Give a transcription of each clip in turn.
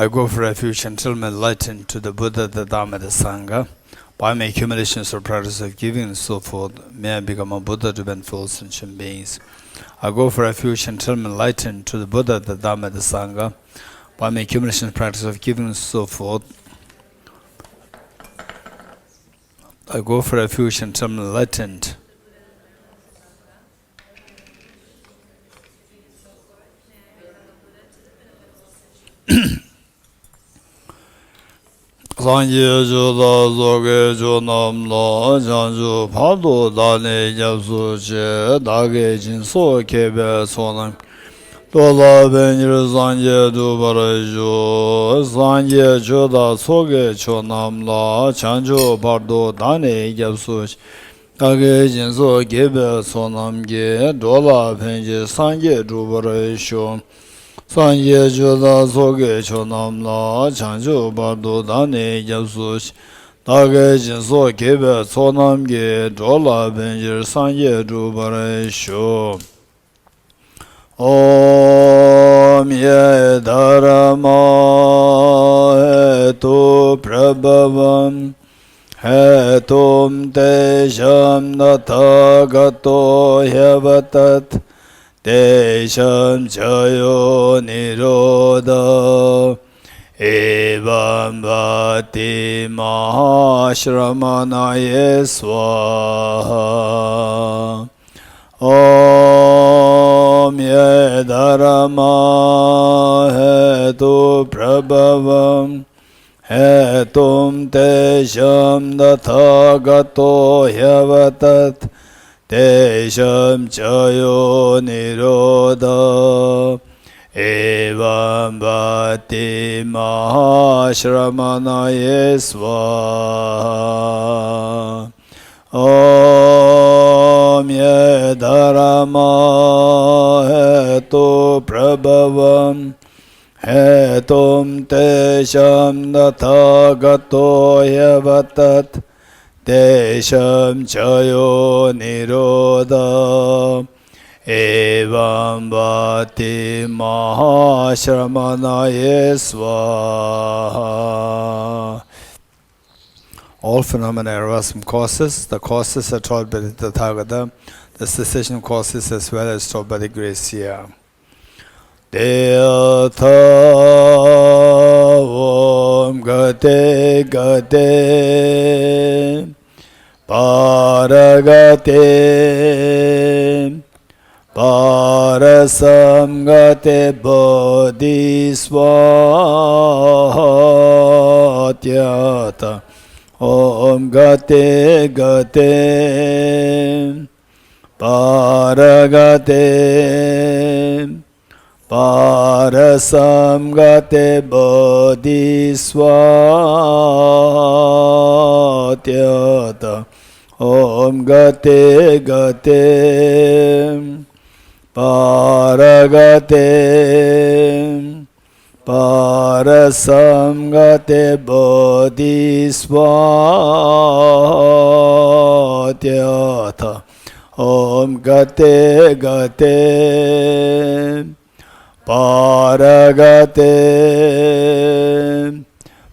I go for refuge until I'm enlightened to the Buddha, the Dharma, the Sangha. By my accumulations or practice of giving and so forth, may I become a Buddha to benefit sentient beings. I go for refuge until I'm enlightened to the Buddha, the Dharma, the Sangha. By my accumulations practice of giving and so forth, I go for refuge until I'm enlightened. Sangye Joda Zoge Jonam La Janju Pado Dane Yapsu Che Dage Jinso Kebe Sonam Dola Benir Sangye Dubarajo Sangye Joda Soge Chonam La Chanju Pado Dane Yapsu Che Dage Jinso Kebe Sonam Ge Dola Benir Sangye Dubarajo Sangye Joda Soge Chonam La Chanju Bardo Dane Yapsu Dage Jinso Kebe Sonam Ge Dola Benjir Sangye Dubaresho Om Ye Dharma Hetu Prabhavam Hetum Tesham Nathagato Hyevatat Desham Chayo Nirodha Evam Bhati Mahashramanaye Swaha Om Ye Dharma Hetu Prabhavam Hetum Tesham Nathagato Hyevatat Desham Chayo Nirodha Evam Bhati Mahashramanaye Swaha Om Ye Dharma Hetu Prabhavam Hetum Tesham Nathagato Hyevatat Desham Chayo Nirodha Evam Bhati Mahashramanaye Swaha. All phenomena arise from causes. The causes are taught by the Tathagata. The cessation causes as well as taught by the Gracia. Deyatha Om Gate Gate Paragate Parasam Gate Bodhisvatyata Om Gate Gate Paragate Parasam Gate Bodhisvatyata Om Gate Gate Paragate Parasam Gate Bodhisvatyata Om Gate Gate Paragate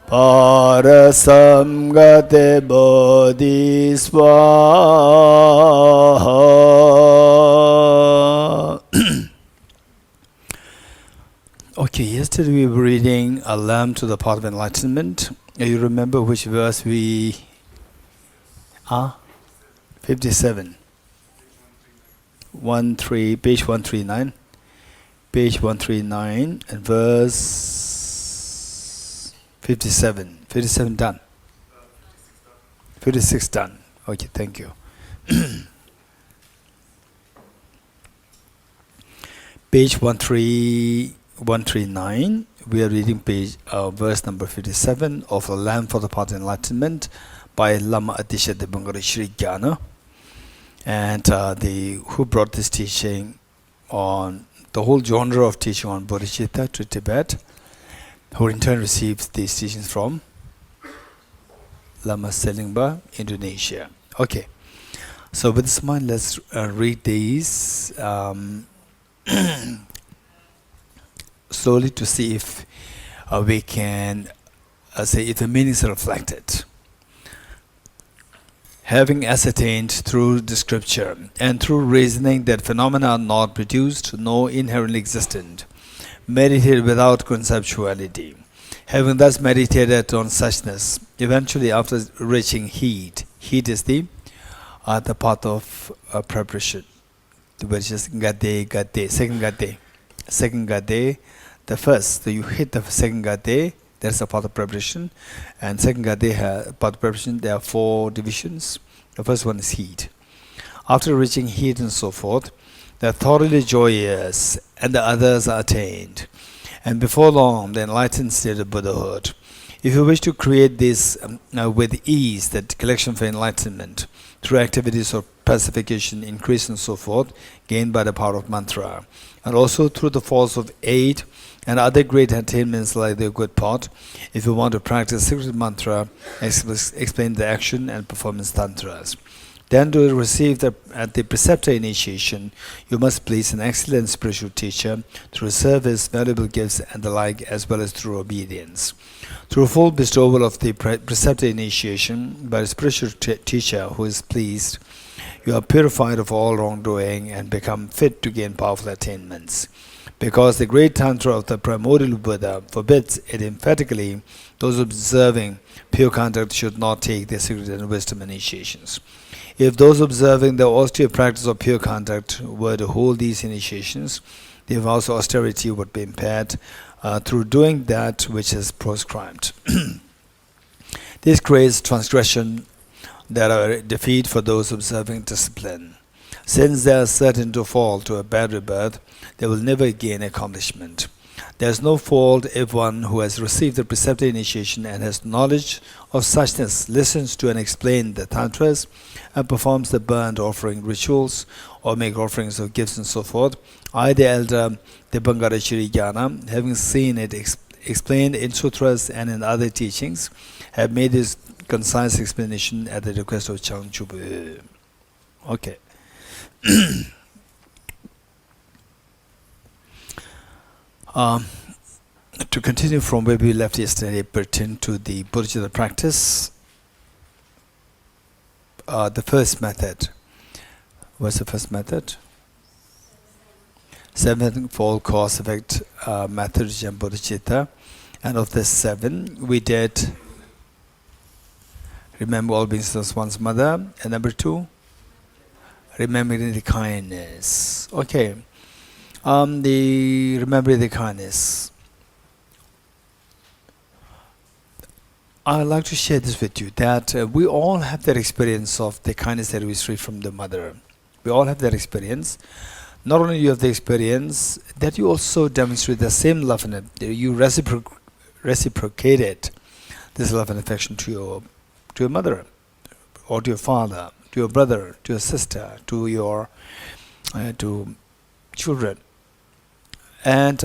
Parasam Gate Bodhisvaha. Okay, yesterday we were reading A Lamb to the Path of Enlightenment. You remember which verse we... 57. page 139. Page 139 and verse 57. 57 done. 56 done. Okay, thank you. Page 139. We are reading verse number 57 of A Lamb for the Path of Enlightenment by Lama Atisha de Bungari Shri Gyana. And who brought this teaching on the whole genre of teaching on bodhicitta to Tibet, who in turn received these teachings from Lama Selingba, Indonesia. Okay, so with this in mind, let's read these slowly to see if we can say if the meanings are reflected. Having ascertained through the scripture and through reasoning that phenomena are not produced nor inherently existent, meditated without conceptuality. Having thus meditated on suchness, eventually after reaching heat is the path of preparation, which is gade, second gade, the first. So you hit the second gade, that's the path of preparation, and second gade path of preparation. There are 4 divisions. The first one is heat. After reaching heat and so forth, they are thoroughly joyous, and the others are attained. And before long, the enlightened state of Buddhahood. If you wish to create this with ease, that collection for enlightenment, through activities of pacification, increase and so forth, gained by the power of mantra, and also through the force of 8 and other great attainments like the good part, if you want to practice secret mantra, explain the action and performance tantras. Then to receive at the preceptor initiation, you must please an excellent spiritual teacher through service, valuable gifts and the like, as well as through obedience. Through full bestowal of the preceptor initiation by a spiritual teacher who is pleased, you are purified of all wrongdoing and become fit to gain powerful attainments. Because the great tantra of the primordial Buddha forbids it emphatically, those observing pure conduct should not take the secret and wisdom initiations. If those observing the austere practice of pure conduct were to hold these initiations, their vows of austerity would be impaired through doing that which is proscribed. This creates transgression that are a defeat for those observing discipline. Since they are certain to fall to a bad rebirth, they will never gain accomplishment. There is no fault if one who has received the preceptor initiation and has knowledge of suchness listens to and explains the tantras and performs the burnt offering rituals or make offerings of gifts and so forth. I, the elder Dibangara Shri Jnana, having seen it explained in sutras and in other teachings, have made this concise explanation at the request of Changchubu. Okay. To continue from where we left yesterday, pertain to the Bodhicitta practice, the first method. What's the first method? Sevenfold cause effect method and Bodhicitta. And of the 7, we did remember all beings as one's mother, and number 2, remembering the kindness. Okay. The remembering the kindness. I would like to share this with you, that we all have that experience of the kindness that we receive from the mother. We all have that experience. Not only you have the experience, that you also demonstrate the same love and you reciprocated this love and affection to your mother, or to your father, to your brother, to your sister, to your to children. And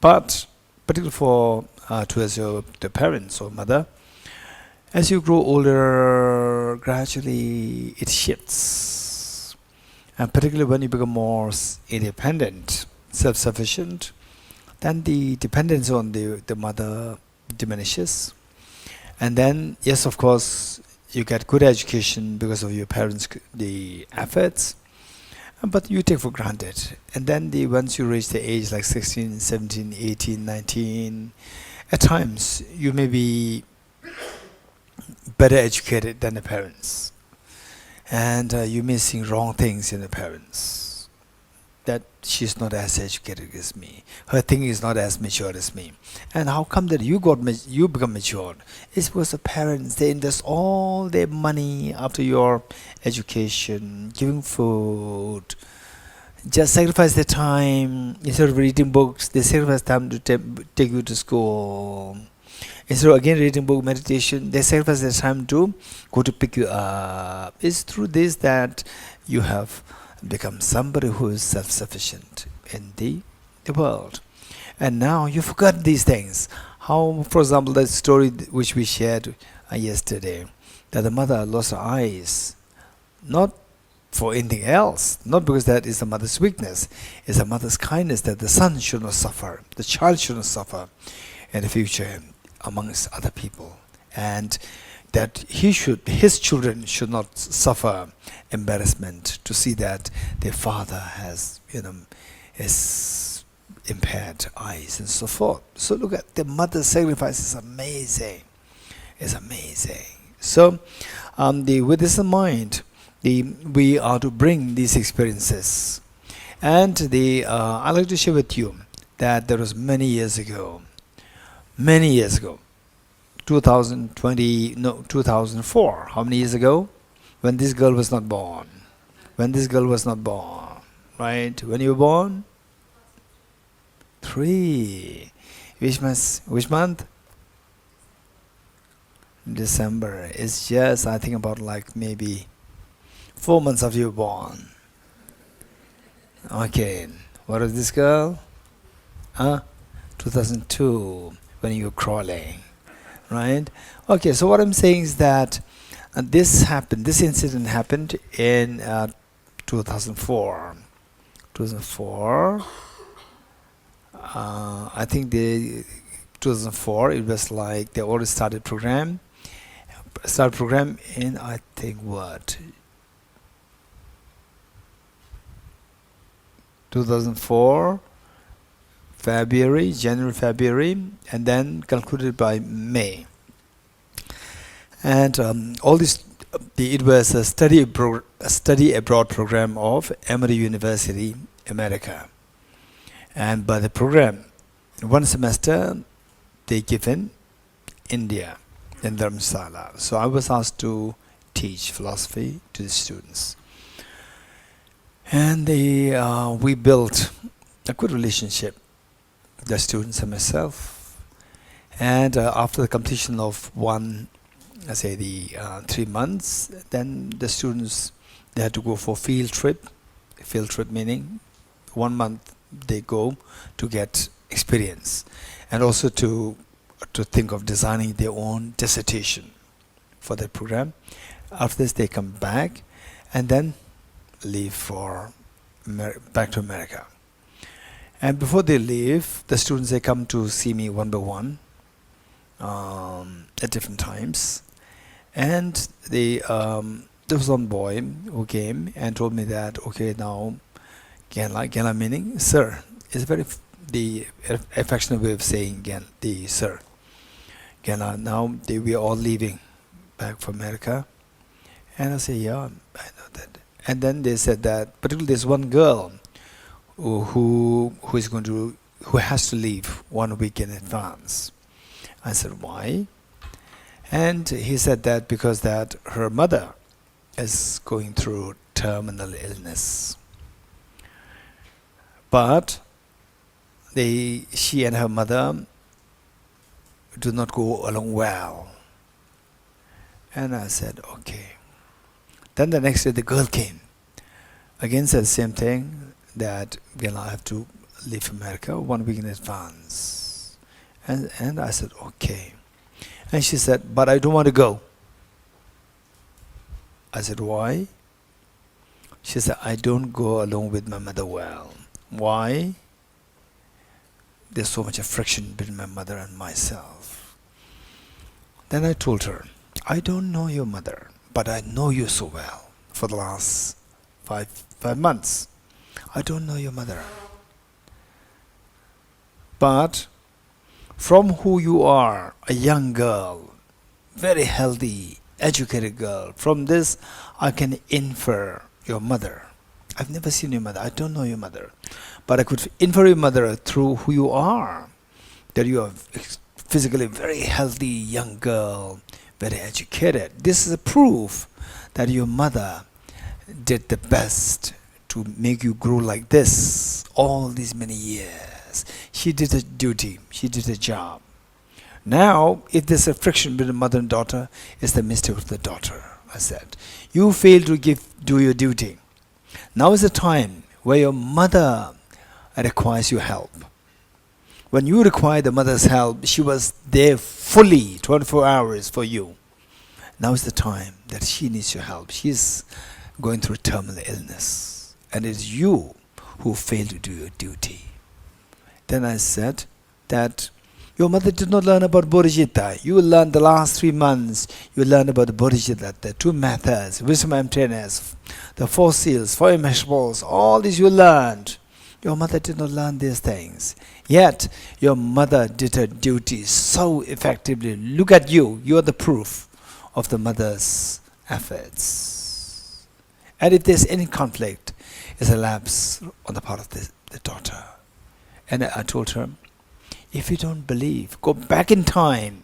but particularly for towards the parents or mother, as you grow older, gradually it shifts, and particularly when you become more independent, self-sufficient, then the dependence on the mother diminishes. And then, yes, of course, you get good education because of your parents' the efforts, but you take for granted. And then once you reach the age like 16, 17, 18, 19, at times you may be better educated than the parents, and you may see wrong things in the parents, that she's not as educated as me, her thinking is not as mature as me. And how come that you become mature? It's because the parents, they invest all their money after your education, giving food, just sacrifice their time. Instead of reading books, they sacrifice time to take you to school. Instead of again reading book, meditation, they sacrifice their time to go to pick you up. It's through this that you have become somebody who is self-sufficient in the world. And now you forgot these things. How, for example, that story which we shared yesterday, that the mother lost her eyes, not for anything else, not because that is the mother's weakness, it's the mother's kindness that the son should not suffer, the child should not suffer. in the future amongst other people, and that his children should not suffer embarrassment to see that their father has, is impaired eyes and so forth. So look at the mother's sacrifice is amazing. It's amazing. So with this in mind, we are to bring these experiences. And I'd like to share with you that there was many years ago, 2004, how many years ago? When this girl was not born. Right? When you were born? 3. Which month? December. It's just, I think, about like maybe 4 months after you were born. Okay. What is this girl? 2002, when you were crawling. Right? Okay, so what I'm saying is that this incident happened in 2004. 2004. I think 2004, it was like they already started program in, I think, what? 2004, January, February, and then concluded by May. And all this, it was a study abroad program of Emory University, America. And by the program, one semester they give in India, in Dharamsala. So I was asked to teach philosophy to the students. And we built a good relationship, the students and myself. And after the completion of 3 months, then the students, they had to go for field trip meaning 1 month they go to get experience, and also to think of designing their own dissertation for that program. After this they come back and then leave for back to America. And before they leave, the students, they come to see me one by one at different times. And there was one boy who came and told me that, okay, now Genla meaning sir, is very the affectionate way of saying the sir. Genla, now we are all leaving back for America. And I say, yeah, I know that. And then they said that particularly there's one girl who has to leave 1 week in advance. I said, why? And he said that because that her mother is going through terminal illness. But she and her mother do not go along well. And I said, okay. Then the next day the girl came. Again said the same thing, that I have to leave America 1 week in advance. And I said, okay. And she said, but I don't want to go. I said, why? She said, I don't go along with my mother well. Why? There's so much friction between my mother and myself. Then I told her, I don't know your mother, but I know you so well for the last five months. I don't know your mother. But from who you are, a young girl, very healthy, educated girl, from this I can infer your mother. I've never seen your mother. I don't know your mother. But I could infer your mother through who you are. That you are physically very healthy young girl, very educated. This is a proof that your mother did the best to make you grow like this all these many years. She did a duty. She did a job. Now, if there's a friction between mother and daughter, it's the mistake of the daughter, I said. You failed to do your duty. Now is the time where your mother requires your help. When you require the mother's help, she was there fully 24 hours for you. Now is the time that she needs your help. She's going through terminal illness. And it's you who failed to do your duty. Then I said that Your mother did not learn about Bodhicitta. You learned the last 3 months. You learned about the Bodhicitta, the 2 methods, wisdom, emptiness, the 4 seals, 4 immeasurables. All this you learned. Your mother did not learn these things. Yet, your mother did her duty so effectively. Look at you. You are the proof of the mother's efforts. And if there's any conflict, it's a lapse on the part of the daughter. And I told her, if you don't believe, go back in time.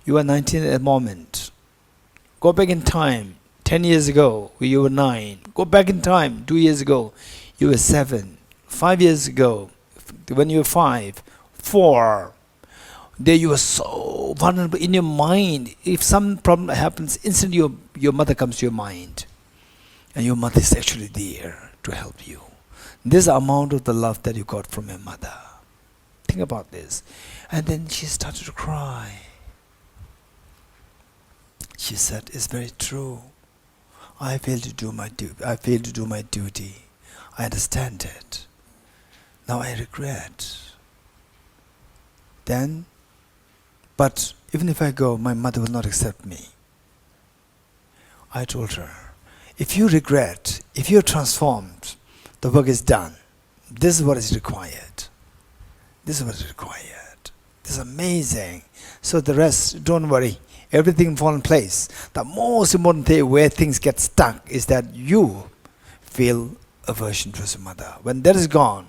You are 19 at the moment. Go back in time. 10 years ago, you were 9. Go back in time. 2 years ago, you were 7. 5 years ago, when you were 5, 4, there you were so vulnerable in your mind. If some problem happens, instantly your mother comes to your mind. And your mother is actually there to help you. This is the amount of the love that you got from your mother. Think about this. And then she started to cry. She said, it's very true. I failed to do my duty. I understand it. Now I regret. Then, but even if I go, my mother will not accept me. I told her, if you regret, if you're transformed, the work is done. This is what is required. This is what is required. This is amazing. So the rest, don't worry. Everything will fall in place. The most important thing where things get stuck is that you feel aversion towards your mother. When that is gone,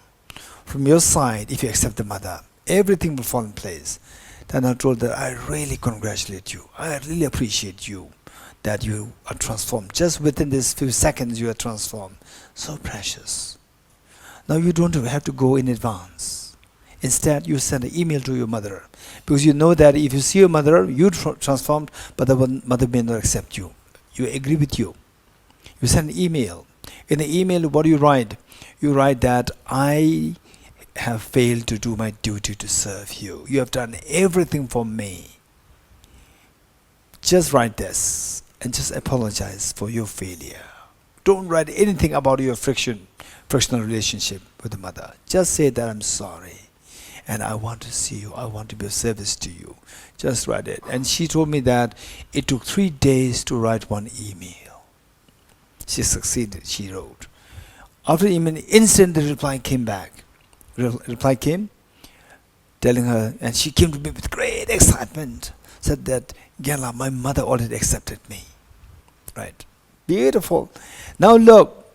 from your side, if you accept the mother, everything will fall in place. Then I told her, I really congratulate you. I really appreciate you that you are transformed. Just within these few seconds you are transformed. So precious. Now you don't have to go in advance. Instead, you send an email to your mother. Because you know that if you see your mother, you transformed, but the mother may not accept you. You agree with you. You send an email. In the email, what do you write? You write that I have failed to do my duty to serve you. You have done everything for me. Just write this and just apologize for your failure. Don't write anything about your frictional relationship with the mother. Just say that I'm sorry and I want to see you. I want to be of service to you. Just write it. And she told me that it took 3 days to write one email. She succeeded, she wrote. After the email, instant the reply came back. Reply came, telling her, and she came to me with great excitement, said that, Gela, my mother already accepted me. Right. Beautiful. Now look,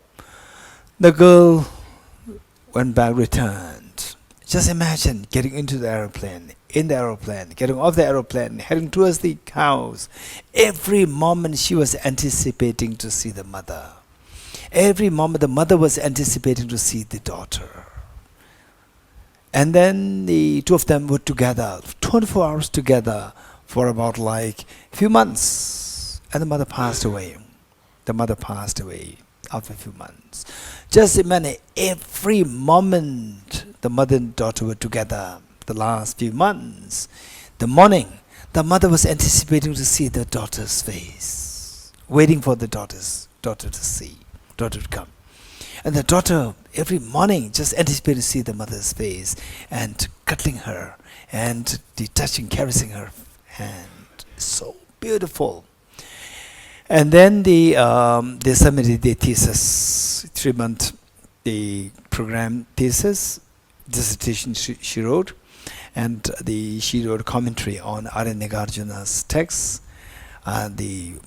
the girl went back, returned. Just imagine getting into the aeroplane, getting off the aeroplane, heading towards the house. Every moment she was anticipating to see the mother. Every moment the mother was anticipating to see the daughter. And then the two of them were together, 24 hours together for about like a few months. And the mother passed away. The mother passed away after a few months. Just imagine every moment the mother and daughter were together, the last few months. The morning, the mother was anticipating to see the daughter's face, waiting for the daughter to come. And the daughter, every morning, just anticipated to see the mother's face and cuddling her and touching, caressing her hand. So beautiful. And then they submitted the thesis, 3-month the program thesis, dissertation she wrote, and she wrote a commentary on Arya Nagarjuna's text, the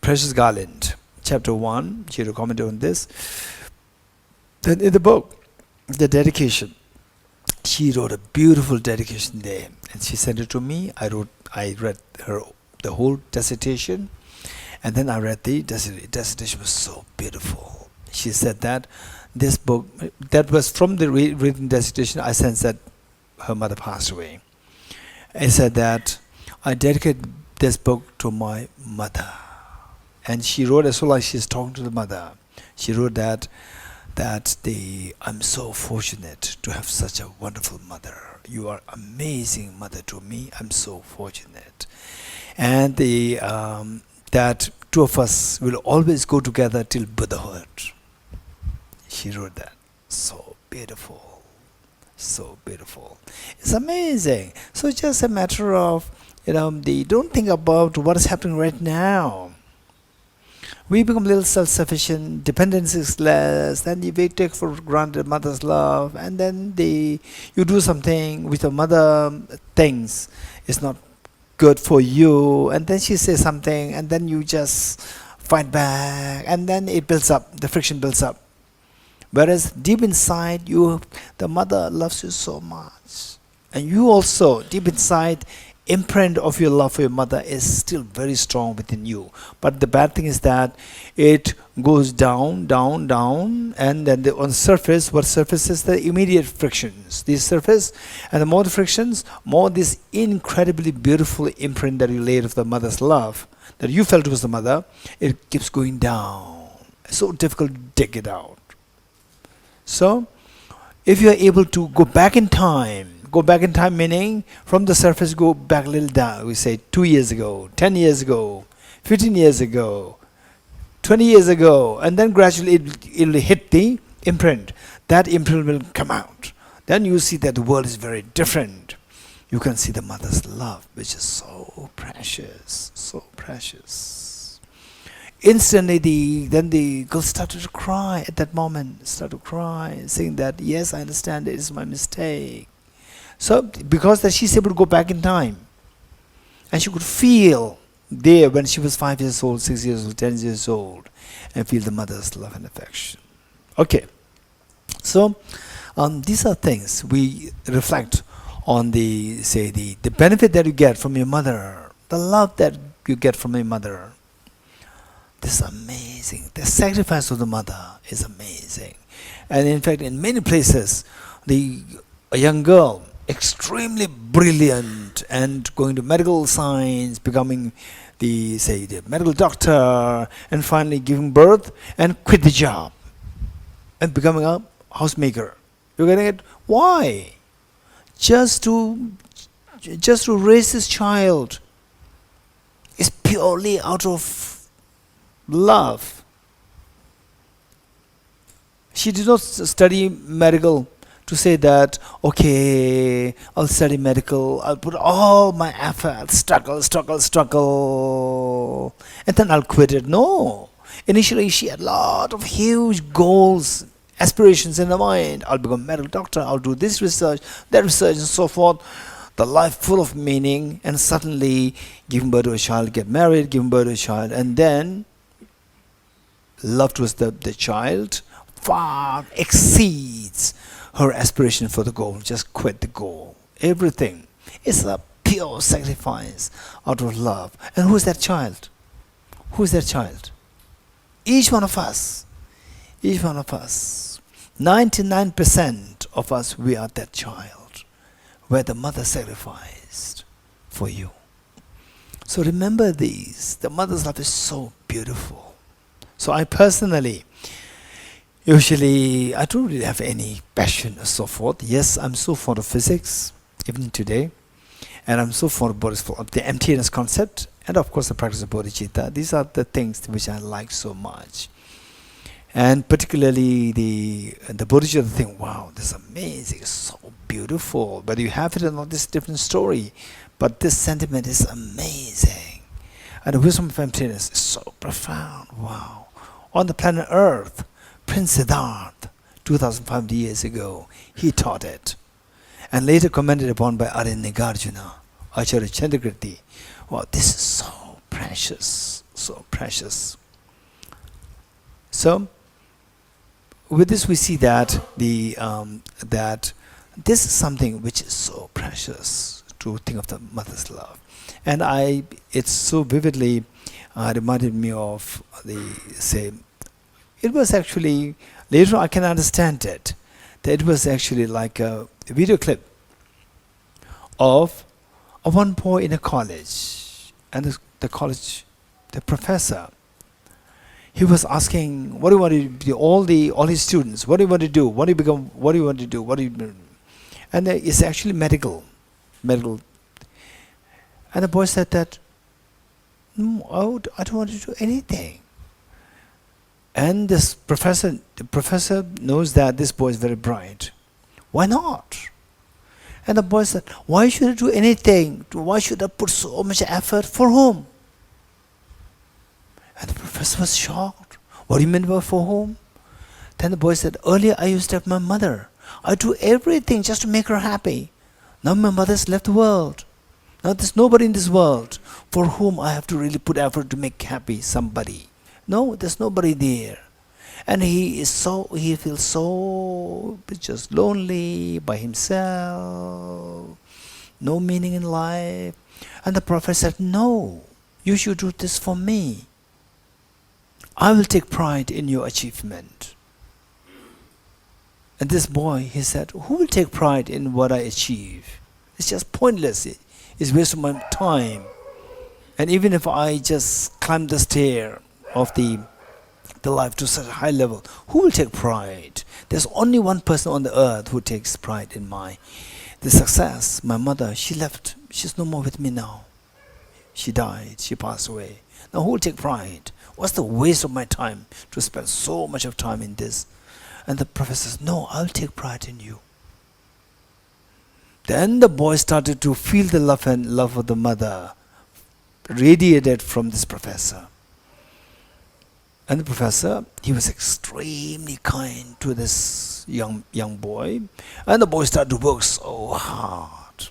Precious Garland, chapter 1. She wrote a commentary on this. Then in the book, the dedication, she wrote a beautiful dedication there, and she sent it to me. I read her the whole dissertation, and then I read the dissertation. Was so beautiful. She said that this book, that was from the written dissertation. I sensed that her mother passed away. I said that I dedicate this book to my mother, and she wrote as well as she's talking to the mother. She wrote that I'm so fortunate to have such a wonderful mother. You are amazing mother to me. I'm so fortunate. And that two of us will always go together till Buddhahood. She wrote that. So beautiful. So beautiful. It's amazing. So it's just a matter of, don't think about what is happening right now. We become a little self-sufficient, dependence is less, then we take for granted mother's love, and then you do something with your mother thinks it's not good for you, and then she says something, and then you just fight back, and then it builds up, the friction builds up. Whereas deep inside the mother loves you so much, and you also deep inside, imprint of your love for your mother is still very strong within you. But the bad thing is that it goes down, down, down, and then on the surface, what surfaces the immediate frictions. These surface, and the more the frictions, more this incredibly beautiful imprint that you laid of the mother's love, that you felt was the mother, it keeps going down. It's so difficult to dig it out. So, if you are able to go back in time meaning from the surface go back a little down, we say 2 years ago, 10 years ago, 15 years ago, 20 years ago, and then gradually it will hit the imprint. That imprint will come out. Then you see that the world is very different. You can see the mother's love, which is so precious, so precious. Instantly, then the girl started to cry at that moment, saying that, yes, I understand it is my mistake. So, because that she's able to go back in time, and she could feel there when she was 5 years old, 6 years old, 10 years old, and feel the mother's love and affection. Okay, so these are things we reflect on the benefit that you get from your mother, the love that you get from your mother. This is amazing. The sacrifice of the mother is amazing, and in fact, in many places, a young girl, extremely brilliant and going to medical science, becoming the medical doctor, and finally giving birth and quit the job and becoming a housemaker. You're getting it? Why? Just to raise this child. It's purely out of love. She did not study medical to say that, okay, I'll study medical, I'll put all my effort, struggle, and then I'll quit it. No. Initially, she had a lot of huge goals, aspirations in her mind. I'll become a medical doctor, I'll do this research, that research, and so forth. The life full of meaning, and suddenly giving birth to a child, get married, giving birth to a child, and then love towards the child far exceeds her aspiration for the goal. Just quit the goal. Everything is a pure sacrifice out of love. And who is that child? Who is that child? Each one of us. Each one of us. 99% of us, we are that child where the mother sacrificed for you. So remember these. The mother's love is so beautiful. So I personally, usually, I don't really have any passion or so forth. Yes, I'm so fond of physics, even today. And I'm so fond of the emptiness concept, and of course the practice of bodhicitta. These are the things which I like so much. And particularly the bodhicitta thing, wow, this is amazing, it's so beautiful. But you have it or not, this different story. But this sentiment is amazing. And the wisdom of emptiness is so profound, wow. On the planet Earth, Prince Siddhartha, 2,500 years ago, he taught it. And later commented upon by Nagarjuna, Acharya Chandrakirti. Wow, this is so precious, so precious. So, with this we see that that this is something which is so precious, to think of the mother's love. And it so vividly reminded me of it was actually, later on I can understand it, that it was actually like a video clip of one boy in a college, and the professor, he was asking, what do you want to do? All his students, what do you want to do? What do you become? What do you want to do? What do you? And it's actually medical. And the boy said that, no, I don't want to do anything. And the professor knows that this boy is very bright. Why not? And the boy said, why should I do anything? Why should I put so much effort? For whom? And the professor was shocked. What do you mean by for whom? Then the boy said, earlier I used to have my mother. I do everything just to make her happy. Now my mother's left the world. Now there's nobody in this world for whom I have to really put effort to make happy somebody. No, there's nobody there. And he feels so just lonely by himself, no meaning in life. And the Prophet said, no, you should do this for me. I will take pride in your achievement. And this boy, he said, who will take pride in what I achieve? It's just pointless. It's waste of my time. And even if I just climb the stair of the life to such a high level, who will take pride? There's only one person on the earth who takes pride in the success. My mother, she left. She's no more with me now. She died. She passed away. Now who will take pride? What's the waste of my time to spend so much of time in this? And the Prophet says, no, I'll take pride in you. Then the boy started to feel the love of the mother radiated from this professor. And the professor, he was extremely kind to this young boy. And the boy started to work so hard,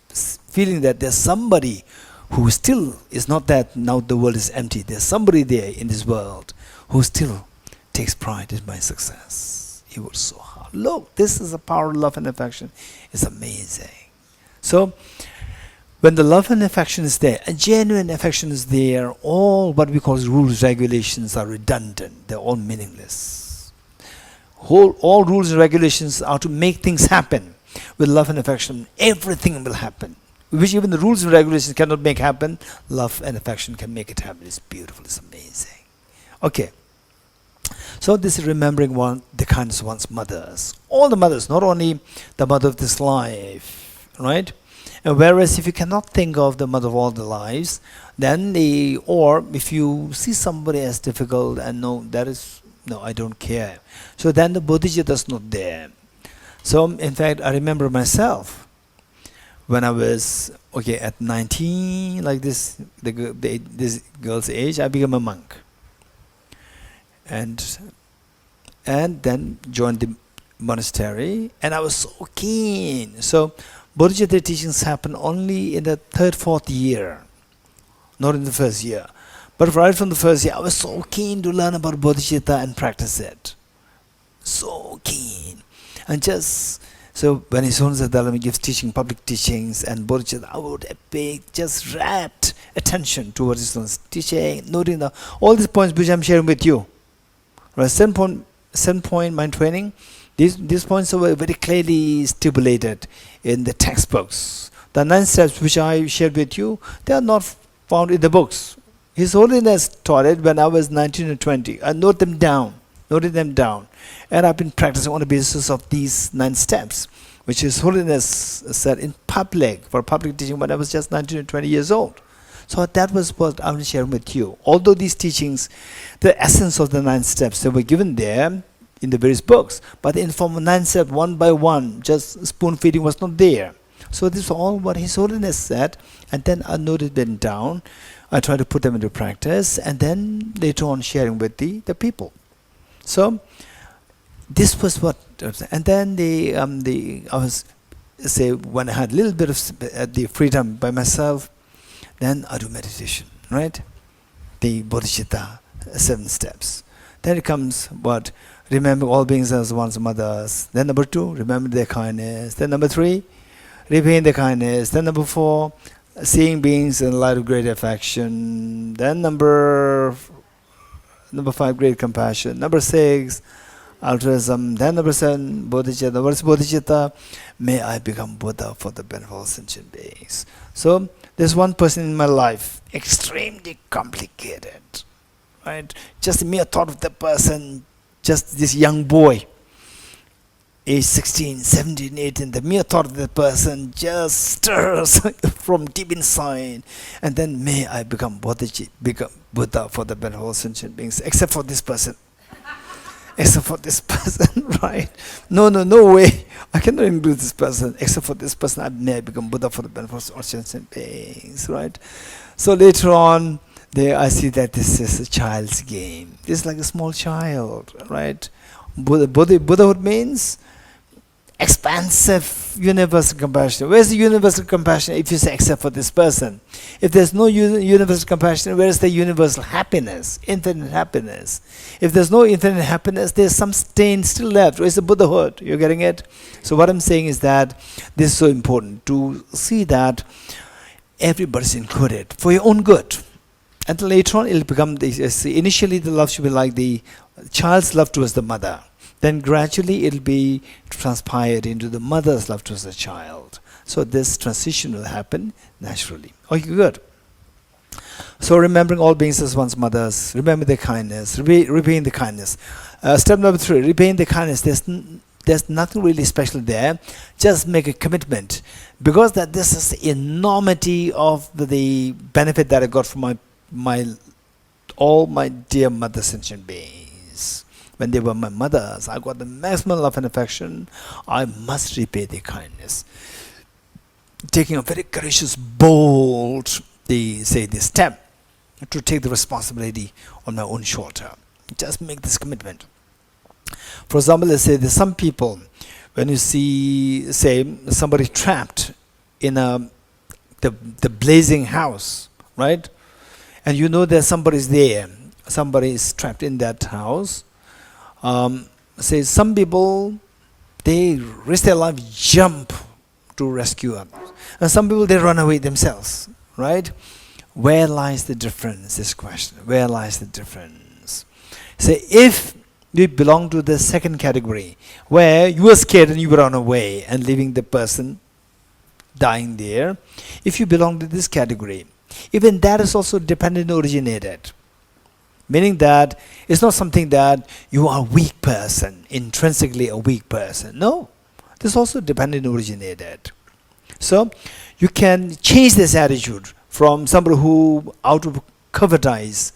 feeling that there's somebody who still is not that now the world is empty. There's somebody there in this world who still takes pride in my success. He worked so hard. Look, this is the power of love and affection. It's amazing. So, when the love and affection is there, a genuine affection is there, all what we call rules, regulations are redundant. They're all meaningless. All rules and regulations are to make things happen. With love and affection, everything will happen. Which even the rules and regulations cannot make happen, love and affection can make it happen. It's beautiful, it's amazing. Okay. So this is remembering the kindness of one's mothers. All the mothers, not only the mother of this life, right? And whereas if you cannot think of the mother of all the lives, then or if you see somebody as difficult and no, I don't care. So then the bodhicitta is not there. So in fact, I remember myself when I was at 19, like this girl's age, I became a monk, and then joined the monastery, and I was so keen. So bodhicitta teachings happen only in the third, fourth year, not in the first year. But right from the first year, I was so keen to learn about bodhicitta and practice it. So keen. And so when His Holiness Dalai gives teaching, public teachings, and bodhicitta, I would pay just rapt attention towards His Holiness teaching, noting all these points which I'm sharing with you. Right, 7-point mind training. These points are very clearly stipulated in the textbooks. The 9 steps which I shared with you, they are not found in the books. His Holiness taught it when I was 19 and 20. I noted them down. And I've been practicing on the basis of these 9 steps, which His Holiness said in public, for public teaching when I was just 19 and 20 years old. So that was what I will share with you. Although these teachings, the essence of the 9 steps, they were given there in the various books, but in form of 9 steps, one by one, just spoon feeding was not there. So this is all what His Holiness said, and then I noted them down. I tried to put them into practice, and then later on sharing with the people. So this was what, and then I was when I had a little bit of the freedom by myself, then I do meditation, right? The bodhicitta 7 steps. Then it comes what? Remember all beings as one's mothers. Then number 2, remember their kindness. Then number 3, repaying their kindness. Then number 4, seeing beings in the light of great affection. Then number 5, great compassion. Number 6, altruism. Then number 7, bodhicitta. What is bodhicitta? May I become Buddha for the benefit of all sentient beings. So there's one person in my life, extremely complicated, right? Just the mere thought of the person, just this young boy, age 16, 17, 18, the mere thought of the person just stirs from deep inside. And then may I become Buddha for the benefit of all sentient beings, except for this person. except for this person, right? No way. I cannot include this person. Except for this person, I may become Buddha for the benefit of all sentient beings, right? So later on, there I see that this is a child's game. This is like a small child, right? Buddhahood means expansive universal compassion. Where's the universal compassion if you say except for this person? If there's no universal compassion, where's the universal happiness, infinite happiness? If there's no infinite happiness, there's some stain still left. Where's the Buddhahood? You're getting it? So what I'm saying is that this is so important to see that everybody's included for your own good. And later on, it'll become, initially the love should be like the child's love towards the mother. Then gradually it'll be transpired into the mother's love towards the child. So this transition will happen naturally. Okay, good. So remembering all beings as one's mothers, remember their kindness, repaying the kindness. Step number 3, repaying the kindness. There's nothing really special there. Just make a commitment. Because that this is the enormity of the benefit that I got from all my dear mother sentient beings. When they were my mothers, I got the maximum love and affection. I must repay their kindness. Taking a very courageous, bold, step to take the responsibility on my own shoulder. Just make this commitment. For example, let's say there's some people, when you see, say, somebody trapped in the blazing house, right? And you know that somebody's there. Somebody is trapped in that house. Say some people, they risk their life, jump to rescue others. And some people, they run away themselves, right? Where lies the difference, this question? Where lies the difference? Say if you belong to the second category, where you were scared and you run away and leaving the person dying there, if you belong to this category, even that is also dependent originated. Meaning that it's not something that you are a weak person, intrinsically a weak person. No, this is also dependent originated. So you can change this attitude from somebody who out of cowardice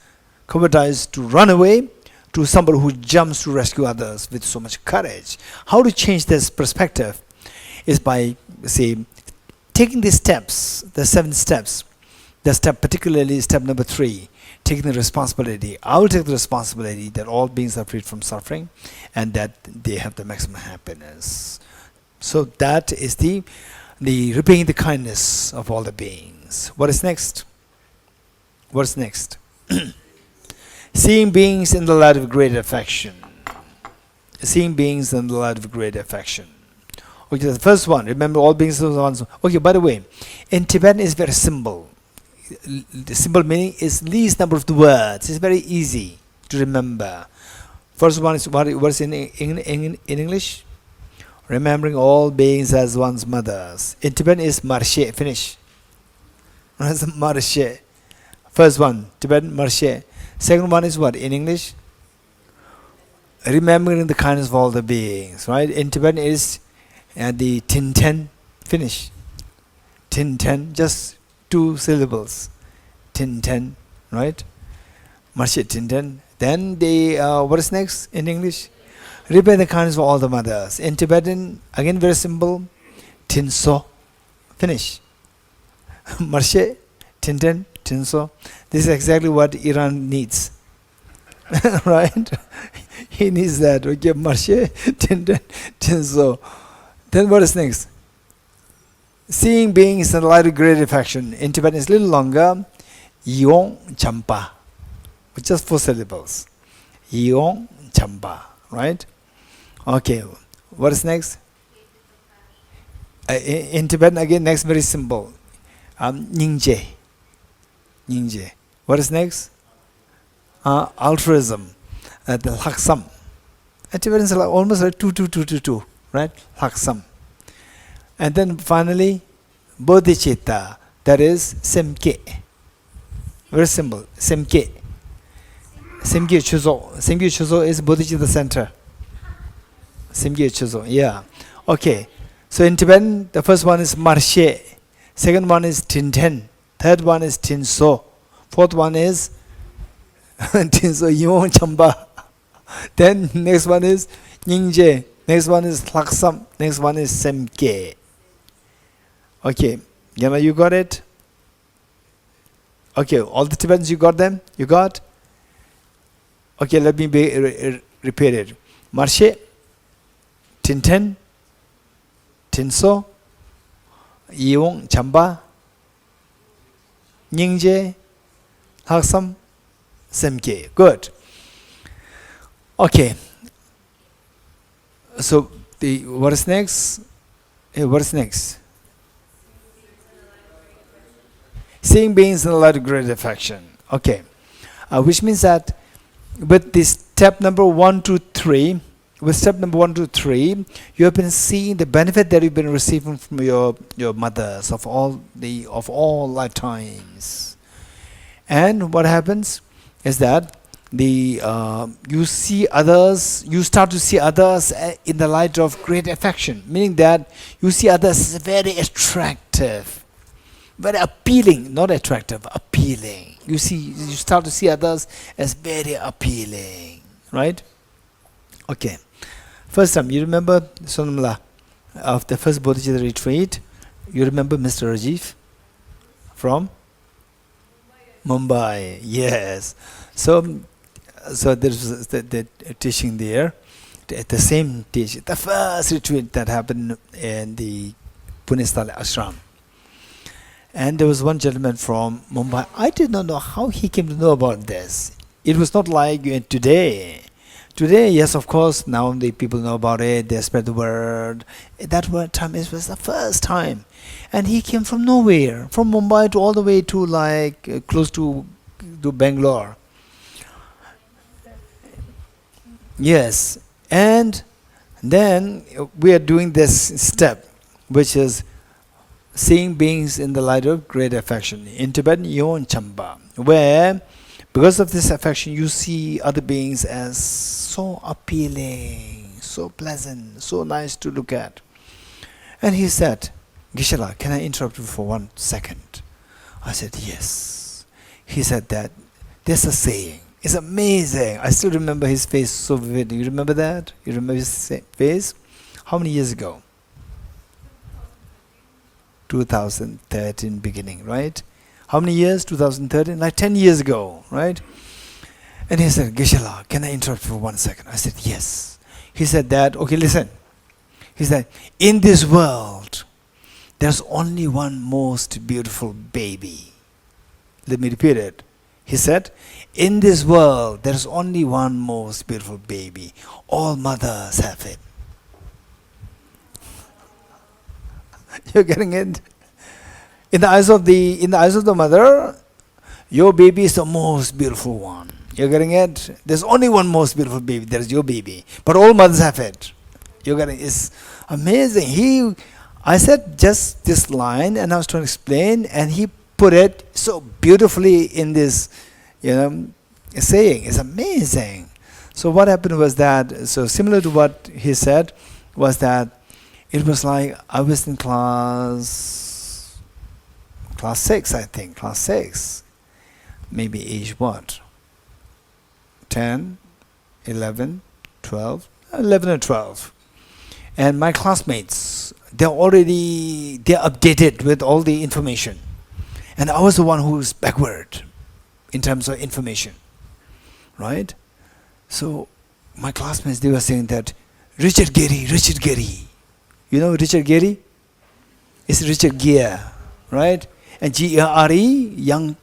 to run away, to somebody who jumps to rescue others with so much courage. How to change this perspective is by, say, taking these steps, the 7 steps. The step, particularly step number 3, taking the responsibility. I will take the responsibility that all beings are freed from suffering and that they have the maximum happiness. So that is the repaying the kindness of all the beings. What is next? What is next? Seeing beings in the light of great affection. Seeing beings in the light of great affection. Okay, the first one, remember all beings are ones. Okay, by the way, in Tibetan it's very simple. The simple meaning is least number of the words. It's very easy to remember. First one is what is in English? Remembering all beings as one's mothers. In Tibetan is marshe, finish. That's marshe. First one, Tibetan marshe. Second one is what in English? Remembering the kindness of all the beings, right? In Tibetan is the tinten, finish. Tinten, just 2 syllables. Tinten, right? Marshe tinten. Then what is next in English? Repay the kindness of all the mothers. In Tibetan, again very simple. Tinso, finish. Marshe, tinten, tinso. This is exactly what Iran needs. Right? He needs that. Okay, marshe, tinten, tinso. Then what is next? Seeing beings in the light of great affection. In Tibetan it's a little longer. Yong champa. With just 4 syllables. Yong champa. Right? Okay. What is next? In Tibetan again, next very simple. Nyingje. Nyingje. What is next? Altruism. The laksam. In Tibetan it's almost like 2. Right? Laksam. And then finally, Bodhicitta, that is Semke. Very simple, Semke. Semke Chuzo. Semke Chuzo is Bodhicitta center. Semke Chuzo, yeah. Okay, so in Tibetan, the first one is Marshe. Second one is Tinten. Third one is Tinso. Fourth one is Tinso Yon Chamba. Then next one is Nyingje. Next one is Laksam. Next one is Semke. Okay, Yana, you got it? Okay, all the Tibetans, you got them? You got? Okay, let me repeat it. Marche, Tinten, Tinso, Yong Chamba, Nyingje, Laksam, Semke. Good. Okay. So what is next? What is next? Seeing beings in the light of great affection. Okay. Which means that with this step number 1 to 3, you have been seeing the benefit that you've been receiving from your mothers of all lifetimes. And what happens is that you start to see others in the light of great affection, meaning that you see others as very attractive, very appealing, not attractive, appealing. You start to see others as very appealing, right? Okay. First time, you remember Sonamla of the first Bodhicitta retreat? You remember Mr. Rajiv from Mumbai? Yes. So there's the teaching there, the same teaching, the first retreat that happened in the Punisthala ashram. And there was one gentleman from Mumbai. I did not know how he came to know about this. It was not like today. Today, yes, of course, now the people know about it, they spread the word. That time it was the first time. And he came from nowhere, from Mumbai to all the way to like close to Bangalore. Yes, and then we are doing this step, which is seeing beings in the light of great affection. In Tibetan, Yon Chamba, where because of this affection, you see other beings as so appealing, so pleasant, so nice to look at. And he said, Geshe-la, can I interrupt you for 1 second? I said, yes. He said that there's a saying. It's amazing. I still remember his face so vividly. You remember that? You remember his face? How many years ago? 2013 beginning, right? How many years? 2013? Like 10 years ago, right? And he said, Geshe-la, can I interrupt for 1 second? I said, yes. He said that, okay, listen. He said, in this world, there's only one most beautiful baby. Let me repeat it. He said, in this world, there's only one most beautiful baby. All mothers have it. You're getting it? In the eyes of the mother, your baby is the most beautiful one. You're getting it? There's only one most beautiful baby. There's your baby. But all mothers have it. You're getting it? It's amazing. I said just this line, and I was trying to explain, and he put it so beautifully in this, saying. It's amazing. So what happened was that, so similar to what he said, was that it was like I was in class 6, I think, class 6. Maybe age what? 10, 11, 12, 11 or 12. And my classmates, they're updated with all the information. And I was the one who was backward in terms of information, right? So my classmates, they were saying that Richard Gere. You know Richard Gere? It's Richard Gere, right? And Gere, young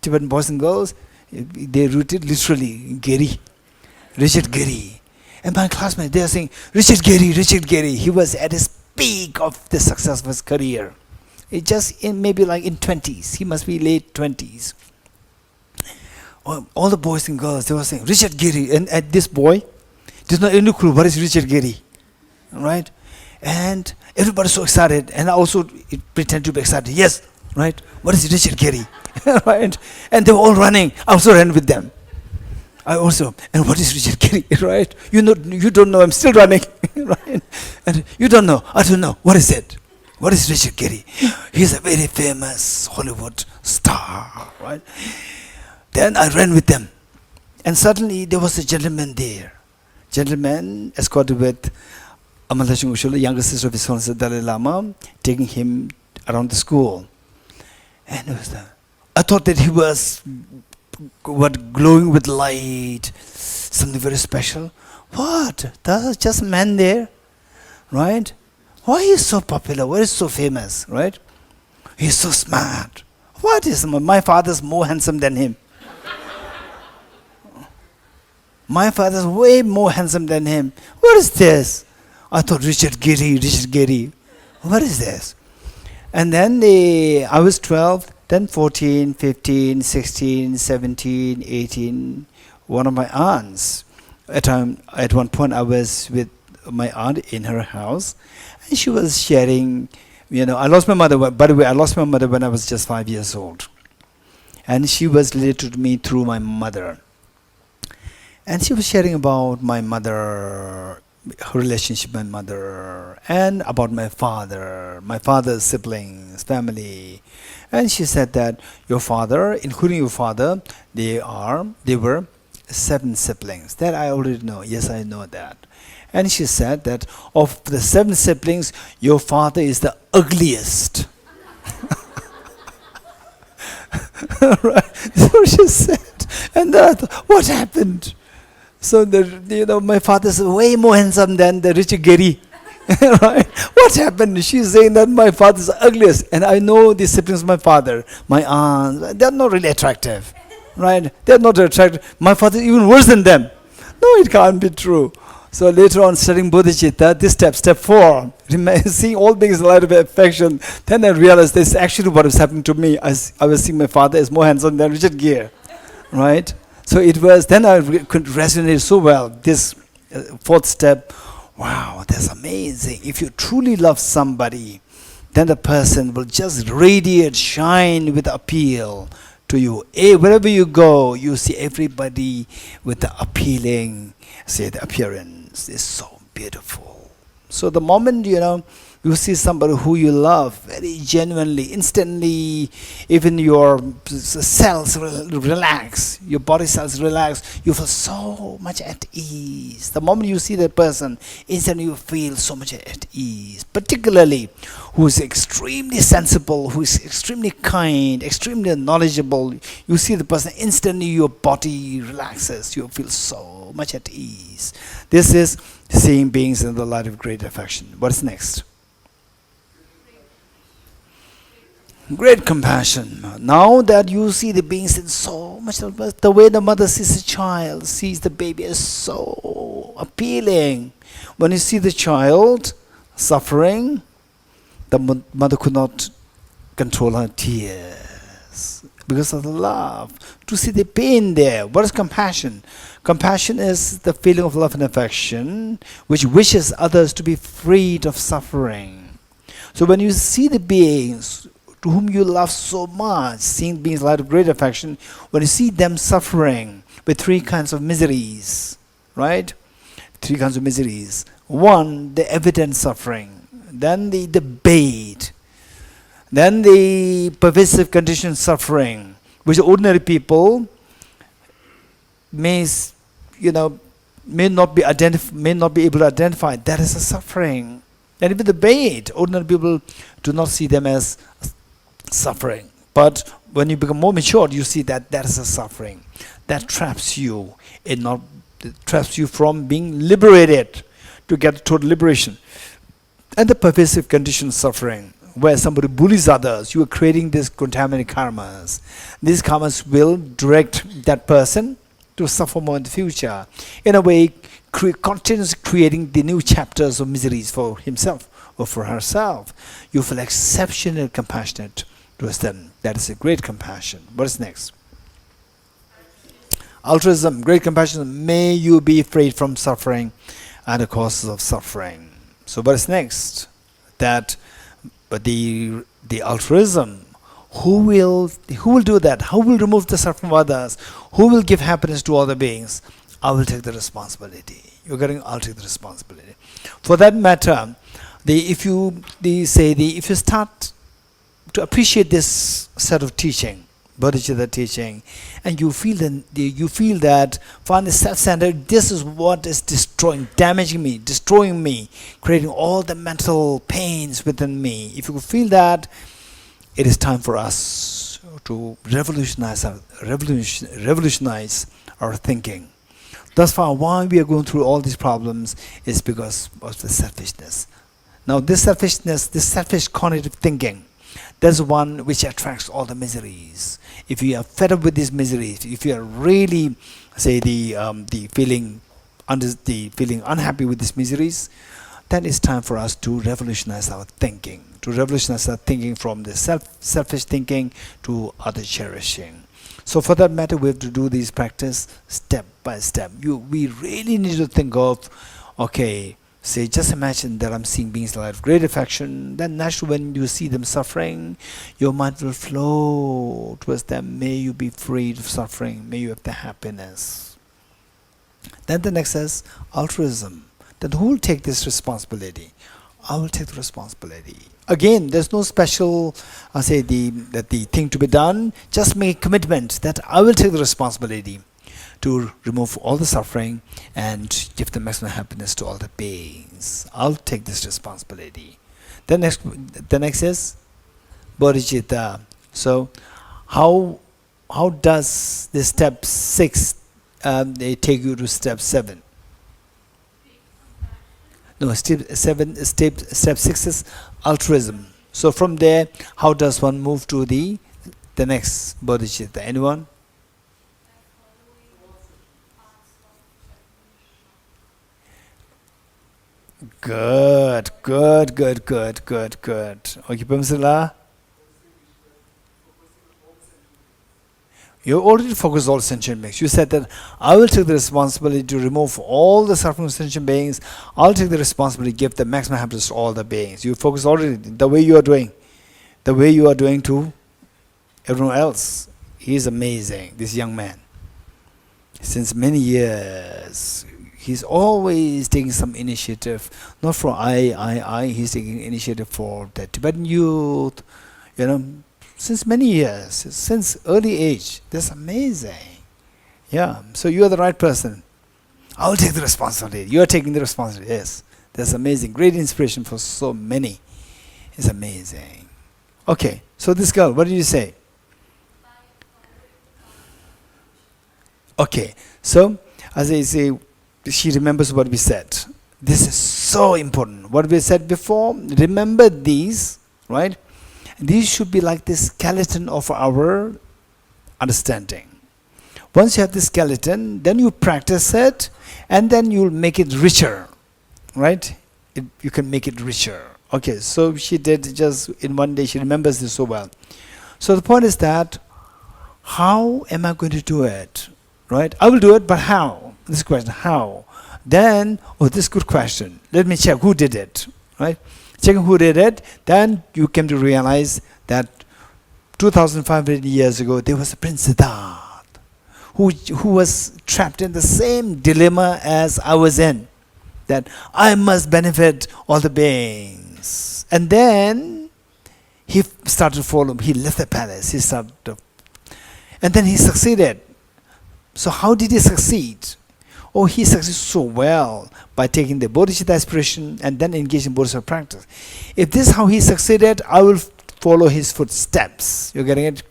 Tibetan boys and girls, they rooted literally Gere, Richard Gere. And my classmates, they are saying, Richard Gere. He was at his peak of the success of his career. It just maybe like in 20s. He must be late 20s. All the boys and girls, they were saying, Richard Gere. And this boy does not have any clue what is Richard Gere. Right? And everybody's so excited. And I also pretend to be excited. Yes, right? What is Richard Gere? Right? And they were all running. I also ran with them. And what is Richard Gere, right? You don't know, I'm still running, right? And you don't know, I don't know, what is it? What is Richard Gere? He's a very famous Hollywood star, right? Then I ran with them. And suddenly there was a gentleman there. Gentleman escorted with Amalachung Ushula, younger sister of His Holiness Dalai Lama, taking him around the school. And it was I thought that he was glowing with light, something very special. What? There's just a man there, right? Why is he so popular? Why is he so famous, right? He's so smart. What is my father's more handsome than him? My father's way more handsome than him. What is this? I thought Richard Gere. What is this? And then I was 12, then 14, 15, 16, 17, 18. One of my aunts, at one point I was with my aunt in her house, and she was sharing, I lost my mother, by the way, I lost my mother when I was just 5 years old. And she was related to me through my mother. And she was sharing about my mother, her relationship with my mother, and about my father's siblings, family. And she said that your father, including your father, they were 7 siblings. That I already know. Yes, I know that. And she said that of the 7 siblings, your father is the ugliest. Right? That's what she said. And I thought, what happened? So my father is way more handsome than the Richard Gere. Right? What happened? She's saying that my father is the ugliest. And I know the siblings of my father, my aunts, they're not really attractive. Right? They're not attractive. My father is even worse than them. No, it can't be true. So later on, studying Bodhicitta, this step 4, seeing all beings in the light of affection, then I realized this is actually what was happening to me. I was seeing my father as more handsome than Richard Gere. Right? So it was, then I could resonate so well, this 4th step. Wow, that's amazing. If you truly love somebody, then the person will just radiate, shine with appeal to you. Wherever you go, you see everybody with the appealing, the appearance is so beautiful. So the moment, you see somebody who you love very genuinely, instantly, even your cells relax, your body cells relax, you feel so much at ease. The moment you see that person, instantly you feel so much at ease. Particularly who is extremely sensible, who is extremely kind, extremely knowledgeable. You see the person, instantly your body relaxes, you feel so much at ease. This is seeing beings in the light of great affection. What is next? Great compassion. Now that you see the beings in so much, the way the mother sees a child, sees the baby, is so appealing. When you see the child suffering, the mother could not control her tears because of the love. To see the pain there. What is compassion? Compassion is the feeling of love and affection which wishes others to be freed of suffering. So when you see the beings to whom you love so much, seeing beings light of great affection, when you see them suffering with 3 kinds of miseries, right? 3 kinds of miseries. 1, the evident suffering. Then the bait. Then the pervasive conditioned suffering, which ordinary people may not be able to identify. That is a suffering. And even the bait, ordinary people do not see them as suffering. But when you become more mature, you see that that is a suffering that traps you from being liberated to get total liberation. And the pervasive conditioned suffering, where somebody bullies others, you are creating these contaminated karmas. These karmas will direct that person to suffer more in the future. In a way, continuously creating the new chapters of miseries for himself or for herself. You feel exceptionally compassionate towards them. That is a great compassion. What is next? Altruism, great compassion. May you be freed from suffering and the causes of suffering. So what is next? That the altruism. Who will do that? Who will remove the suffering of others? Who will give happiness to other beings? I will take the responsibility. I'll take the responsibility. For that matter, if you start to appreciate this set of teaching, bodhicitta teaching, and you feel that find the self-centered, this is what is damaging me, destroying me, creating all the mental pains within me. If you feel that, it is time for us to revolutionize our thinking. Thus far, why we are going through all these problems is because of the selfishness. Now, this selfishness, this selfish cognitive thinking, that's one which attracts all the miseries. If you are fed up with these miseries, if you are really, say, the feeling unhappy with these miseries, then it's time for us to revolutionize our thinking. To revolutionize our thinking from the selfish thinking to other cherishing. So for that matter, we have to do this practice step by step. We really need to think of, okay, say, just imagine that I'm seeing beings alive, great affection. Then naturally, when you see them suffering, your mind will flow towards them. May you be freed of suffering. May you have the happiness. Then the next is altruism. Then who will take this responsibility? I will take the responsibility. Again, there's no special, the thing to be done. Just make a commitment that I will take the responsibility to remove all the suffering and give the maximum happiness to all the beings. I'll take this responsibility. The next is bodhicitta. So, how does the step 6 they take you to step 7? No, step 6 is altruism. So from there, how does one move to the next bodhicitta? Anyone? Good. Okay, Pamsila. You already focused all sentient beings. You said that I will take the responsibility to remove all the suffering of sentient beings. I'll take the responsibility to give the maximum happiness to all the beings. You focus already the way you are doing. The way you are doing to everyone else. He is amazing, this young man. Since many years, he's always taking some initiative. Not for I. He's taking initiative for the Tibetan youth. Since many years, since early age. That's amazing. Yeah, so you are the right person. I will take the responsibility. You are taking the responsibility. Yes, that's amazing. Great inspiration for so many. It's amazing. Okay, so this girl, what did you say? Okay, so as I say, she remembers what we said. This is so important. What we said before, remember these, right? These should be like the skeleton of our understanding. Once you have the skeleton, then you practice it, and then you'll make it richer, right? You can make it richer. Okay, so she did just in one day, she remembers this so well. So the point is that, how am I going to do it, right? I will do it, but how? This question, how? Then, this is a good question. Let me check who did it, right? Checking who did it, then you came to realize that 2,500 years ago, there was a Prince Siddhartha who was trapped in the same dilemma as I was in, that I must benefit all the beings. And then he started following, he left the palace, and then he succeeded. So how did he succeed? He succeeded so well by taking the bodhicitta aspiration and then engaging in bodhisattva practice. If this is how he succeeded, I will follow his footsteps. You're getting it?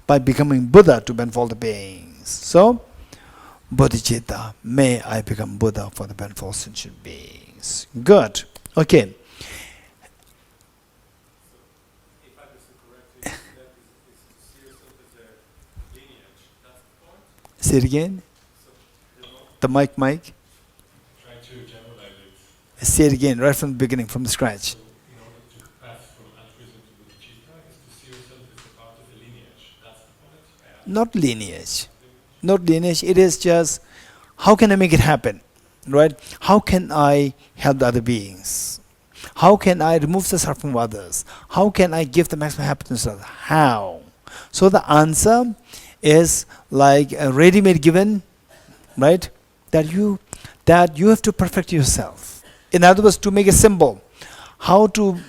By becoming Buddha to benefit all the beings. So, bodhicitta, may I become Buddha for the benefit of all sentient beings. Good. Okay. If I understood correctly, that is to see yourself as a lineage. That's the point? Say it again. The mic. Try to generalize it. Say it again, right from the beginning, from the scratch. So, in order to pass from altruism to bodhicitta, is to see yourself as a part of a lineage. That's the point? Not lineage. Not lineage. It is just, how can I make it happen? Right? How can I help the other beings? How can I remove the suffering from others? How can I give the maximum happiness to others? How? So the answer is like a ready-made given, right? That you have to perfect yourself. In other words, to make a symbol, how to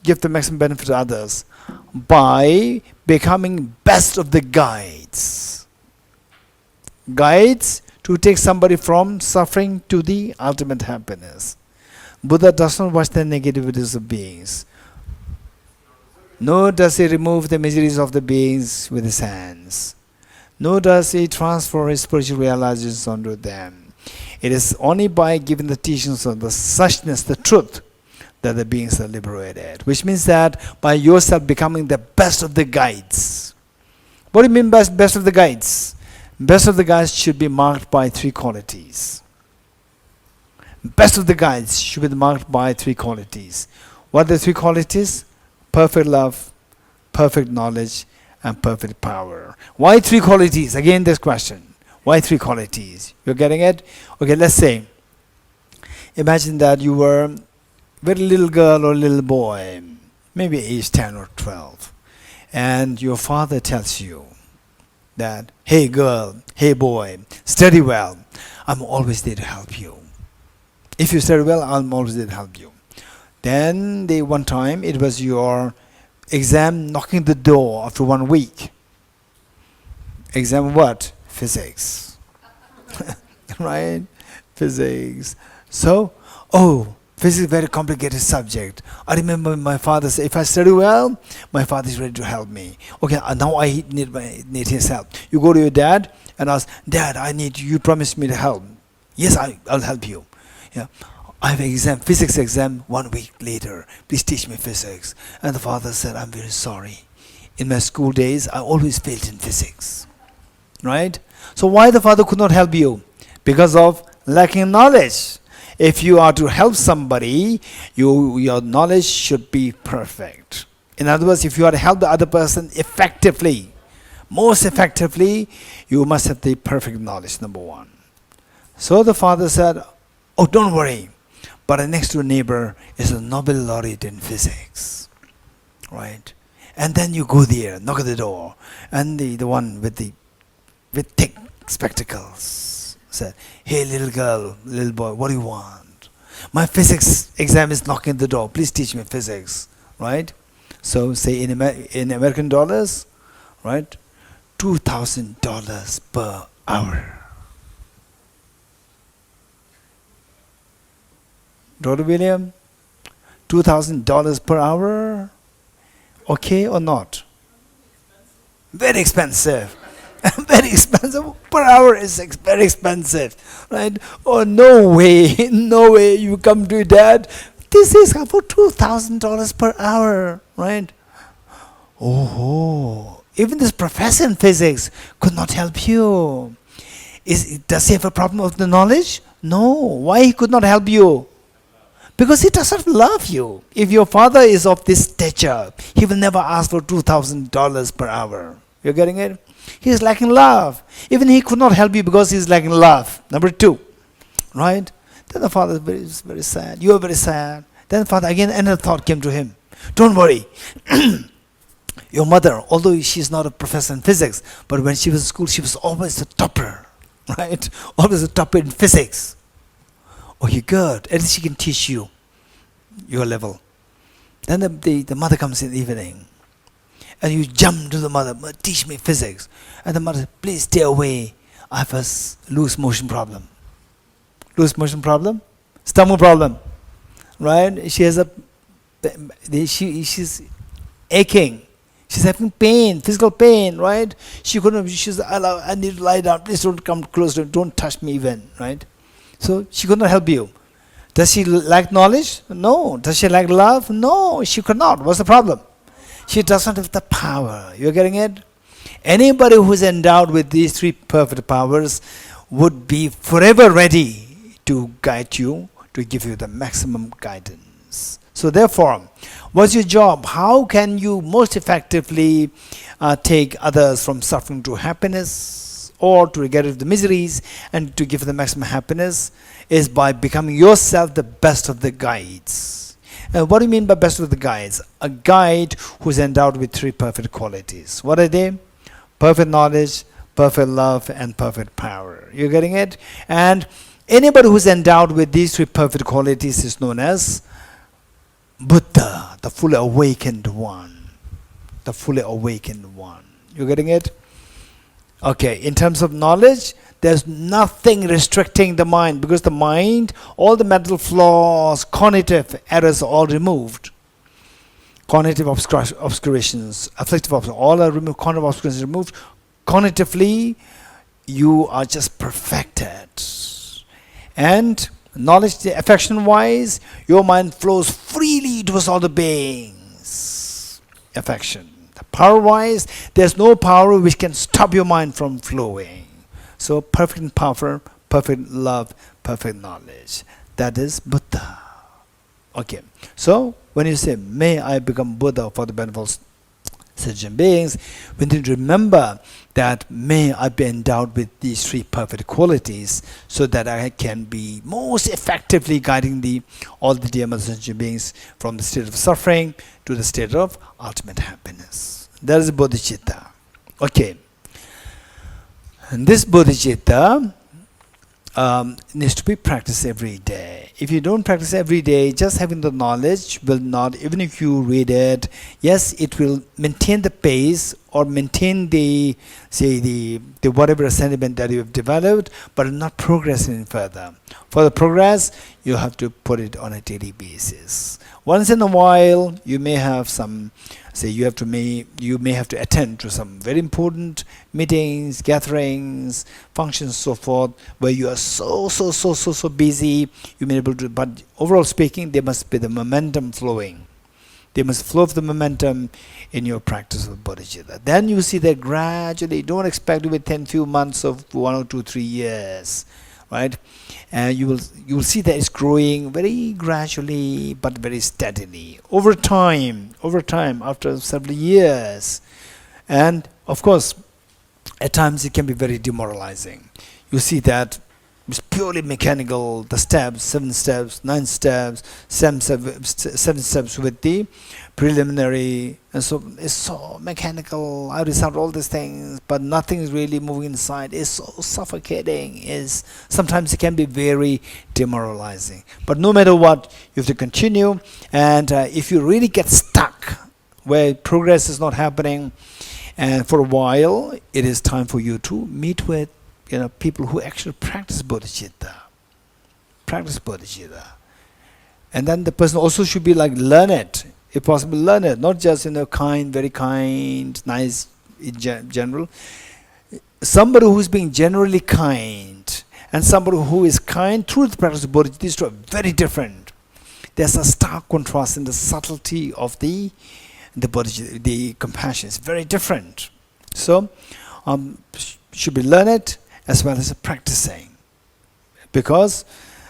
give the maximum benefit to others. by becoming best of the guides. Guides to take somebody from suffering to the ultimate happiness. Buddha does not watch the negativities of beings. Nor does he remove the miseries of the beings with his hands. Nor does he transfer his spiritual realizations onto them. It is only by giving the teachings of the suchness, the truth, that the beings are liberated. Which means that by yourself becoming the best of the guides. What do you mean by best of the guides? Best of the guides should be marked by three qualities. Best of the guides should be marked by three qualities. What are the three qualities? Perfect love, perfect knowledge, and perfect power. Why three qualities? Again, this question. Why three qualities? You're getting it? Okay, let's say, imagine that you were a very little girl or little boy, maybe age 10 or 12, and your father tells you that, hey girl, hey boy, study well. I'm always there to help you. If you study well, I'm always there to help you. Then one time it was your exam knocking the door after 1 week. Exam what? Physics. Right? Physics. So, physics is a very complicated subject. I remember my father said, if I study well, my father is ready to help me. Okay, now I need his help. You go to your dad and ask, Dad, you promised me to help. Yes, I'll help you. Yeah. I have an exam, physics exam 1 week later. Please teach me physics. And the father said, I'm very sorry. In my school days, I always failed in physics. Right? So why the father could not help you? Because of lacking knowledge. If you are to help somebody, your knowledge should be perfect. In other words, if you are to help the other person effectively, most effectively, you must have the perfect knowledge, number one. So the father said, don't worry. But our next door neighbor is a Nobel laureate in physics. Right? And then you go there, knock at the door, and the one with thick spectacles said, hey little girl, little boy, what do you want? My physics exam is knocking at the door. Please teach me physics. Right? So say in American dollars, right? $2,000 per hour. Dr. William, $2,000 per hour, okay or not? Very expensive. Very expensive. Per hour is very expensive, right? Oh, no way, no way you come to your dad. This is for $2,000 per hour, right? Even this professor in physics could not help you. Does he have a problem of the knowledge? No. Why he could not help you? Because he doesn't love you. If your father is of this stature, he will never ask for $2,000 per hour. You're getting it? He is lacking love. Even he could not help you because he is lacking love. Number two. Right? Then the father is very sad. You are very sad. Then the father, again, another thought came to him. Don't worry. Your mother, although she is not a professor in physics, but when she was in school, she was always a topper. Right? Always a topper in physics. Okay, good. At least she can teach you your level. Then the mother comes in the evening. And you jump to the mother, teach me physics. And the mother says, please stay away. I have a loose motion problem. Loose motion problem? Stomach problem. Right? She has she's aching. She's having pain, physical pain, right? She's I need to lie down. Please don't come close to me. Don't touch me even, right? So she could not help you. Does she lack knowledge? No. Does she lack love? No, she could not. What's the problem? She doesn't have the power. You're getting it? Anybody who is endowed with these three perfect powers would be forever ready to guide you, to give you the maximum guidance. So therefore, what's your job? How can you most effectively take others from suffering to happiness, or to get rid of the miseries and to give them maximum happiness, is by becoming yourself the best of the guides. What do you mean by best of the guides? A guide who is endowed with three perfect qualities. What are they? Perfect knowledge, perfect love, and perfect power. You're getting it? And anybody who is endowed with these three perfect qualities is known as Buddha, the fully awakened one. the fully awakened one. You getting it? Okay, in terms of knowledge, there's nothing restricting the mind, because the mind, all the mental flaws, cognitive errors are all removed. Cognitive obscurations, afflictive obscurations, all are removed, cognitive obscurations removed. Cognitively, you are just perfected. And knowledge, affection-wise, your mind flows freely towards all the beings. Affection. Power-wise, there's no power which can stop your mind from flowing. So perfect power, perfect love, perfect knowledge. That is Buddha. Okay. So when you say, may I become Buddha for the benefit of sentient beings, we need to remember that may I be endowed with these three perfect qualities, so that I can be most effectively guiding all the dear sentient beings from the state of suffering to the state of ultimate happiness. That is bodhicitta. Okay. And this bodhicitta needs to be practiced every day. If you don't practice every day, just having the knowledge will not, even if you read it, yes, it will maintain the pace or maintain the whatever sentiment that you have developed, but not progress any further. For the progress, you have to put it on a daily basis. Once in a while, you may have some, you may have to attend to some very important meetings, gatherings, functions, so forth, where you are so busy, you may be able to, but overall speaking, there must be the momentum flowing. There must flow of the momentum in your practice of bodhicitta. Then you see that gradually, don't expect within few months of 1 or 2, 3 years, right? And you will see that it's growing very gradually but very steadily over time, after several years. And of course, at times it can be very demoralizing. You see that it's purely mechanical, the steps, 7 steps, 9 steps, 7 steps with the preliminary, and so it's so mechanical. I recite all these things, but nothing is really moving inside. It's so suffocating. Sometimes it can be very demoralizing. But no matter what, you have to continue. And if you really get stuck where progress is not happening, and for a while, it is time for you to meet with people who actually practice bodhicitta. And then the person also should be learned, if possible learned, not just kind, very kind, nice in general. Somebody who is being generally kind and somebody who is kind through the practice of bodhicitta, these two are very different. There's a stark contrast in the subtlety of the compassion. It's very different. So should be learned as well as practicing, because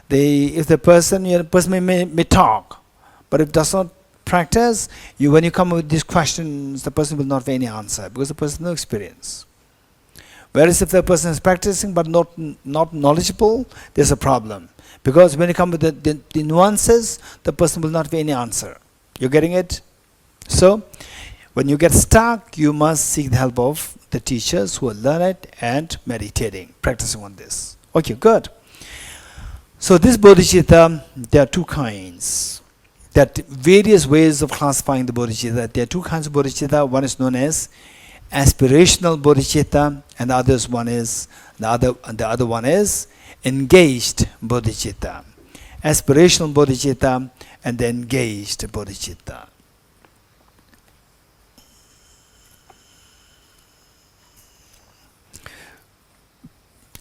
if the person may talk, but if does not practice, when you come with these questions, the person will not have any answer, because the person has no experience. Whereas if the person is practicing but not knowledgeable, there's a problem, because when you come with the nuances, the person will not have any answer. You're getting it? So when you get stuck, you must seek the help of the teachers who are learned and meditating, practicing on this. Okay, good. So this bodhicitta, there are 2 kinds. There are various ways of classifying the bodhicitta. There are 2 kinds of bodhicitta. One is known as aspirational bodhicitta, and the other one is engaged bodhicitta. Aspirational bodhicitta and the engaged bodhicitta.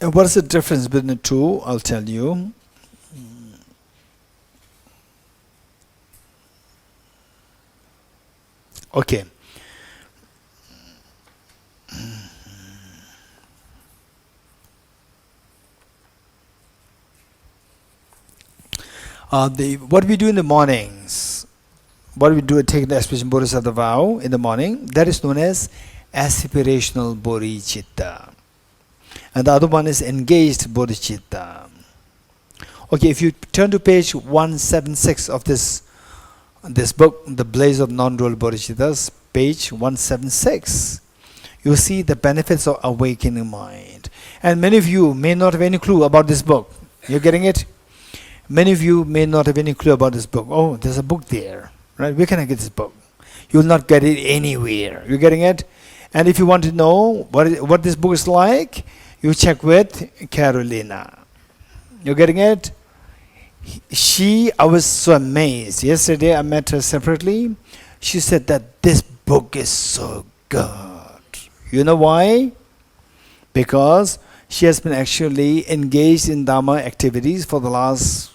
And what is the difference between the two? I'll tell you. Okay. What we do in the mornings, what we do, take the aspiration bodhisattva vow in the morning, that is known as aspirational bodhicitta. And the other one is engaged bodhicitta. Okay, if you turn to page 176 of this book, The Blaze of Non-Dual Bodhicittas, page 176, you see the benefits of awakening mind. And many of you may not have any clue about this book. You're getting it? Many of you may not have any clue about this book. Oh, there's a book there, right? Where can I get this book? You will not get it anywhere. You're getting it? And if you want to know what this book is like, you check with Carolina. You're getting it? I was so amazed. Yesterday I met her separately. She said that this book is so good. You know why? Because she has been actually engaged in Dharma activities for the last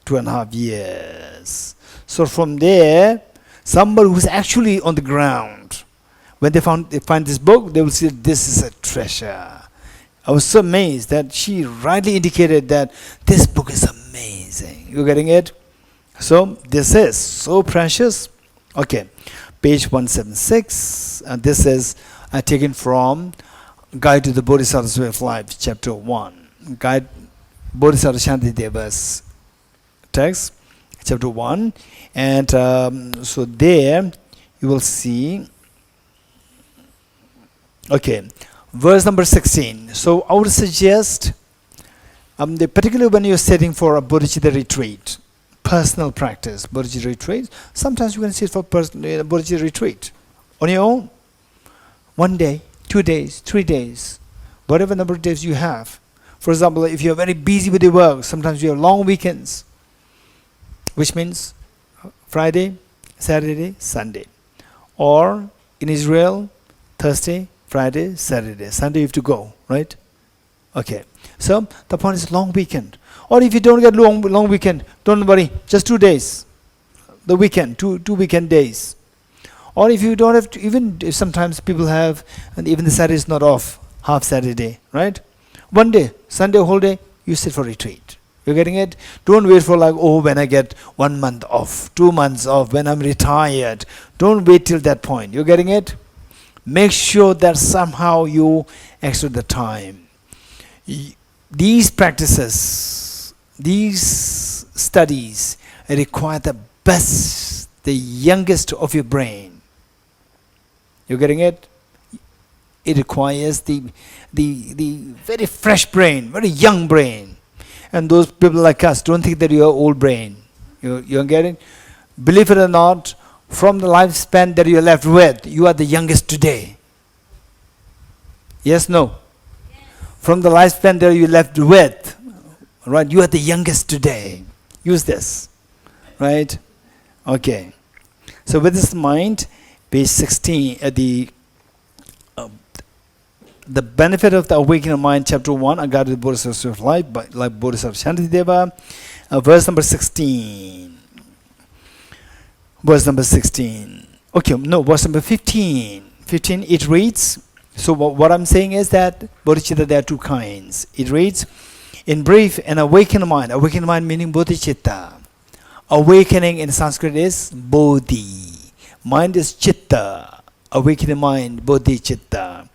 2.5 years. So from there, somebody who's actually on the ground, when they find this book, they will see this is a treasure. I was so amazed that she rightly indicated that this book is amazing. You getting it? So this is so precious. Okay, page 176. This is taken from Guide to the Bodhisattva's Way of Life, chapter 1. Guide Bodhisattva Shantideva's text, chapter 1. And so there you will see, okay, verse number 16. So I would suggest, particularly when you're setting for a Bodhicitta retreat, personal practice, Bodhicitta retreat, sometimes you can sit for Bodhicitta retreat on your own. 1 day, 2 days, 3 days, whatever number of days you have. For example, if you're very busy with your work, sometimes you have long weekends, which means Friday, Saturday, Sunday. Or in Israel, Thursday, Friday, Saturday. Sunday you have to go, right? Okay. So the point is long weekend. Or if you don't get long weekend, don't worry, just 2 days. The weekend, two weekend days. Or if you don't have to, even if sometimes people have, and even the Saturday is not off, half Saturday, right? 1 day, Sunday whole day, you sit for retreat. You're getting it? Don't wait for like, oh, when I get 1 month off, 2 months off, when I'm retired. Don't wait till that point. You're getting it? Make sure that somehow you exert the time. These practices, these studies require the best, the youngest of your brain. You're getting it? It requires the very fresh brain, very young brain. And those people like us don't think that you are old brain. You get it? Believe it or not, from the lifespan that you are left with, you are the youngest today. Yes, no? Yes. From the lifespan that you are left with, right? You are the youngest today. Use this, right? Okay. So with this in mind, page 16, the benefit of the awakening of mind, chapter 1, A Guide to the Bodhisattva's Way of Life, like Bodhisattva Shantideva, verse number 16. Verse number 16. Okay, no, verse number 15. 15, it reads, so what I'm saying is that bodhicitta, there are two kinds. It reads, in brief, an awakened mind. Awakened mind meaning bodhicitta. Awakening in Sanskrit is bodhi. Mind is chitta. Awakened mind, bodhicitta.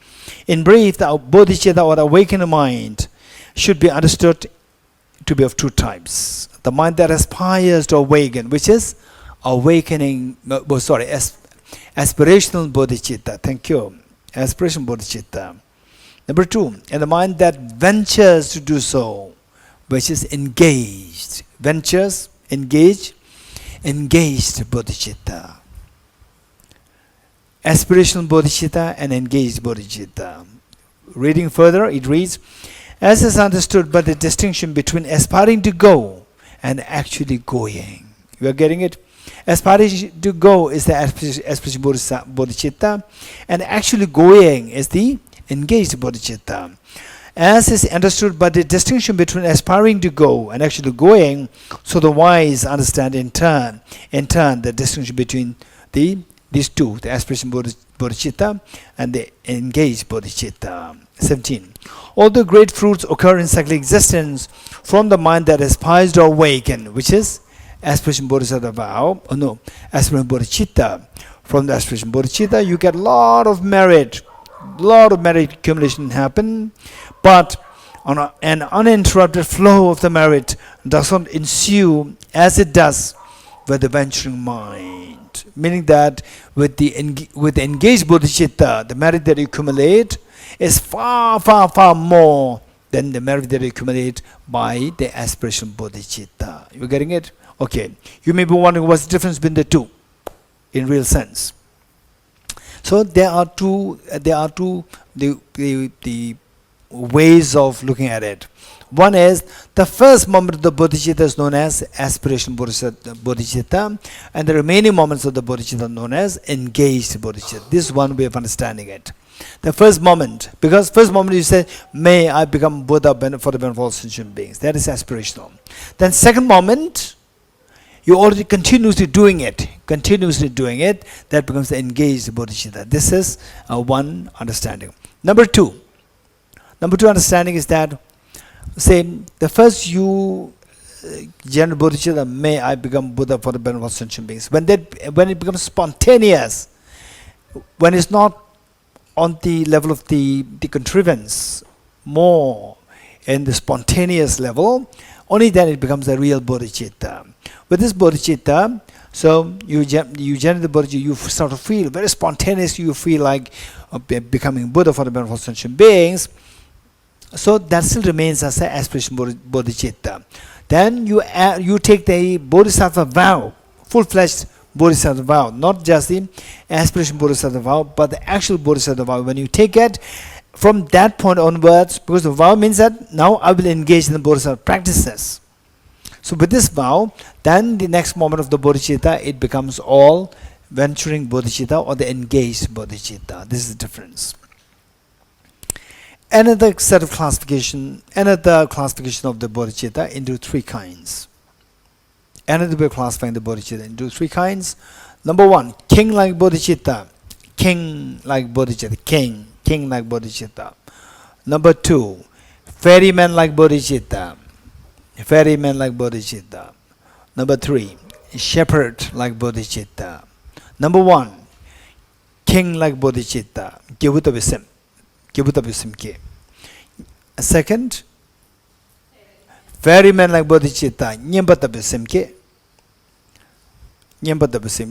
In brief, the bodhicitta or awakened mind should be understood to be of two types. The mind that aspires to awaken, which is awakening, aspirational bodhicitta. Thank you. Aspirational bodhicitta. Number 2, and the mind that ventures to do so, which is engaged. Ventures, engaged bodhicitta. Aspirational bodhicitta and engaged bodhicitta. Reading further, it reads, as is understood by the distinction between aspiring to go and actually going. You are getting it? Aspiring to go is the aspirational bodhicitta, and actually going is the engaged bodhicitta. As is understood by the distinction between aspiring to go and actually going, so the wise understand in turn the distinction between these two, the aspirational bodhicitta and the engaged bodhicitta. 17. Although great fruits occur in cyclic existence from the mind that aspires to awaken, which is aspiration bodhicitta aspiration bodhicitta. From the aspiration bodhicitta, you get a lot of merit accumulation happen, but on an uninterrupted flow of the merit does not ensue as it does with the venturing mind. Meaning that with the engaged bodhicitta, the merit that you accumulate is far, far, far more than the merit that you accumulate by the aspiration bodhicitta. You getting it? Okay. You may be wondering what's the difference between the two in real sense. So there are two the ways of looking at it. One is the first moment of the bodhicitta is known as aspiration bodhicitta, and the remaining moments of the bodhicitta known as engaged bodhicitta. This is one way of understanding it. The first moment, because first moment you say, may I become Buddha for the benefit of all sentient beings. That is aspirational. Then second moment, you're already continuously doing it. That becomes the engaged bodhicitta. This is one understanding. Number two understanding is that, say, the first you general bodhicitta, may I become Buddha for the benefit of all sentient beings. When it becomes spontaneous, when it's not on the level of the contrivance, more in the spontaneous level, only then it becomes a real bodhicitta. With this bodhicitta, so you generate the bodhicitta, you sort of feel very spontaneous, you feel like becoming Buddha for the benefit of all sentient beings. So that still remains as an aspiration bodhicitta. Then you take the bodhisattva vow, full-fledged bodhisattva vow, not just the aspiration bodhisattva vow, but the actual bodhisattva vow. When you take it from that point onwards, because the vow means that now I will engage in the bodhisattva practices. So with this vow, then the next moment of the bodhicitta, it becomes all venturing bodhicitta or the engaged bodhicitta. This is the difference. Another classification of the bodhicitta into three kinds. Another way of classifying the bodhicitta into three kinds. Number one, king-like bodhicitta. King-like bodhicitta. King-like bodhicitta. Number two, ferryman-like bodhicitta. Ferryman-like bodhicitta. Number three, shepherd-like bodhicitta. Number one, king-like bodhicitta. Kibuta visim. Second, ferryman-like bodhicitta. Nyambata visim.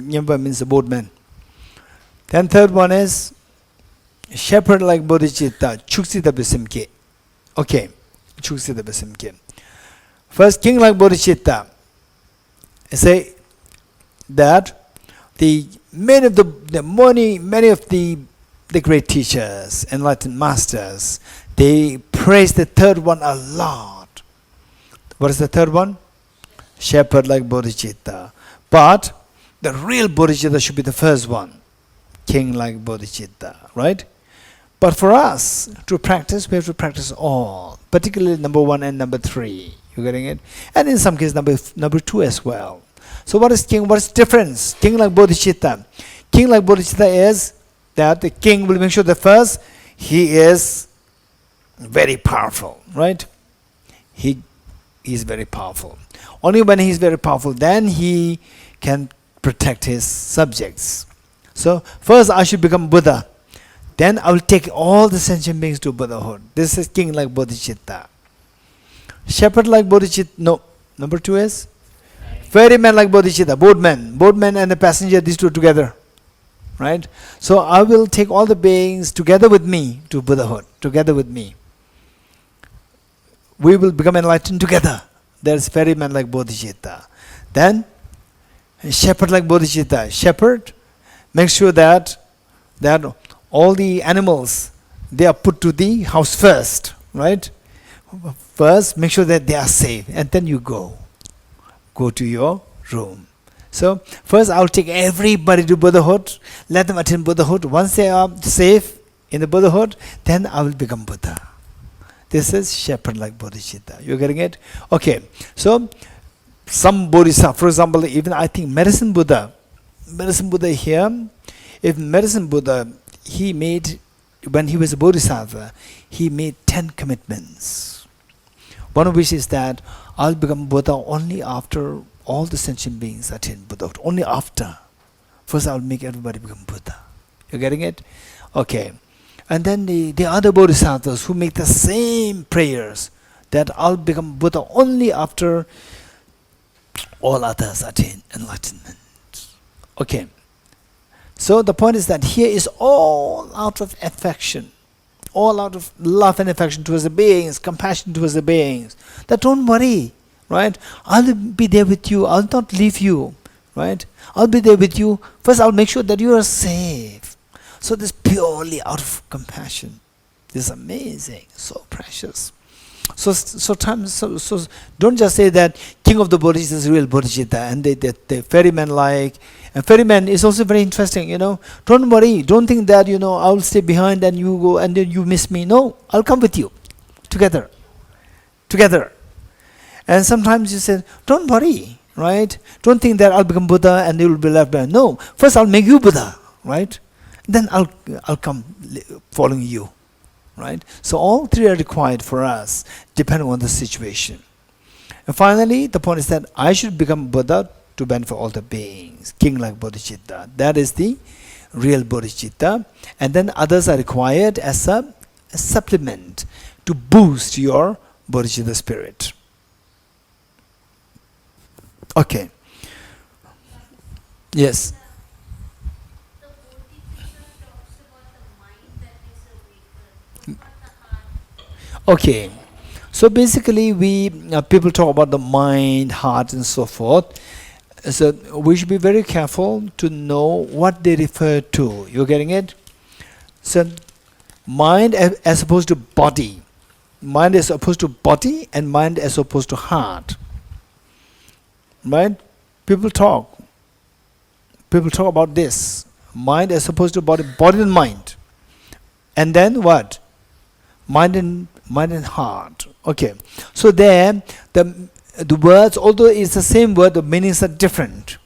Nyamba means a boatman. Then third one is shepherd-like bodhicitta. Chuksita visim. Okay, chuksita visim. First, king-like bodhicitta. Say that many of the great teachers, enlightened masters, they praise the third one a lot. What is the third one? Shepherd-like bodhicitta. But the real bodhicitta should be the first one, king-like bodhicitta, right? But for us to practice, we have to practice all, particularly number one and number three. You getting it? And in some cases, number two as well. So what is king? What is difference? King-like bodhicitta. King-like bodhicitta is that the king will make sure that first he is very powerful, right? He is very powerful. Only when he is very powerful, then he can protect his subjects. So first I should become Buddha. Then I will take all the sentient beings to Buddhahood. This is king-like bodhicitta. Shepherd-like bodhicitta. No. Number two is ferryman-like bodhicitta. Boatman and the passenger, these two together. Right? So I will take all the beings together with me to Buddhahood. Together with me. We will become enlightened together. There's ferryman-like bodhicitta. Then shepherd-like bodhicitta. Shepherd, make sure that all the animals, they are put to the house first. Right? First, make sure that they are safe. And then you go. Go to your room. So, first I'll take everybody to Buddhahood, let them attend Buddhahood. Once they are safe in the Buddhahood, then I will become Buddha. This is shepherd-like bodhicitta. You getting it? Okay. So, some bodhisattva, for example, even I think Medicine Buddha here, if Medicine Buddha, he made, when he was a bodhisattva, he made 10 commitments. One of which is that I'll become Buddha only after all the sentient beings attain Buddhahood. Only after. First I'll make everybody become Buddha. You getting it? Okay. And then the other bodhisattvas who make the same prayers, that I'll become Buddha only after all others attain enlightenment. Okay. So the point is that here is all out of affection. All out of love and affection towards the beings, compassion towards the beings. That don't worry. Right? I'll be there with you. I'll not leave you. Right? I'll be there with you. First, I'll make sure that you are safe. So this purely out of compassion. This is amazing, so precious. So don't just say that King of the Bodhicitta is real Bodhicitta and the ferryman like. And ferryman is also very interesting, Don't worry, don't think that, I'll stay behind and you go and then you miss me. No, I'll come with you. Together. And sometimes you say, don't worry, right? Don't think that I'll become Buddha and you will be left behind. No, first I'll make you Buddha, right? Then I'll come following you. Right? So all three are required for us, depending on the situation. And finally, the point is that I should become Buddha to benefit all the beings, king like Bodhicitta. That is the real Bodhicitta. And then others are required as a supplement to boost your Bodhicitta spirit. Okay. Yes. The Bodhicitta talks about the mind that is awakened, what about the heart? Okay. So basically, people talk about the mind, heart, and so forth. So we should be very careful to know what they refer to. You're getting it? So mind as opposed to body. Mind as opposed to body and mind as opposed to heart. Right? People talk about this. Mind as opposed to body and mind. And then what? Mind and heart. Okay. So there, the words, although it's the same word, the meanings are different.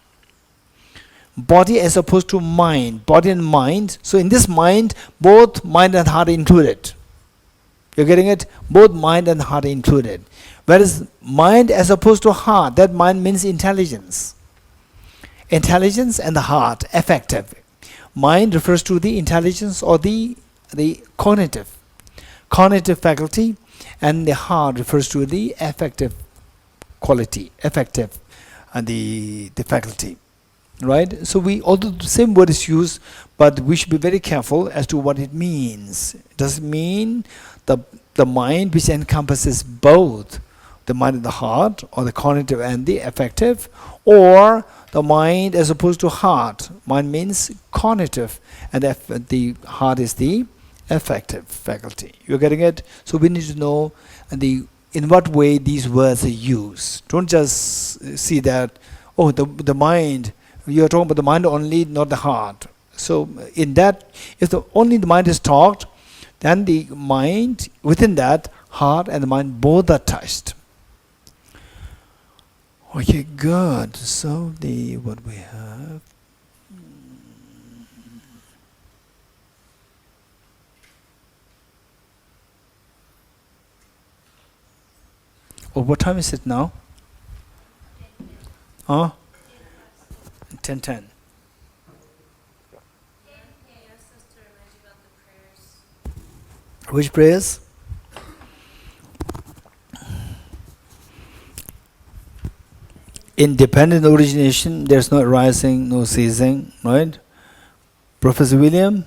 Body as opposed to mind. Body and mind. So in this mind, both mind and heart are included. You're getting it? Both mind and heart are included. Whereas mind as opposed to heart, that mind means intelligence. Intelligence and the heart, affective. Mind refers to the intelligence or the cognitive faculty, and the heart refers to the affective quality, affective, and the faculty. Right? So although the same word is used, but we should be very careful as to what it means. Does it mean the mind which encompasses both the mind and the heart, or the cognitive and the affective, or the mind as opposed to heart? Mind means cognitive, and the heart is the affective faculty. You're getting it? So we need to know in what way these words are used. Don't just see that, the mind, you're talking about the mind only, not the heart. So in that, if only the mind is talked, then the mind, within that, heart and the mind both are touched. Okay, good. So what we have. Oh, what time is it now? 10:10. 10:10. Which prayers? Independent origination, there's no arising, no ceasing, right? Professor William,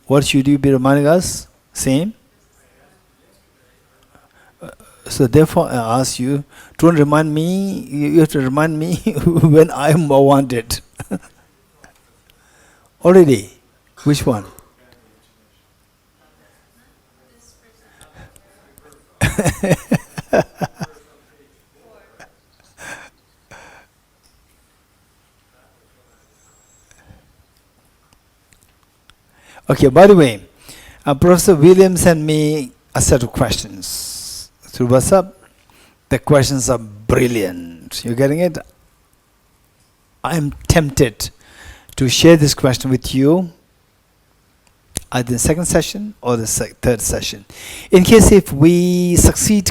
what should you be reminding us? Same? So therefore I ask you, don't remind me, you have to remind me when I am wanted. Already? Which one? Okay, by the way, Professor William sent me a set of questions through WhatsApp. The questions are brilliant. You're getting it? I'm tempted to share this question with you either the second session or the third session. In case if we succeed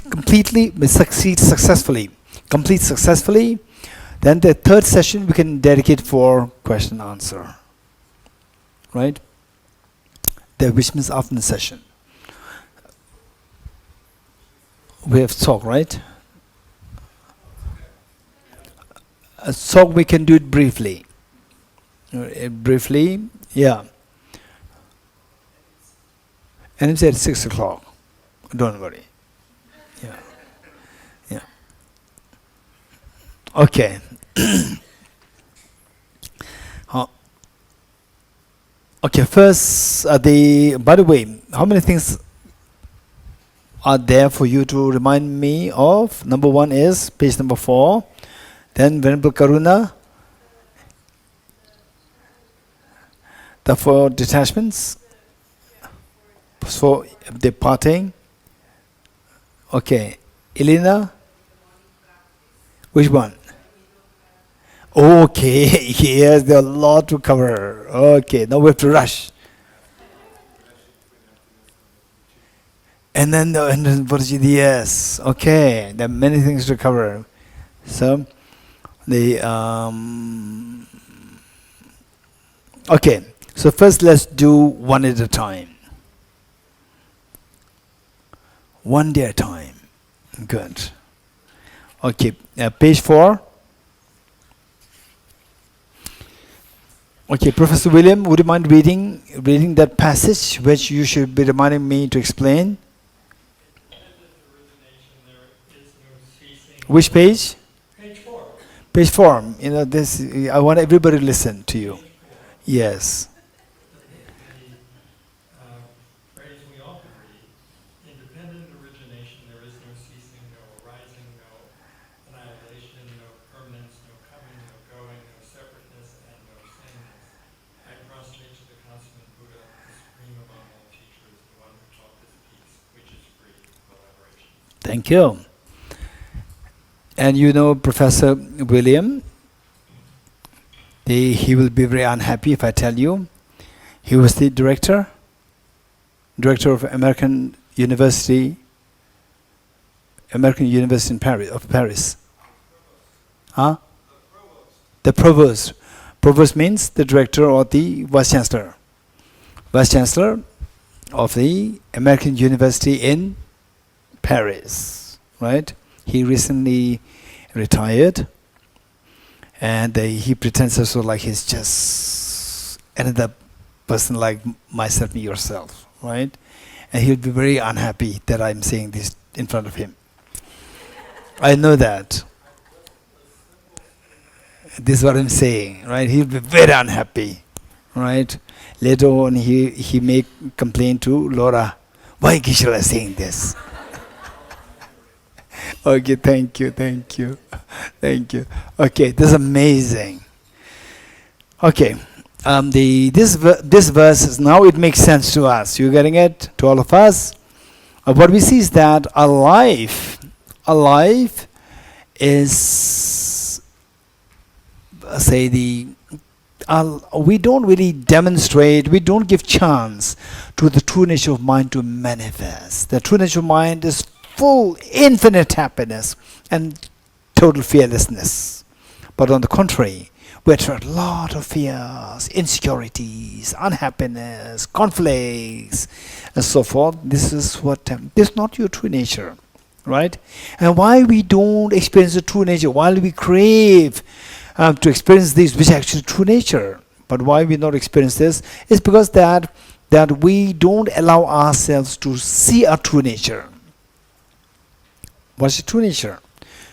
successfully, then the third session we can dedicate for question and answer. Right? Which means after the session. We have talk, right? So we can do it briefly. Yeah. And it's at 6 o'clock. Don't worry. Yeah. Okay. Okay, first, by the way, how many things are there for you to remind me of? Number one is page number 4. Then Venerable Karuna, the 4 detachments, for departing. Okay, Elena, which one? Okay, yes, there are a lot to cover. Okay, now we have to rush. And then Bodhicitta, yes. Okay, there are many things to cover. So, okay, so first let's do one at a time. One day at a time. Good. Okay, page 4. Okay, Professor William, would you mind reading that passage which you should be reminding me to explain? Which page? Page 4. Page 4. You know this. I want everybody to listen to you. Yes. Phrase we often read, independent origination, there is no ceasing, no arising, no annihilation, no permanence, no coming, no going, no separateness, and no sameness. I prostrate to the consummate Buddha, the supreme among all teachers, the one who taught this peace, which is free of elaboration. Thank you. And you know Professor William, he will be very unhappy if I tell you. He was the director of American University in Paris. Huh? The provost. Provost means the director or the vice chancellor. Vice chancellor of the American University in Paris, right? He recently retired, and he pretends also like he's just another person like myself and yourself, right? And he'll be very unhappy that I'm saying this in front of him. I know that. This is what I'm saying, right? He'll be very unhappy, right? Later on, he may complain to Laura, why Geshe is saying this? Okay, thank you. Okay, this is amazing. Okay, this verse is now it makes sense to us. You getting it? To all of us. What we see is that a life is we don't really demonstrate, we don't give chance to the true nature of mind to manifest. The true nature of mind is full, infinite happiness and total fearlessness. But on the contrary, we attract a lot of fears, insecurities, unhappiness, conflicts, and so forth. This is not your true nature, right? And why we don't experience the true nature, while we crave to experience this, which is actually true nature, but why we not experience this is because that we don't allow ourselves to see our true nature. What's the true nature?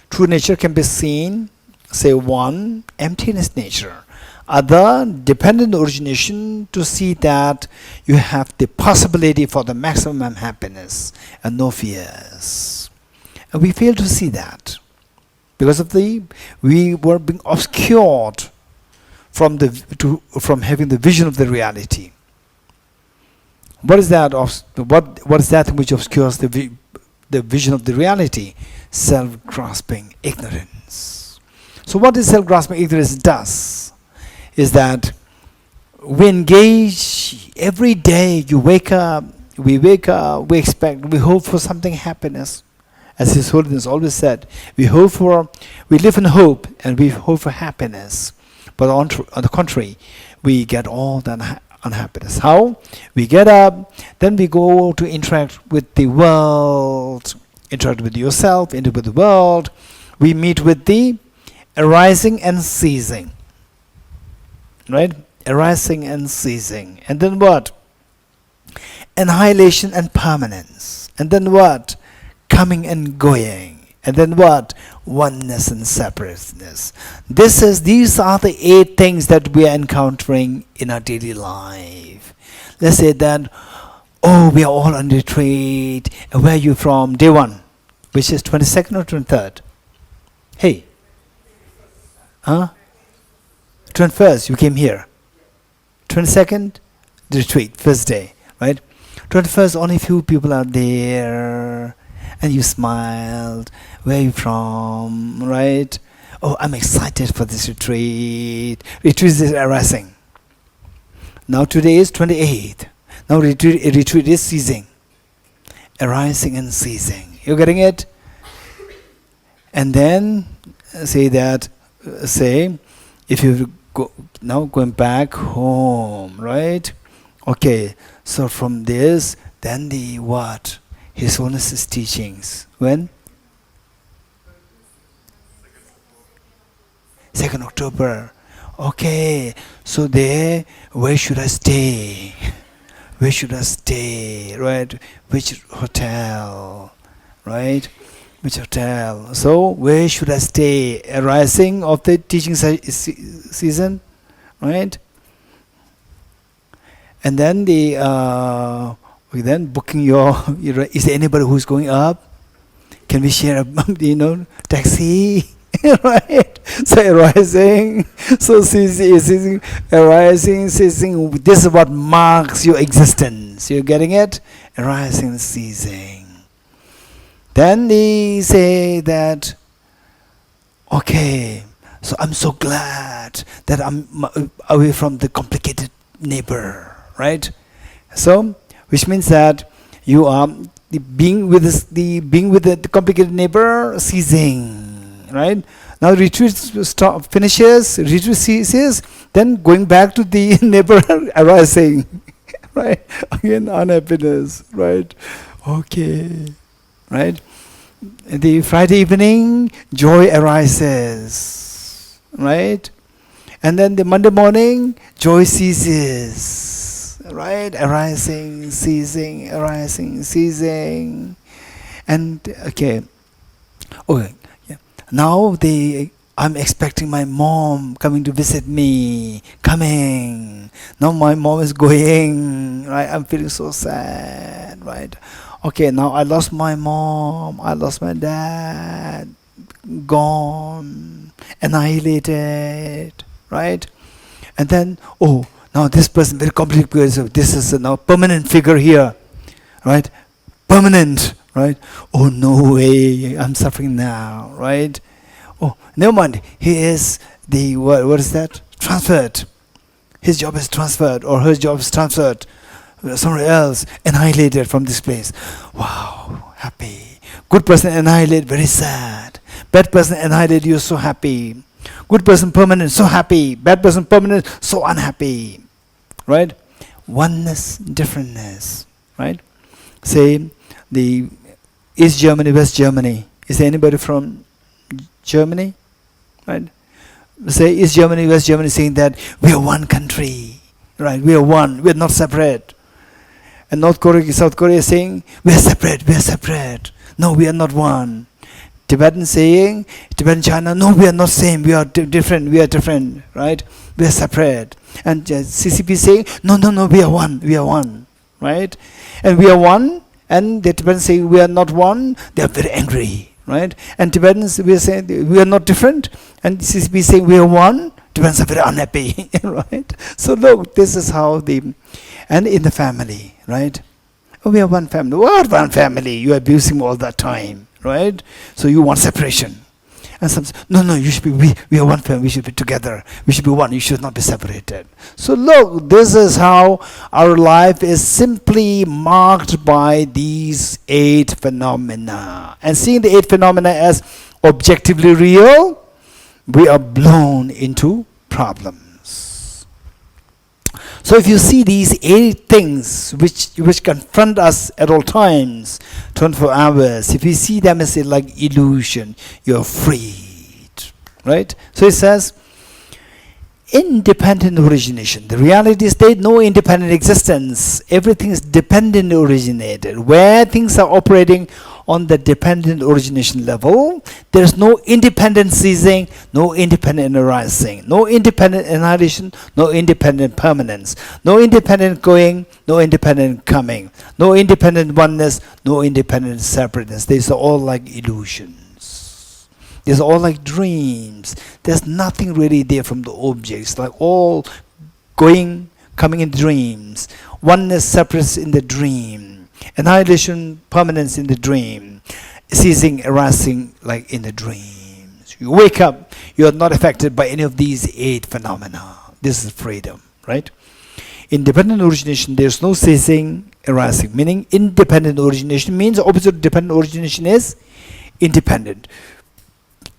True nature can be seen, say, one, emptiness nature. Other, dependent origination, to see that you have the possibility for the maximum happiness and no fears. And we fail to see that because of we were being obscured from having the vision of the reality. What is that? What is that which obscures the vision of the reality? Self-grasping ignorance. So what is self-grasping ignorance does is that we engage every day. We wake up, we expect, we hope for something happiness. As His Holiness always said, we live in hope and we hope for happiness. But on the contrary, we get all the unhappiness. How? We get up, then we go to interact with the world, interact with yourself, interact with the world. We meet with the arising and ceasing. Right? Arising and ceasing. And then what? Annihilation and permanence. And then what? Coming and going. And then what? Oneness and separateness. These are the 8 things that we are encountering in our daily life. Let's say that, oh, we are all on retreat. And where are you from? Day 1, which is 22nd or 23rd? Hey. Huh? 21st, you came here. 22nd, the retreat, first day, right? 21st, only few people are there. And you smiled. Where are you from? Right? Oh, I'm excited for this retreat. Retreat is arising. Now today is 28th. Now retreat is ceasing. Arising and ceasing. You getting it? And then say if you go now going back home, right? Okay. So from this, then the what? His Holiness's teachings. When? 2nd October. Okay. So there, where should I stay? Where should I stay? Right? Which hotel? Right? Which hotel? So where should I stay? Arising of the teaching season, right? And then then booking your. Is there anybody who's going up? Can we share a taxi? Right? So arising, so ceasing, arising, ceasing. This is what marks your existence. You're getting it? Arising, ceasing. Then they say that, okay, so I'm so glad that I'm away from the complicated neighbor, right? So, which means that you are being with the complicated neighbor ceasing, right? Now retreat finishes, retreat ceases, then going back to the neighbor arising, right? Again, unhappiness, right? Okay, right? The Friday evening, joy arises, right? And then the Monday morning, joy ceases, right? Arising, ceasing, arising, ceasing. And, okay. Okay. Now I'm expecting my mom coming to visit me, coming. Now my mom is going, right? I'm feeling so sad, right? Okay, now I lost my mom, I lost my dad, gone, annihilated, right? And then, oh, now this person, very complicated, so this is a now permanent figure here, right? Permanent. Right? Oh, no way, I'm suffering now, right? Oh, never mind, he is what is that? Transferred. His job is transferred, or her job is transferred somewhere else, annihilated from this place. Wow, happy. Good person annihilated, very sad. Bad person annihilated, you're so happy. Good person permanent, so happy. Bad person permanent, so unhappy. Right? Oneness, differentness. Right? Say, East Germany, West Germany. Is there anybody from Germany? Right? Say East Germany, West Germany, saying that we are one country. Right? We are one. We are not separate. And North Korea, South Korea saying we are separate. We are separate. No, we are not one. Tibetan saying, Tibetan China, no, we are not same. We are different. We are different. Right? We are separate. And CCP saying, no, we are one. We are one. Right? And we are one. And the Tibetans say we are not one, they are very angry, right? And Tibetans, we are saying we are not different, and CCP saying we are one, Tibetans are very unhappy, right? So look, this is how and in the family, right? Oh, we are one family. What one family? You are abusing all that time, right? So you want separation. And some say, no, you should be, we are one family, we should be together, we should be one, you should not be separated. So look, this is how our life is simply marked by these 8 phenomena. And seeing the 8 phenomena as objectively real, we are blown into problems. So if you see these 8 things which confront us at all times, 24 hours, if you see them as like illusion, you're freed, right? So it says, independent origination. The reality state, no independent existence. Everything is dependent originated. Where things are operating on the dependent origination level, there is no independent ceasing, no independent arising, no independent annihilation, no independent permanence, no independent going, no independent coming, no independent oneness, no independent separateness. These are all like illusions. These are all like dreams. There's nothing really there from the objects, like all going, coming in dreams. Oneness, separateness in the dream. Annihilation, permanence in the dream. Ceasing, arising like in the dreams. You wake up, you are not affected by any of these 8 phenomena. This is freedom, right? Independent origination, there's no ceasing, arising. Meaning independent origination means opposite of dependent origination is independent.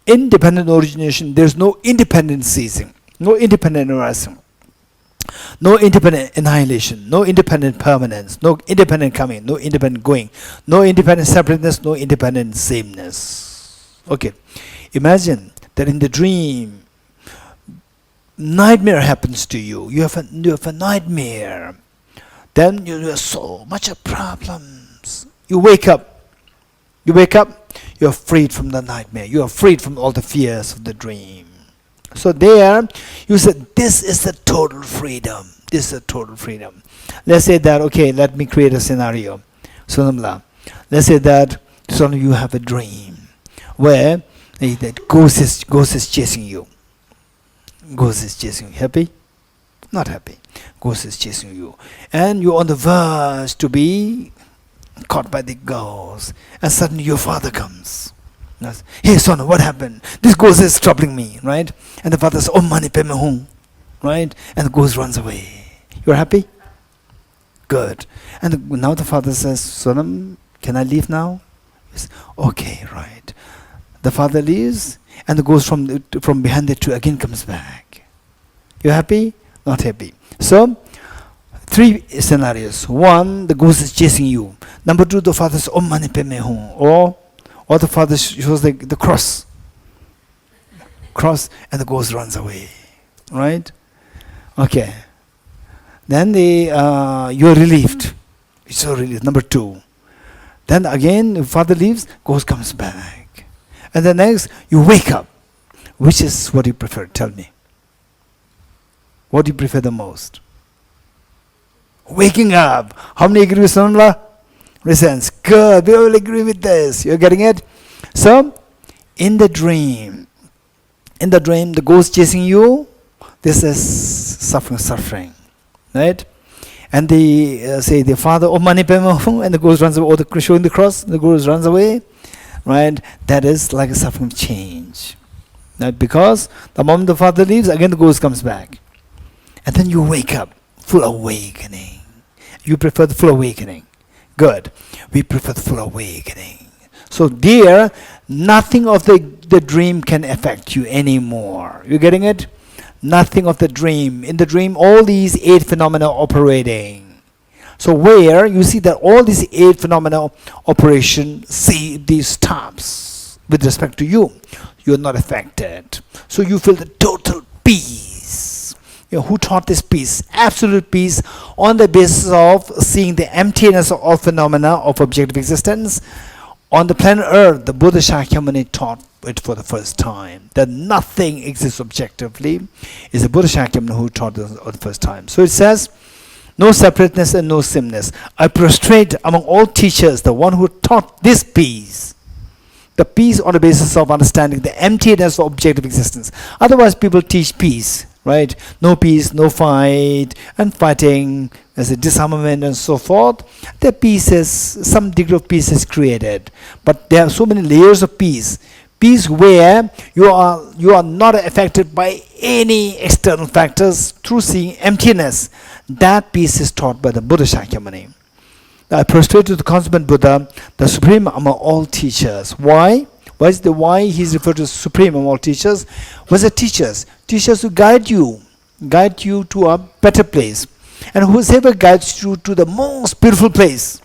Independent origination, there's no independent ceasing, no independent arising, no independent annihilation, no independent permanence, no independent coming, no independent going, no independent separateness, no independent sameness. Okay, imagine that in the dream, nightmare happens to you. You have a nightmare. Then you have so much of problems. You wake up. You are freed from the nightmare. You are freed from all the fears of the dream. So there, you said, this is the total freedom. This is the total freedom. Let's say that, okay, let me create a scenario. Sonamla. Let's say that you have a dream where that ghost is chasing you. Ghost is chasing you. Happy? Not happy. Ghost is chasing you. And you're on the verge to be caught by the ghost. And suddenly your father comes. Hey son, what happened? This ghost is troubling me, right? And the father says, oh mani pe me hung, right? And the ghost runs away. You're happy? Good. And now the father says, Sonam, can I leave now? He says, okay, right. The father leaves, and the ghost from behind the tree again comes back. You happy? Not happy. So, 3 scenarios. 1, the ghost is chasing you. Number 2, the father says, Om mani padme hum. Or the father shows the cross. Cross, and the ghost runs away. Right? Okay. Then you're relieved. It's so relieved. Number 2. Then again, the father leaves, ghost comes back. And the next, you wake up. Which is what you prefer? Tell me. What do you prefer the most? Waking up. How many agree with Sonamla? Listens. Good. We all agree with this. You're getting it? So, in the dream, the ghost chasing you, this is suffering. Right? And the father, oh mani padme hum, and the ghost runs away, or showing the cross, the ghost runs away. Right? That is like a suffering change. Right? Because the moment the father leaves, again the ghost comes back. And then you wake up, full awakening. You prefer the full awakening. Good. We prefer the full awakening. So there, nothing of the dream can affect you anymore. You getting it? Nothing of the dream. In the dream, all these 8 phenomena are operating. So where you see that all these 8 phenomena operation, see these stops with respect to you, you're not affected. So you feel the total peace. Who taught this peace? Absolute peace on the basis of seeing the emptiness of all phenomena of objective existence. On the planet Earth, the Buddha Shakyamuni taught it for the first time. That nothing exists objectively. Is the Buddha Shakyamuni who taught it for the first time. So it says, no separateness and no sameness. I prostrate among all teachers, the one who taught this peace. The peace on the basis of understanding the emptiness of objective existence. Otherwise people teach peace. Right? No peace, no fight, and fighting as a disarmament and so forth. The peace is, some degree of peace is created. But there are so many layers of peace. Peace where you are not affected by any external factors through seeing emptiness. That peace is taught by the Buddha Shakyamuni. I prostrate to the consummate Buddha, the supreme among all teachers. Why? Why he is referred to as supreme among all teachers? Was the teachers who guide you to a better place. And whoever guides you to the most beautiful place,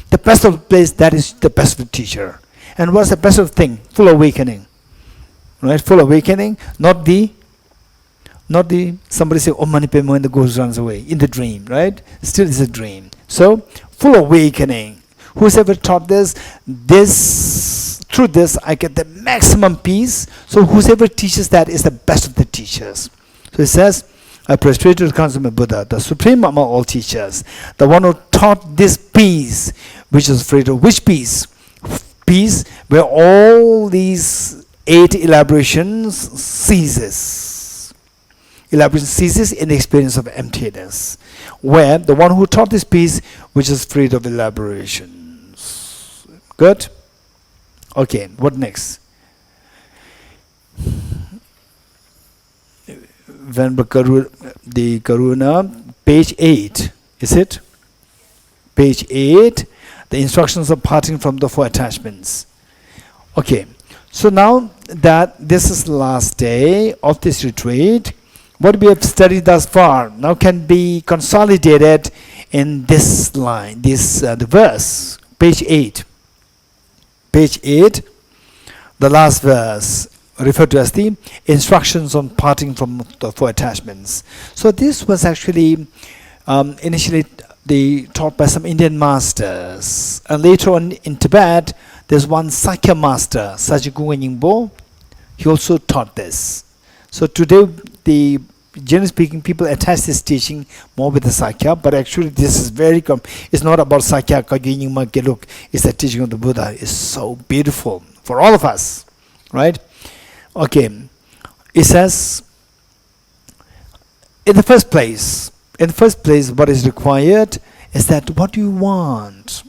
the best of the place, that is the best of the teacher. And what's the best of the thing? Full awakening. Right? Full awakening, not the somebody say, oh mani padme hum, and the ghost runs away in the dream, right? Still is a dream. So, full awakening. Whoever taught this through this I get the maximum peace. So whoever teaches that is the best of the teachers. So it says, I prostrate to the consummate Buddha, the supreme among all teachers, the one who taught this peace, which is free to which peace? Peace where all these 8 elaborations ceases. Elaboration ceases in the experience of emptiness, where the one who taught this peace, which is freed of elaborations. Good? Okay, what next? Venerable the Karuna, page 8, is it? Page 8, the instructions of parting from the 4 attachments. Okay, so now that this is the last day of this retreat, what we have studied thus far now can be consolidated in this line, the verse, page 8. Page 8, the last verse, referred to as the instructions on parting from the 4 attachments. So this was actually initially taught by some Indian masters, and later on in Tibet there's one Sakya master, Sajigu Nyingbo. He also taught this. So today, generally speaking, people attach this teaching more with the Sakya, but actually this is it's not about Sakya. Look, it's the teaching of the Buddha. It's so beautiful for all of us, right? Okay, it says, in the first place, what is required is that what do you want?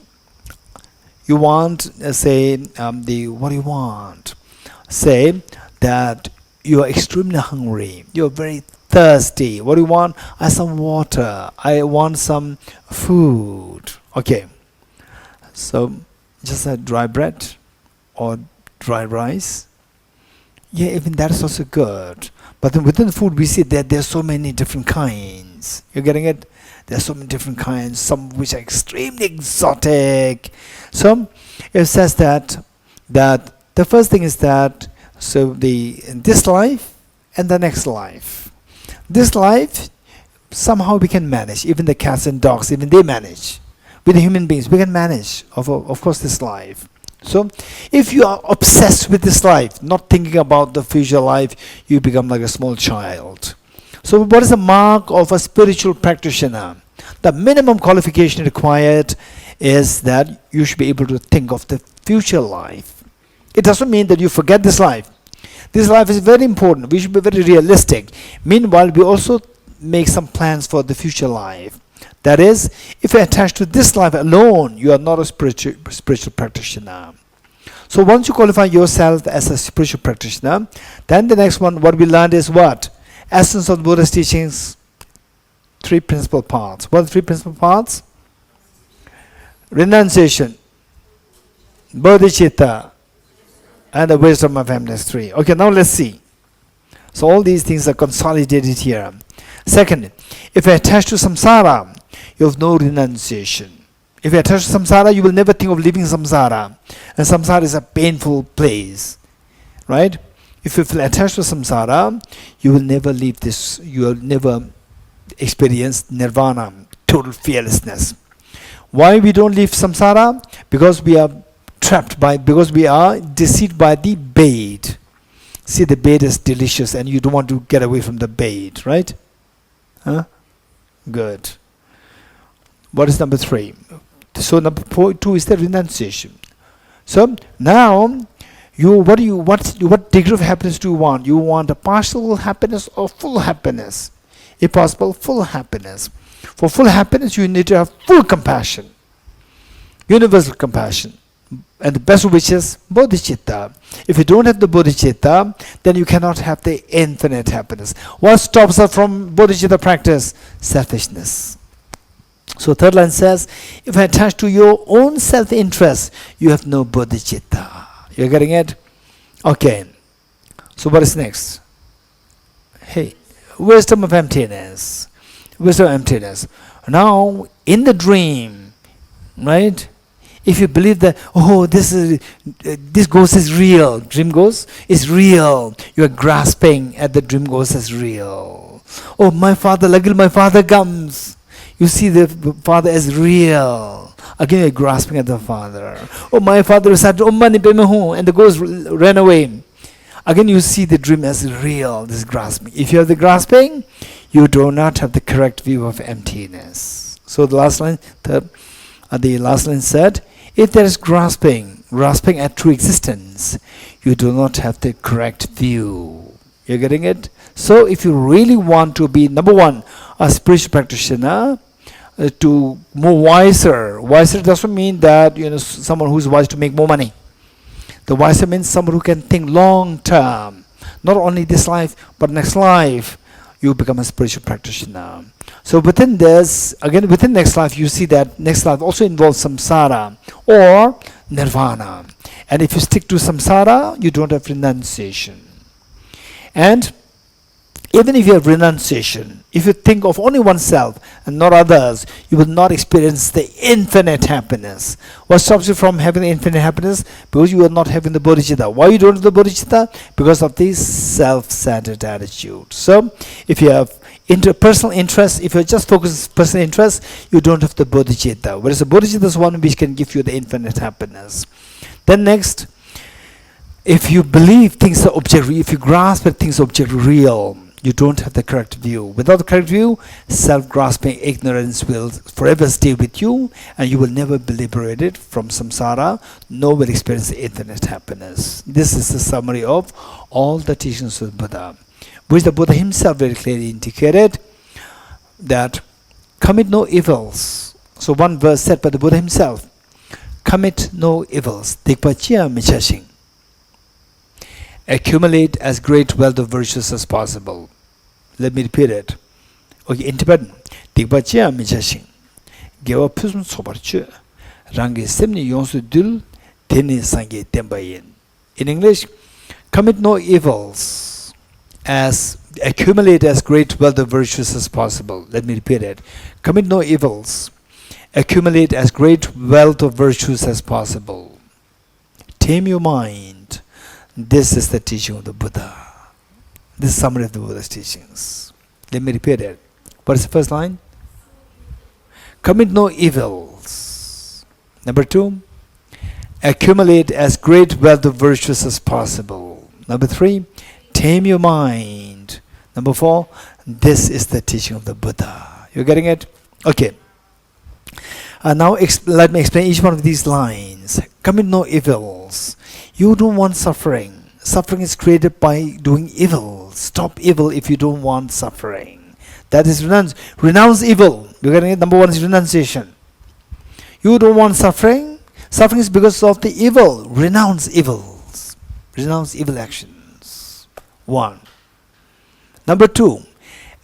You want, say, what do you want? Say that you are extremely hungry. You are very thirsty. What do you want? I want some water. I want some food. Okay. So, just a dry bread or dry rice. Yeah, even that is also good. But then within the food we see that there are so many different kinds. You're getting it? There are so many different kinds, some which are extremely exotic. So it says that the first thing is that in this life and the next life. This life somehow we can manage. Even the cats and dogs, even they manage. With the human beings, we can manage of course this life. So if you are obsessed with this life, not thinking about the future life, you become like a small child. So what is the mark of a spiritual practitioner? The minimum qualification required is that you should be able to think of the future life. It doesn't mean that you forget this life. This life is very important. We should be very realistic. Meanwhile, we also make some plans for the future life. That is, if you attach to this life alone, you are not a spiritual practitioner. So once you qualify yourself as a spiritual practitioner, then the next one, what we learned is what? Essence of the Buddha's teachings, 3 principal parts. What are the 3 principal parts? Renunciation, bodhicitta, and the wisdom of emptiness 3. Okay, now let's see. So all these things are consolidated here. Second, if you attach to samsara, you have no renunciation. If you attach to samsara, you will never think of leaving samsara. And samsara is a painful place. Right? If you feel attached to samsara, you will never leave this. You will never experience nirvana, total fearlessness. Why we don't leave samsara? Because we are because we are deceived by the bait. See, the bait is delicious and you don't want to get away from the bait, right? Huh? Good. What is number 3? So number 2 is the renunciation. So now, what degree of happiness do you want? You want a partial happiness or full happiness? If possible, full happiness. For full happiness, you need to have full compassion, universal compassion. And the best of which is bodhicitta. If you don't have the bodhicitta, then you cannot have the infinite happiness. What stops us from bodhicitta practice? Selfishness. So third line says, if I attach to your own self-interest, you have no bodhicitta. You're getting it? Okay. So what is next? Hey, wisdom of emptiness. Wisdom of emptiness. Now, in the dream, right? If you believe that, oh, this ghost is real, dream ghost is real, you are grasping at the dream ghost as real. Oh, my father, Lagil, my father comes. You see the father as real. Again, you're grasping at the father. Oh, my father said, "Oh, mani pe mein hu," and the ghost ran away. Again, you see the dream as real, this grasping. If you have the grasping, you do not have the correct view of emptiness. So the last line, the last line said, if there is grasping at true existence, you do not have the correct view. You're getting it? So if you really want to be, number one, a spiritual practitioner, to more wiser doesn't mean that someone who's wise to make more money. The wiser means someone who can think long term, not only this life but next life. You become a spiritual practitioner. So within this, again within next life, you see that next life also involves samsara or nirvana. And if you stick to samsara, you don't have renunciation. And even if you have renunciation, if you think of only oneself and not others, you will not experience the infinite happiness. What stops you from having the infinite happiness? Because you are not having the bodhicitta. Why you don't have the bodhicitta? Because of this self-centered attitude. So, if you have interpersonal interest, if you just focus on personal interest, you don't have the bodhicitta. Whereas the bodhicitta is one which can give you the infinite happiness. Then next, if you believe things are objective, if you grasp that things are objective real, you don't have the correct view. Without the correct view, self-grasping ignorance will forever stay with you, and you will never be liberated from samsara, nor will experience infinite happiness. This is the summary of all the teachings of Buddha, which the Buddha himself very clearly indicated that commit no evils. So one verse said by the Buddha himself, commit no evils. Dikpachya michashing. Accumulate as great wealth of virtues as possible. Let me repeat it. Okay, in Tibetan. Dikpachya michashing. Gewa pusum sobarchu. Rangi semni yonsu dul teni sangi tembayin. In English, commit no evils. Accumulate as great wealth of virtues as possible. Let me repeat it. Commit no evils. Accumulate as great wealth of virtues as possible. Tame your mind. This is the teaching of the Buddha. This is summary of the Buddha's teachings. Let me repeat it. What is the first line? Commit no evils. Number 2, accumulate as great wealth of virtues as possible. Number 3, tame your mind. Number 4, this is the teaching of the Buddha. You're getting it? Okay. Now let me explain each one of these lines. Commit no evils. You don't want suffering. Suffering is created by doing evil. Stop evil if you don't want suffering. That is renounce evil. You're getting it? Number 1 is renunciation. You don't want suffering. Suffering is because of the evil. Renounce evils. Renounce evil actions. 1. Number 2,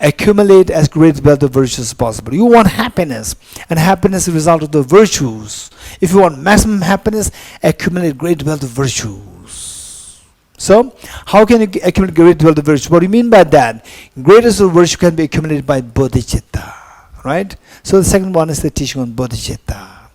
accumulate as great wealth of virtues as possible. You want happiness, and happiness is a result of the virtues. If you want maximum happiness, accumulate great wealth of virtues. So, how can you accumulate great wealth of virtues? What do you mean by that? Greatest of virtue can be accumulated by bodhicitta, right? So the second one is the teaching on bodhicitta.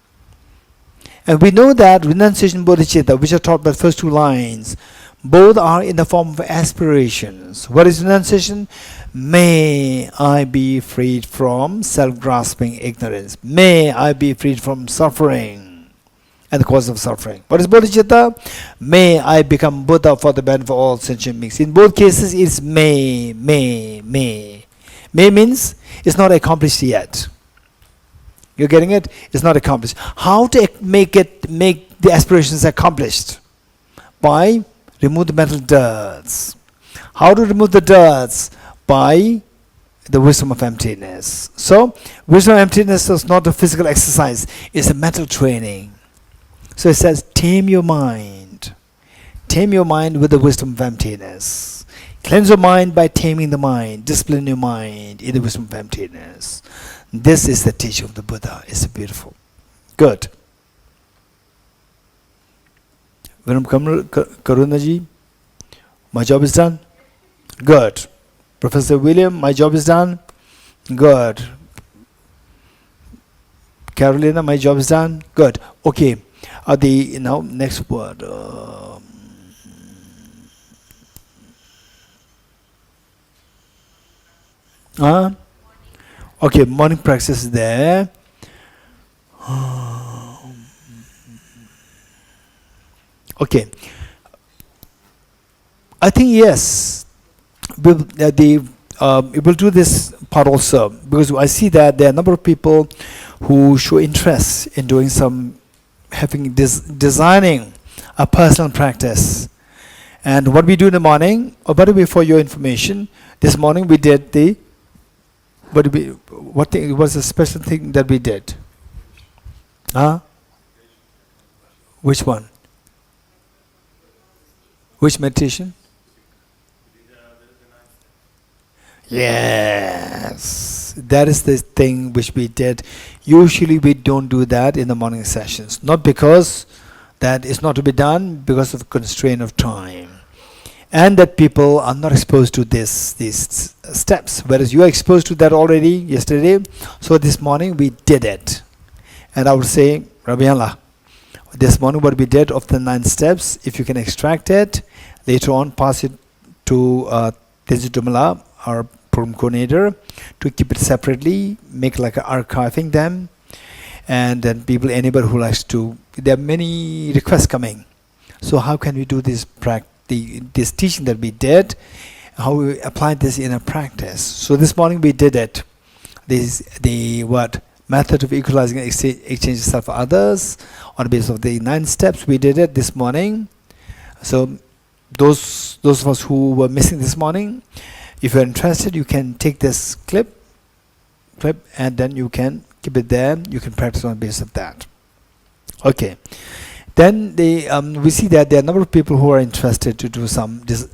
And we know that renunciation and bodhicitta, which are taught by the first 2 lines, both are in the form of aspirations. What is renunciation? May I be freed from self-grasping ignorance. May I be freed from suffering and the cause of suffering. What is bodhicitta? May I become Buddha for the benefit of all sentient beings. In both cases, it's may. May means it's not accomplished yet. You're getting it? It's not accomplished. How to make the aspirations accomplished? By remove the mental dirts. How to remove the dirts? By the wisdom of emptiness. So, wisdom of emptiness is not a physical exercise, it's a mental training. So it says, tame your mind. Tame your mind with the wisdom of emptiness. Cleanse your mind by taming the mind. Discipline your mind in the wisdom of emptiness. This is the teaching of the Buddha. It's beautiful. Good. Venerable Karunaji, my job is done? Good. Professor William, my job is done? Good. Carolina, my job is done? Good. Okay. Now next word. Okay, morning practice is there. Okay. I think yes. We will do this part also, because I see that there are a number of people who show interest in doing designing a personal practice. And what we do in the morning, by the way, for your information, this morning we did what was the special thing that we did? Huh? Which one? Which meditation? Yes, that is the thing which we did. Usually we don't do that in the morning sessions, not because that is not to be done, because of constraint of time, and that people are not exposed to these steps, whereas you are exposed to that already yesterday. So this morning we did it, and I would say, Rabbi, this morning what we did of the 9 steps, if you can extract it, later on pass it to Tenzin Dumala, our program coordinator, to keep it separately, make like archiving them, and then people, anybody who likes to, there are many requests coming. So how can we do this this teaching that we did, how we apply this in a practice? So this morning we did it. This the method of equalizing and exchange self for others on the basis of the 9 steps. We did it this morning. So those of us who were missing this morning, if you're interested, you can take this clip, and then you can keep it there. You can practice on the basis of that. Okay. Then we see that there are a number of people who are interested to do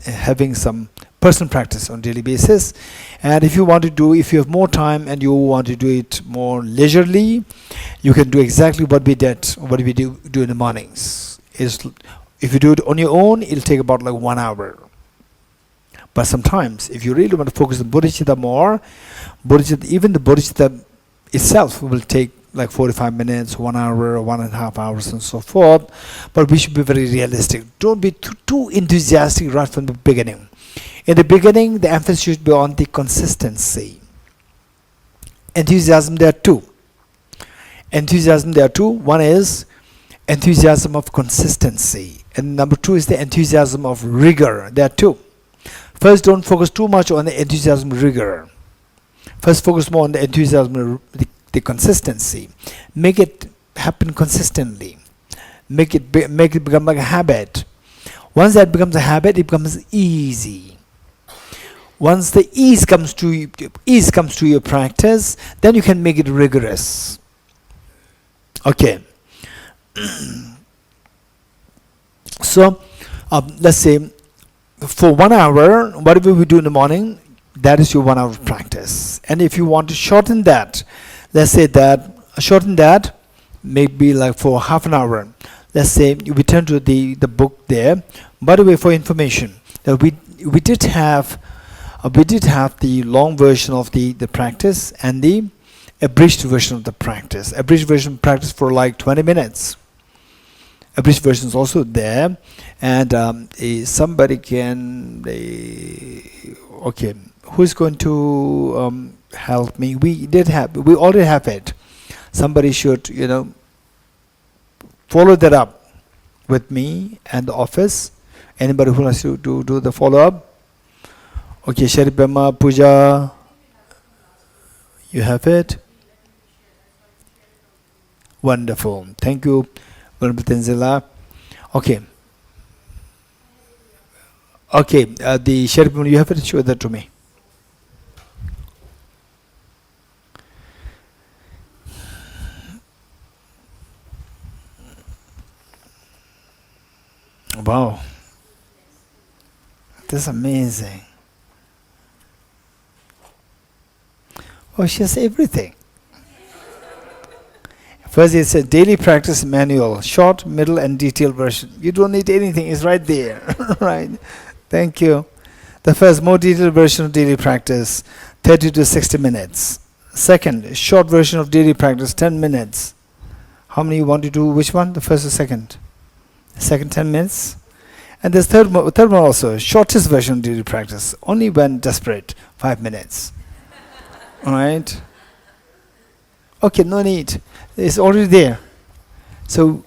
having some personal practice on a daily basis. And if you have more time and you want to do it more leisurely, you can do exactly what we do in the mornings. If you do it on your own, it'll take about like 1 hour. But sometimes, if you really want to focus on bodhicitta more, even the bodhicitta itself will take like 45 minutes, 1 hour, 1.5 hours, and so forth. But we should be very realistic. Don't be too enthusiastic right from the beginning. In the beginning, the emphasis should be on the consistency. Enthusiasm, there are two. One is enthusiasm of consistency, and number 2 is the enthusiasm of rigor. There are two. First, don't focus too much on the enthusiasm rigor. First, focus more on the enthusiasm, the consistency. Make it happen consistently. Make it become like a habit. Once that becomes a habit, it becomes easy. Once the ease comes to your practice, then you can make it rigorous. Okay. So, let's say, for 1 hour, whatever we do in the morning, that is your 1 hour of practice. And if you want to shorten that, let's say that maybe like for half an hour. Let's say we turn to the book there. By the way, for information, that we did have the long version of the practice and the abridged version of the practice. Abridged version practice for like 20 minutes. Abridged version is also there, and somebody can. Okay, who's going to help me? We already have it. Somebody should, follow that up with me and the office. Anybody who wants to do the follow up? Okay, Sharipema, Puja, you have it. Wonderful. Thank you, Venerable Tenzila. Okay. Okay, the Sharipema, you have it. Show that to me. Wow, that's amazing. Oh, she has everything. First, it's a daily practice manual, short, middle, and detailed version. You don't need anything; it's right there. Right? Thank you. The first, more detailed version of daily practice, 30 to 60 minutes. Second, short version of daily practice, 10 minutes. How many you want to do? Which one? The first or second? Second 10 minutes. And there's third one also, shortest version of daily practice, only when desperate, 5 minutes. Alright? Okay, no need. It's already there. So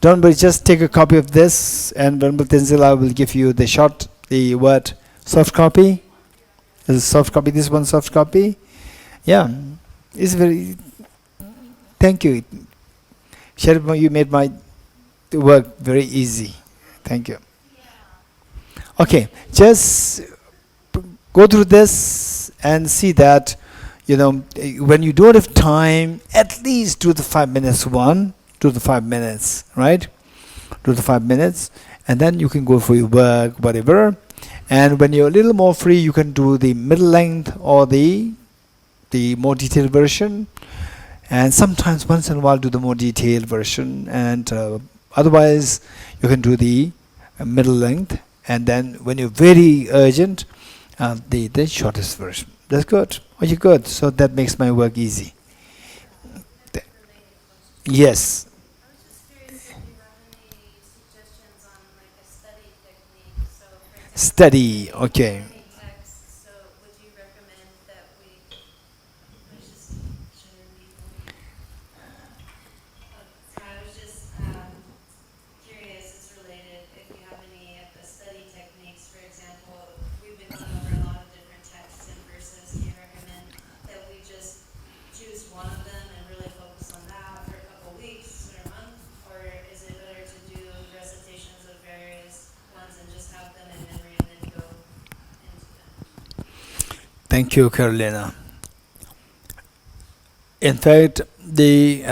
Don't worry, just take a copy of this, and Venerable Tenzila will give you the word soft copy. Is it soft copy? This one soft copy? Yeah, it's very. Thank you. Sherpa, you made my work very easy. Thank you. Okay, just go through this and see that, when you don't have time, at least do the 5 minutes one, do the 5 minutes, right? Do the 5 minutes, and then you can go for your work, whatever. And when you're a little more free, you can do the middle length or the more detailed version. And sometimes, once in a while, do the more detailed version. And otherwise, you can do the middle length. And then, when you're very urgent, the shortest version. That's good. Oh, you're good. So that makes my work easy. Yes. I was just curious if you have any suggestions on like a study technique. So, for example, Study. Okay. reading texts. So, would you recommend that we? I was just curious. It's related. If you have any of the study techniques, for example, we've been going over a lot of different texts and verses. Do you recommend that we just choose one of them and really focus on that for a couple weeks or a month, or is it better to do recitations of various ones and just have them in memory and then go into them? Thank you, Carolina. In fact, the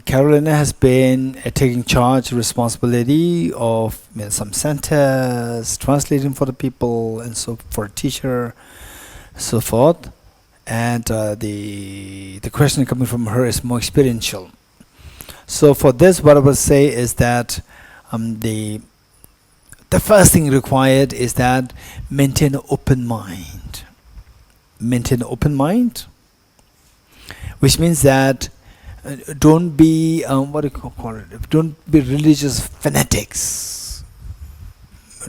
Carolina has been taking charge, responsibility of some centers, translating for the people, and so for a teacher, so forth. And the question coming from her is more experiential. So for this, what I would say is that the first thing required is that maintain an open mind. Maintain an open mind, which means that don't be don't be religious fanatics.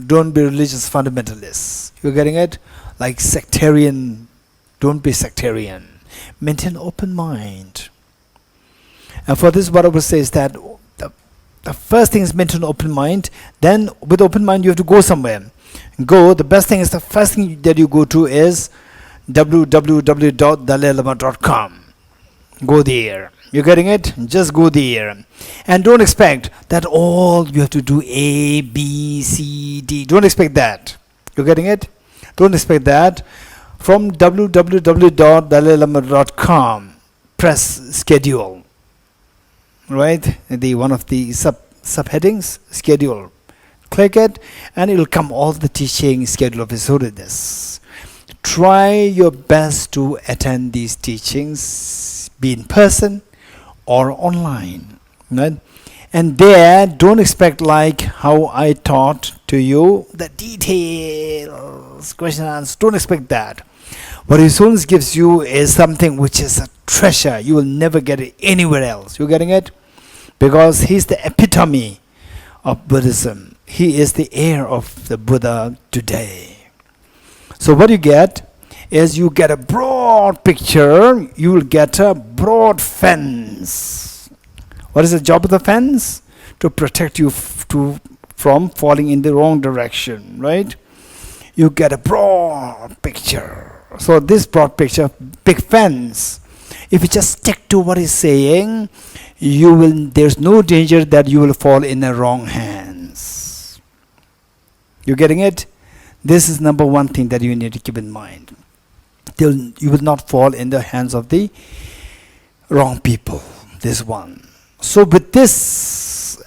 Don't be religious fundamentalists. You're getting it? Like sectarian. Don't be sectarian. Maintain open mind. And for this, what I would say is that the first thing is maintain open mind. Then, with open mind, you have to go somewhere. The best thing is the first thing that you go to is www.dalailama.com. Go there. You're getting it? Just go there. And don't expect that all you have to do A, B, C, D. Don't expect that. You're getting it? Don't expect that. From www.dalailama.com, press schedule. Right? One of the subheadings, schedule. Click it, and it will come all the teaching schedule of His Holiness. Try your best to attend these teachings, be in person or online, right? And there, don't expect like how I taught to you the details, question and answer. Don't expect that. What His Holiness gives you is something which is a treasure. You will never get it anywhere else. You getting it? Because He's the epitome of Buddhism. He is the heir of the Buddha today. So what you get is you get a broad picture. You will get a broad fence. What is the job of the fence? To protect you from falling in the wrong direction, right? You get a broad picture. So this broad picture, big fence. If you just stick to what he's saying, there's no danger that you will fall in the wrong hands. You getting it? This is number one thing that you need to keep in mind. You will not fall in the hands of the wrong people. This one. So with this,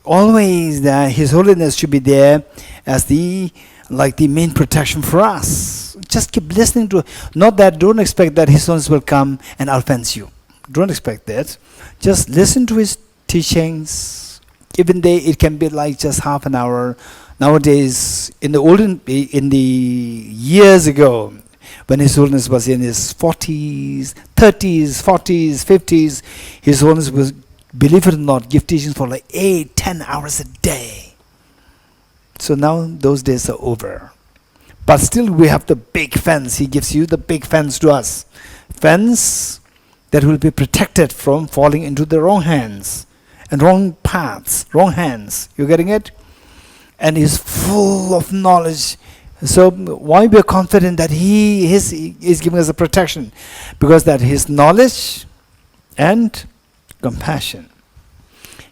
always His Holiness should be there as the main protection for us. Just keep listening to. Don't expect that His Holiness will come and offend you. Don't expect that. Just listen to His teachings. Even though it can be like just half an hour. Nowadays, in the years ago, when His Holiness was in his 40s, 30s, 40s, 50s, His Holiness was, believe it or not, give teachings for like 8-10 hours a day. So now those days are over. But still we have the big fence. He gives you the big fence to us. Fence that will be protected from falling into the wrong hands. and wrong paths, wrong hands. You getting it? And he's full of knowledge. So why we are confident that he is giving us a protection? Because that his knowledge and compassion.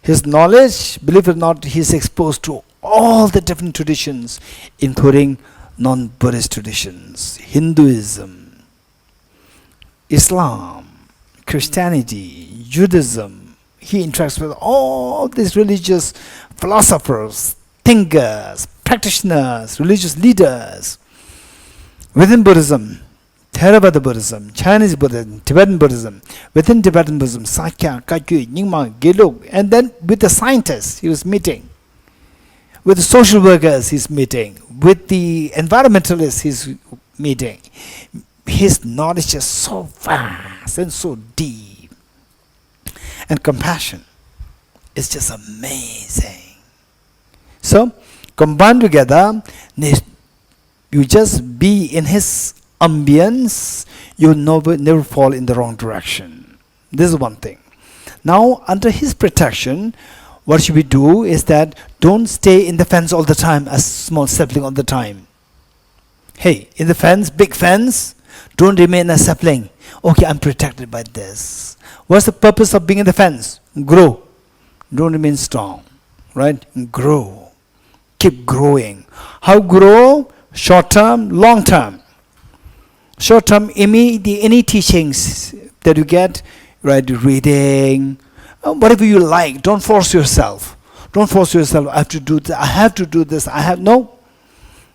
His knowledge, believe it or not, he is exposed to all the different traditions, including non-Buddhist traditions, Hinduism, Islam, Christianity, Judaism. He interacts with all these religious philosophers, thinkers, practitioners, religious leaders. Within Buddhism, Theravada Buddhism, Chinese Buddhism, Tibetan Buddhism, within Tibetan Buddhism, Sakya, Kakyu, Nyingma, Gelug, and then with the scientists he was meeting, with the social workers he's meeting, with the environmentalists he's meeting. His knowledge is so vast and so deep. And compassion is just amazing. So, combined together, you just be in his ambience, you never fall in the wrong direction. This is one thing. Now, under his protection, what should we do is that don't stay in the fence all the time, a small sapling all the time. Hey, in the fence, big fence, don't remain a sapling. Okay, I'm protected by this. What's the purpose of being in the fence? Grow. Don't remain strong, right? Grow. Keep growing. How grow? Short term, long term. Short term, any teachings that you get, right? Reading, whatever you like. Don't force yourself. Don't force yourself. I have to do this. I have to do this. No.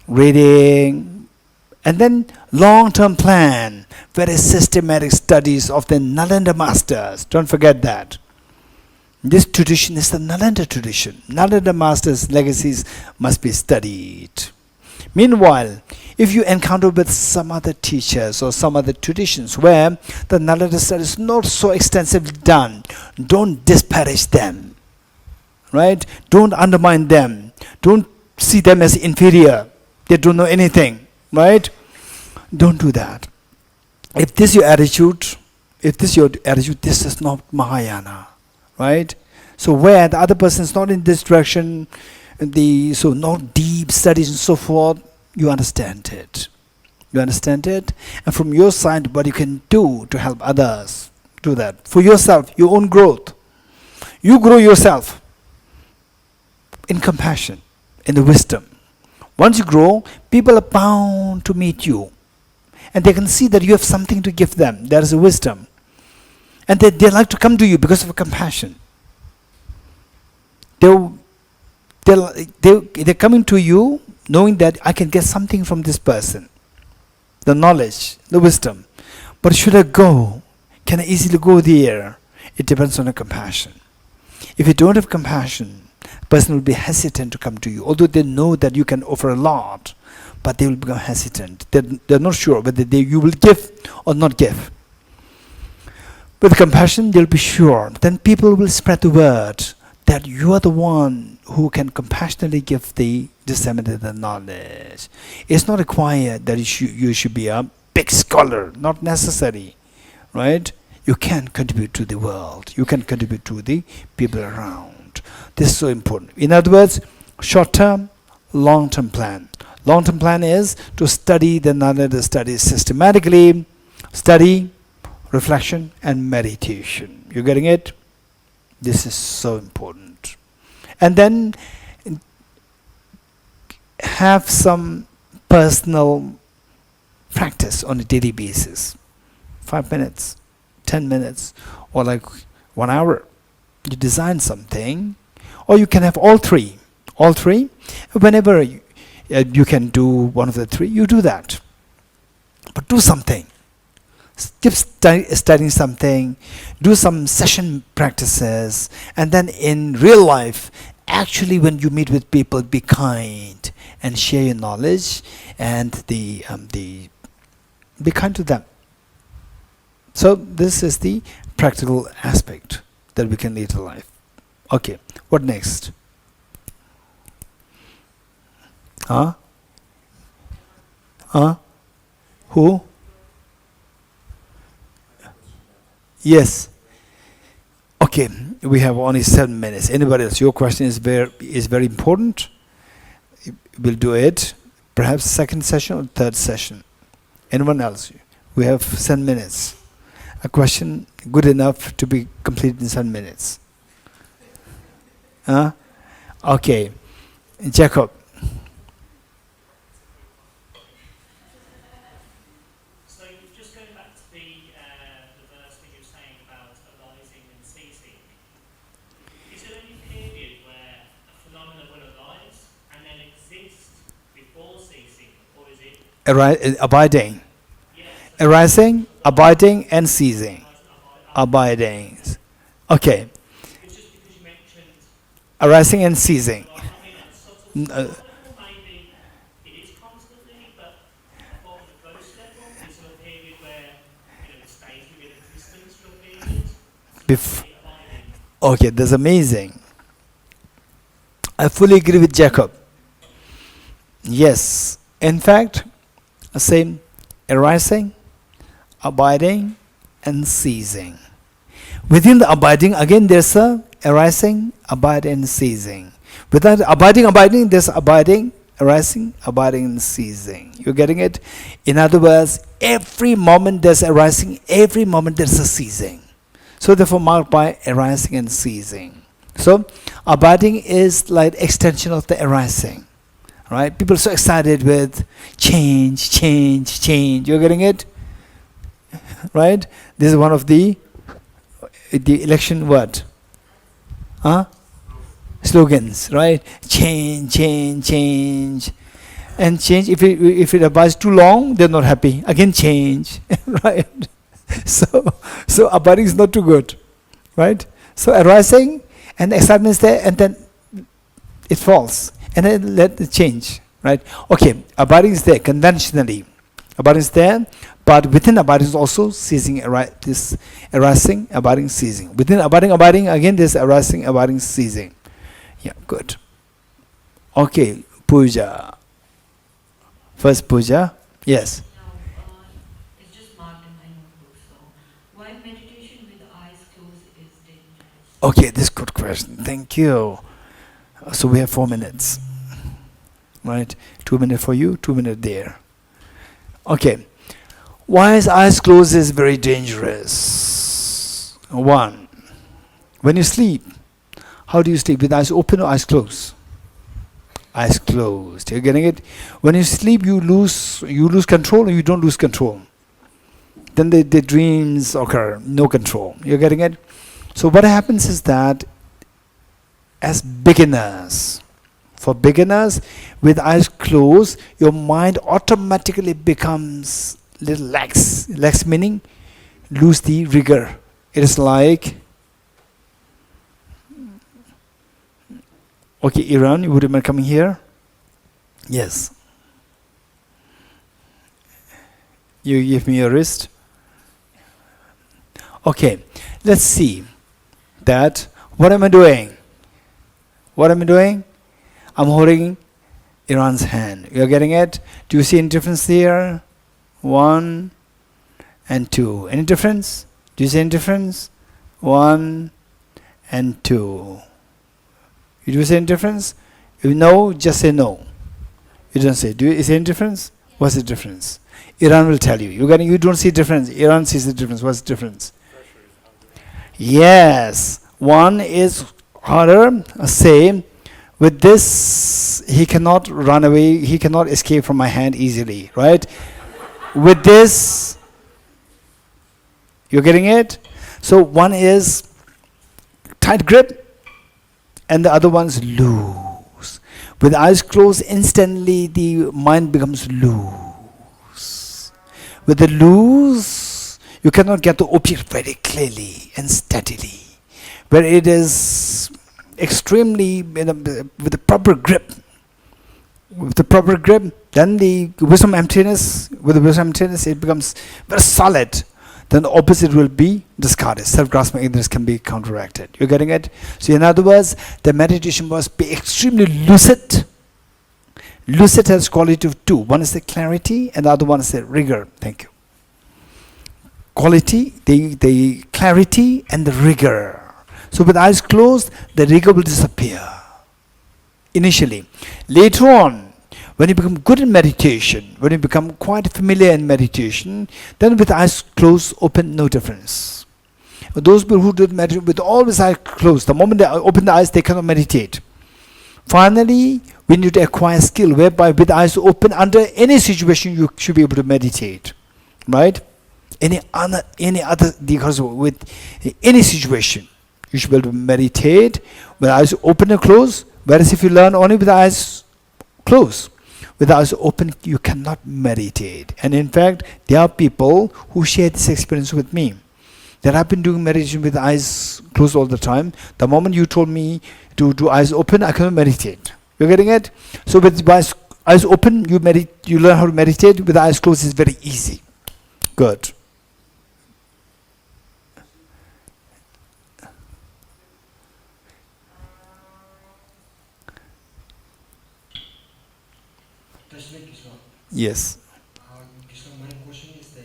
Reading, and then long-term plan. Very systematic studies of the Nalanda masters. Don't forget that. This tradition is the Nalanda tradition. Nalanda masters' legacies must be studied. Meanwhile, if you encounter with some other teachers or some other traditions where the Nalanda study is not so extensively done, don't disparage them, right? Don't undermine them. Don't see them as inferior. They don't know anything, right? Don't do that. If this is your attitude, this is not Mahayana, right? So where the other person is not in this direction, so not deep studies and so forth, you understand it. You understand it? And from your side, what you can do to help others, do that. For yourself, your own growth. You grow yourself in compassion, in the wisdom. Once you grow, people are bound to meet you. And they can see that you have something to give them. There is a wisdom. And they like to come to you because of compassion. They're coming to you knowing that I can get something from this person. The knowledge, the wisdom. But should I go? Can I easily go there? It depends on the compassion. If you don't have compassion, the person will be hesitant to come to you. Although they know that you can offer a lot, but they will become hesitant. They're not sure whether you will give or not give. With compassion, they'll be sure. Then people will spread the word that you are the one who can compassionately give the disseminated knowledge. It's not required that you should be a big scholar. Not necessary, right? You can contribute to the world. You can contribute to the people around. This is so important. In other words, short-term, long-term plan. Long-term plan is to study the Nalanda studies systematically. Study, reflection, and meditation. You getting it? This is so important. And then have some personal practice on a daily basis. 5 minutes, 10 minutes, or like 1 hour. You design something, or you can have all three. All three. Whenever you can do one of the three, you do that. But do something. Keep studying something, do some session practices, and then in real life, actually when you meet with people, be kind and share your knowledge and be kind to them. So this is the practical aspect that we can lead a life. Okay, what next? Who? Yes. Okay. we have only 7 minutes. Anybody else? Your question is very important. We'll do it. Perhaps second session or third session. Anyone else? We have 7 minutes. A question good enough to be completed in 7 minutes. Okay. Jacob. So just going back to the verse that you were saying about arising and ceasing, is there any period where a phenomenon will arise and then exist before ceasing, or is it Abiding. yes, Arising, abiding, and ceasing. Abiding. Okay. it's just because you mentioned Arising and ceasing. I mean at subtle level maybe it is constantly, but on the gross level, is there a period where it stays within existence for a period? Abiding. Okay, that's amazing. I fully agree with Jacob. Yes. In fact, same arising, abiding, and ceasing. Within the abiding, again, there's a arising, abiding, and ceasing. Without abiding, there's abiding, arising, abiding, and ceasing. You're getting it? In other words, every moment there's arising, every moment there's a ceasing. So therefore marked by arising and ceasing. So abiding is like extension of the arising. Right? People are so excited with change, change, change. You're getting it? Right? This is one of the election what? Slogans, right? Change, change, change. And change, if it abides too long, they're not happy. Again change. Right? So abiding is not too good. Right? So arising and excitement is there, and then it falls. And then let it change. Right? Okay, abiding is there conventionally. Abiding is there, but within abiding is also ceasing, this arising, abiding, ceasing. Within abiding, again this arising, abiding, ceasing. Yeah, good. Okay, puja. First puja. Yes. Now, it's just marked in my notebook. So, why meditation with the eyes closed is dangerous? Okay, this is good question. Thank you. So we have 4 minutes. Right? 2 minutes for you, 2 minutes there. Okay. Why is eyes closed is very dangerous. 1. When you sleep, how do you sleep? With eyes open or eyes closed? Eyes closed. You're getting it? When you sleep, you lose control, or you don't lose control. Then the dreams occur, no control. You're getting it? So what happens is that as beginners, for beginners, with eyes closed, your mind automatically becomes little lax. Lax meaning lose the rigor. It is like, okay, Iran, you would remember coming here? Yes. You give me your wrist. Okay, let's see that. What am I doing? What am I doing? I'm holding Iran's hand. You're getting it? Do you see any difference here? 1 and 2. Any difference? Do you see any difference? 1 and 2. You do see any difference? If no, just say no. You don't say. Do you see any difference? What's the difference? Iran will tell you. You don't see difference. Iran sees the difference. What's the difference? Yes. One is harder. Say, with this, he cannot run away. He cannot escape from my hand easily. Right? With this, you're getting it? So one is tight grip, and the other one's loose. With eyes closed, instantly the mind becomes loose. With the loose, you cannot get the object very clearly and steadily. Where it is extremely with the proper grip. With the proper grip, then the wisdom emptiness, with the wisdom emptiness, it becomes very solid. Then the opposite will be discarded. Self-grasping ignorance can be counteracted. You're getting it? So in other words, the meditation must be extremely lucid. Lucid has quality of 2. One is the clarity, and the other one is the rigor. Thank you. Quality, the clarity, and the rigor. So with eyes closed, the rigor will disappear. Initially. Later on, when you become good in meditation, when you become quite familiar in meditation, then with eyes closed, open, no difference. Those people who do meditate with always eyes closed, the moment they open the eyes, they cannot meditate. Finally, we need to acquire skill whereby with eyes open, under any situation you should be able to meditate. Right? Any other with any situation, you should be able to meditate with eyes open and closed. Whereas if you learn only with eyes closed, with eyes open, you cannot meditate. And in fact, there are people who share this experience with me. That I've been doing meditation with eyes closed all the time. The moment you told me to do eyes open, I cannot meditate. You're getting it? So with eyes open, you learn how to meditate. With eyes closed, it's very easy. Good. Yes. So my question is that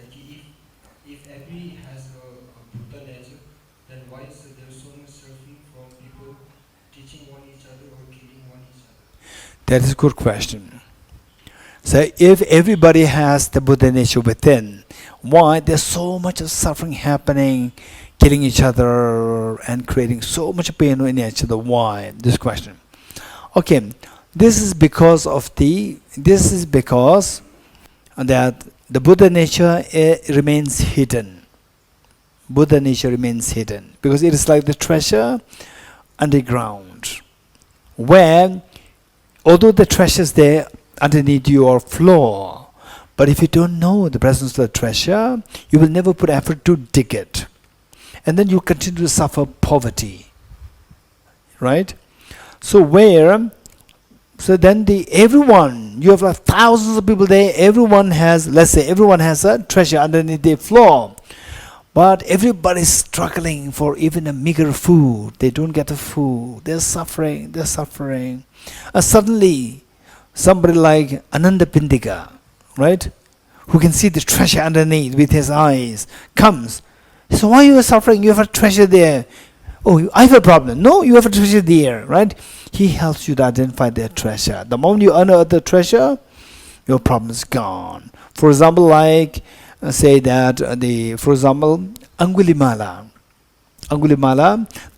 if every has a Buddha nature, then why is there so much suffering from people teaching one each other or killing one each other? That is a good question. So if everybody has the Buddha nature within, why there's so much of suffering happening, killing each other and creating so much pain in each other? Why? This question. Okay, this is because that the Buddha nature remains hidden. Buddha nature remains hidden because it is like the treasure underground, where although the treasure is there underneath your floor, but if you don't know the presence of the treasure, you will never put effort to dig it, and then you continue to suffer poverty. Right? So then everyone, you have like thousands of people there, everyone has a treasure underneath their floor. But everybody's struggling for even a meager food. They don't get the food. They're suffering. Suddenly, somebody like Ananda Pindika, right, who can see the treasure underneath with his eyes, comes. So why you are suffering? You have a treasure there. Oh, I have a problem. No, you have a treasure there, right? He helps you to identify their treasure. The moment you unearth the treasure, your problem is gone. For example, like say that Angulimala,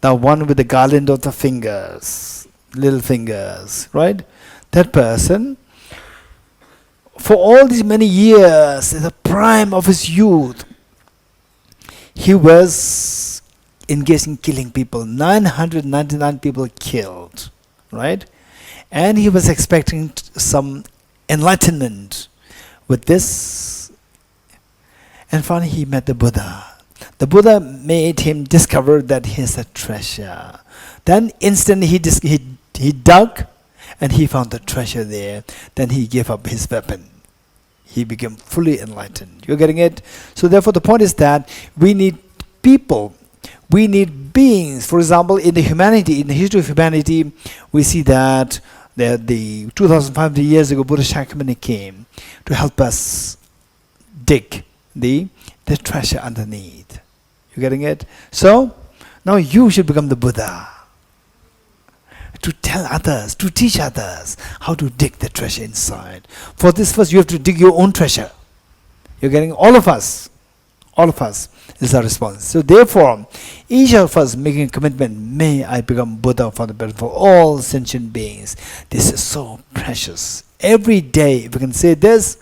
the one with the garland of the fingers, little fingers, right? That person, for all these many years, in the prime of his youth, he was engaged in killing people. 999 people killed, right? And he was expecting some enlightenment with this. And finally he met the Buddha. The Buddha made him discover that he has a treasure. Then instantly he dug and he found the treasure there. Then he gave up his weapon. He became fully enlightened. You're getting it? So therefore the point is that we need people. We need beings. For example, in the history of humanity, we see that the 2,500 years ago, Buddha Shakyamuni came to help us dig the treasure underneath. You getting it? So now you should become the Buddha, to tell others, to teach others how to dig the treasure inside. For this first you have to dig your own treasure. You're getting all of us is our response. So therefore, each of us making a commitment, may I become Buddha for the benefit of all sentient beings. This is so precious. Every day, if you can say this,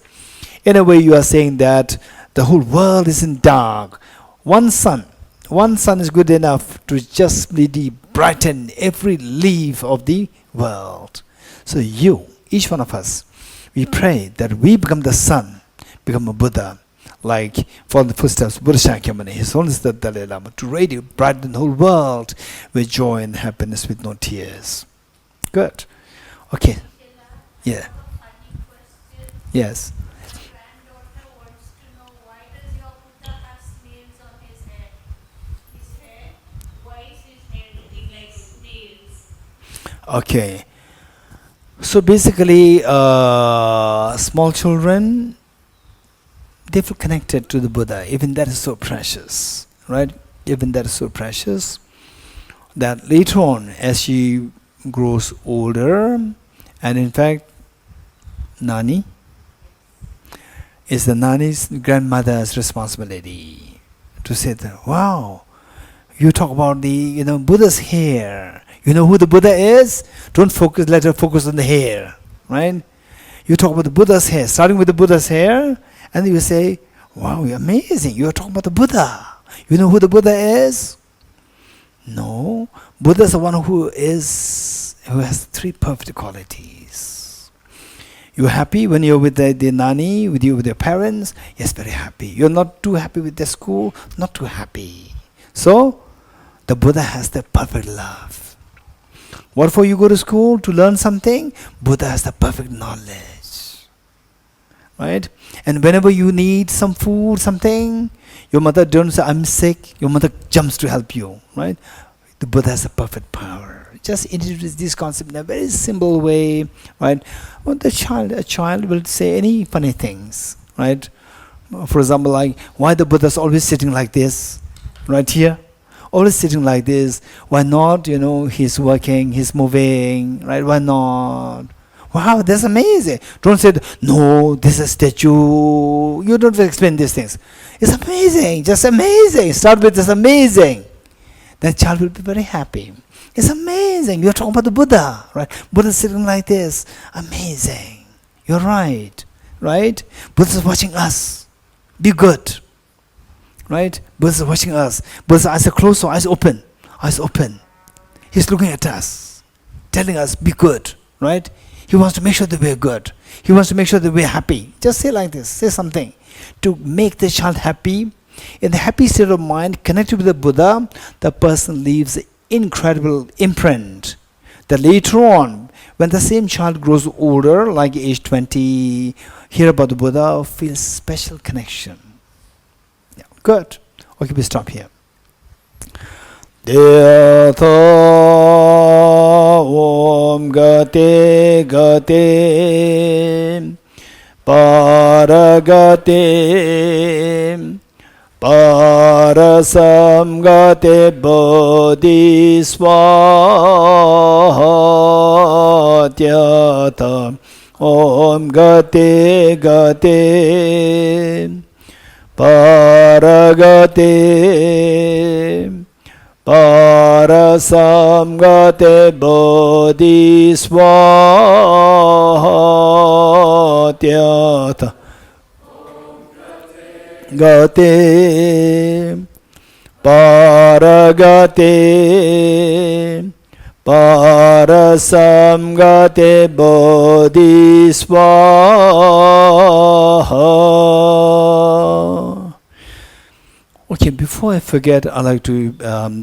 in a way you are saying that the whole world is in dark. One sun is good enough to just really brighten every leaf of the world. So each one of us, we pray that we become the sun, become a Buddha, like follow the footsteps of Buddha Shakyamuni, His Holiness the Dalai Lama, to radio brighten the whole world with joy and happiness with no tears. Good. Okay. Yeah. Yes. My granddaughter wants to know, why does your Buddha have snails on his head? His head? Why is his head looking like snails? Okay. So basically, small children, they feel connected to the Buddha. Even that is so precious, right? Even that is so precious. that later on, as she grows older, and in fact, Nani is the Nani's grandmother's responsibility to say that, wow, you talk about the Buddha's hair. You know who the Buddha is? Don't focus, let her focus on the hair, right? You talk about the Buddha's hair, starting with the Buddha's hair, and you say, wow, you're amazing, you're talking about the Buddha. You know who the Buddha is? No, Buddha is the one who has three perfect qualities. You're happy when you're with the Nani, with your parents, yes, very happy. You're not too happy with the school, not too happy. So, the Buddha has the perfect love. What for you go to school? To learn something? Buddha has the perfect knowledge. Right? And whenever you need some food, something, your mother don't say, I'm sick, your mother jumps to help you. Right? The Buddha has the perfect power. Just introduce this concept in a very simple way. Right? Well, a child will say any funny things. Right? For example, like, why the Buddha is always sitting like this? Right here? Always sitting like this. Why not? He's working, he's moving, right? Why not? Wow, that's amazing. Don't say, no, this is a statue. You don't explain these things. It's amazing, just amazing. Start with this amazing. Then child will be very happy. It's amazing. You're talking about the Buddha, right? Buddha sitting like this. Amazing. You're right, right? Buddha's watching us. Be good. Right? Buddha's watching us. Buddha's eyes are closed, so eyes open. Eyes open. He's looking at us, telling us, be good. Right? He wants to make sure that we're good. He wants to make sure that we're happy. Just say like this. Say something. To make the child happy. In the happy state of mind, connected with the Buddha, the person leaves an incredible imprint. That later on, when the same child grows older, like age 20, hear about the Buddha, feels special connection. Good. Okay, we stop here. Detha Om Gate Gate Paragate Parasam Gate Bodhisvatyata Om Gate Gate Paragate Parasamgate Bodhisvatyata Gate Paragate Parasamgate Bodhisvaha. Okay, before I forget, I'd like to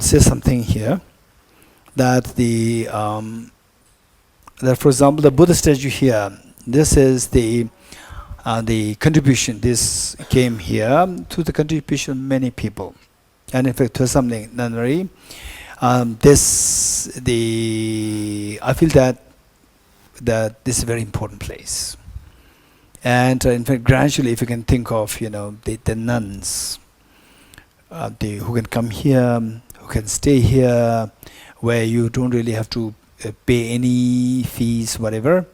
say something here. That that for example, the Buddha statue here, this is the contribution. This came here to the contribution of many people, and in fact, Thosamling Nunnery. I feel that this is a very important place, and in fact, gradually, if you can think of the nuns. Who can come here, who can stay here, where you don't really have to pay any fees, whatever,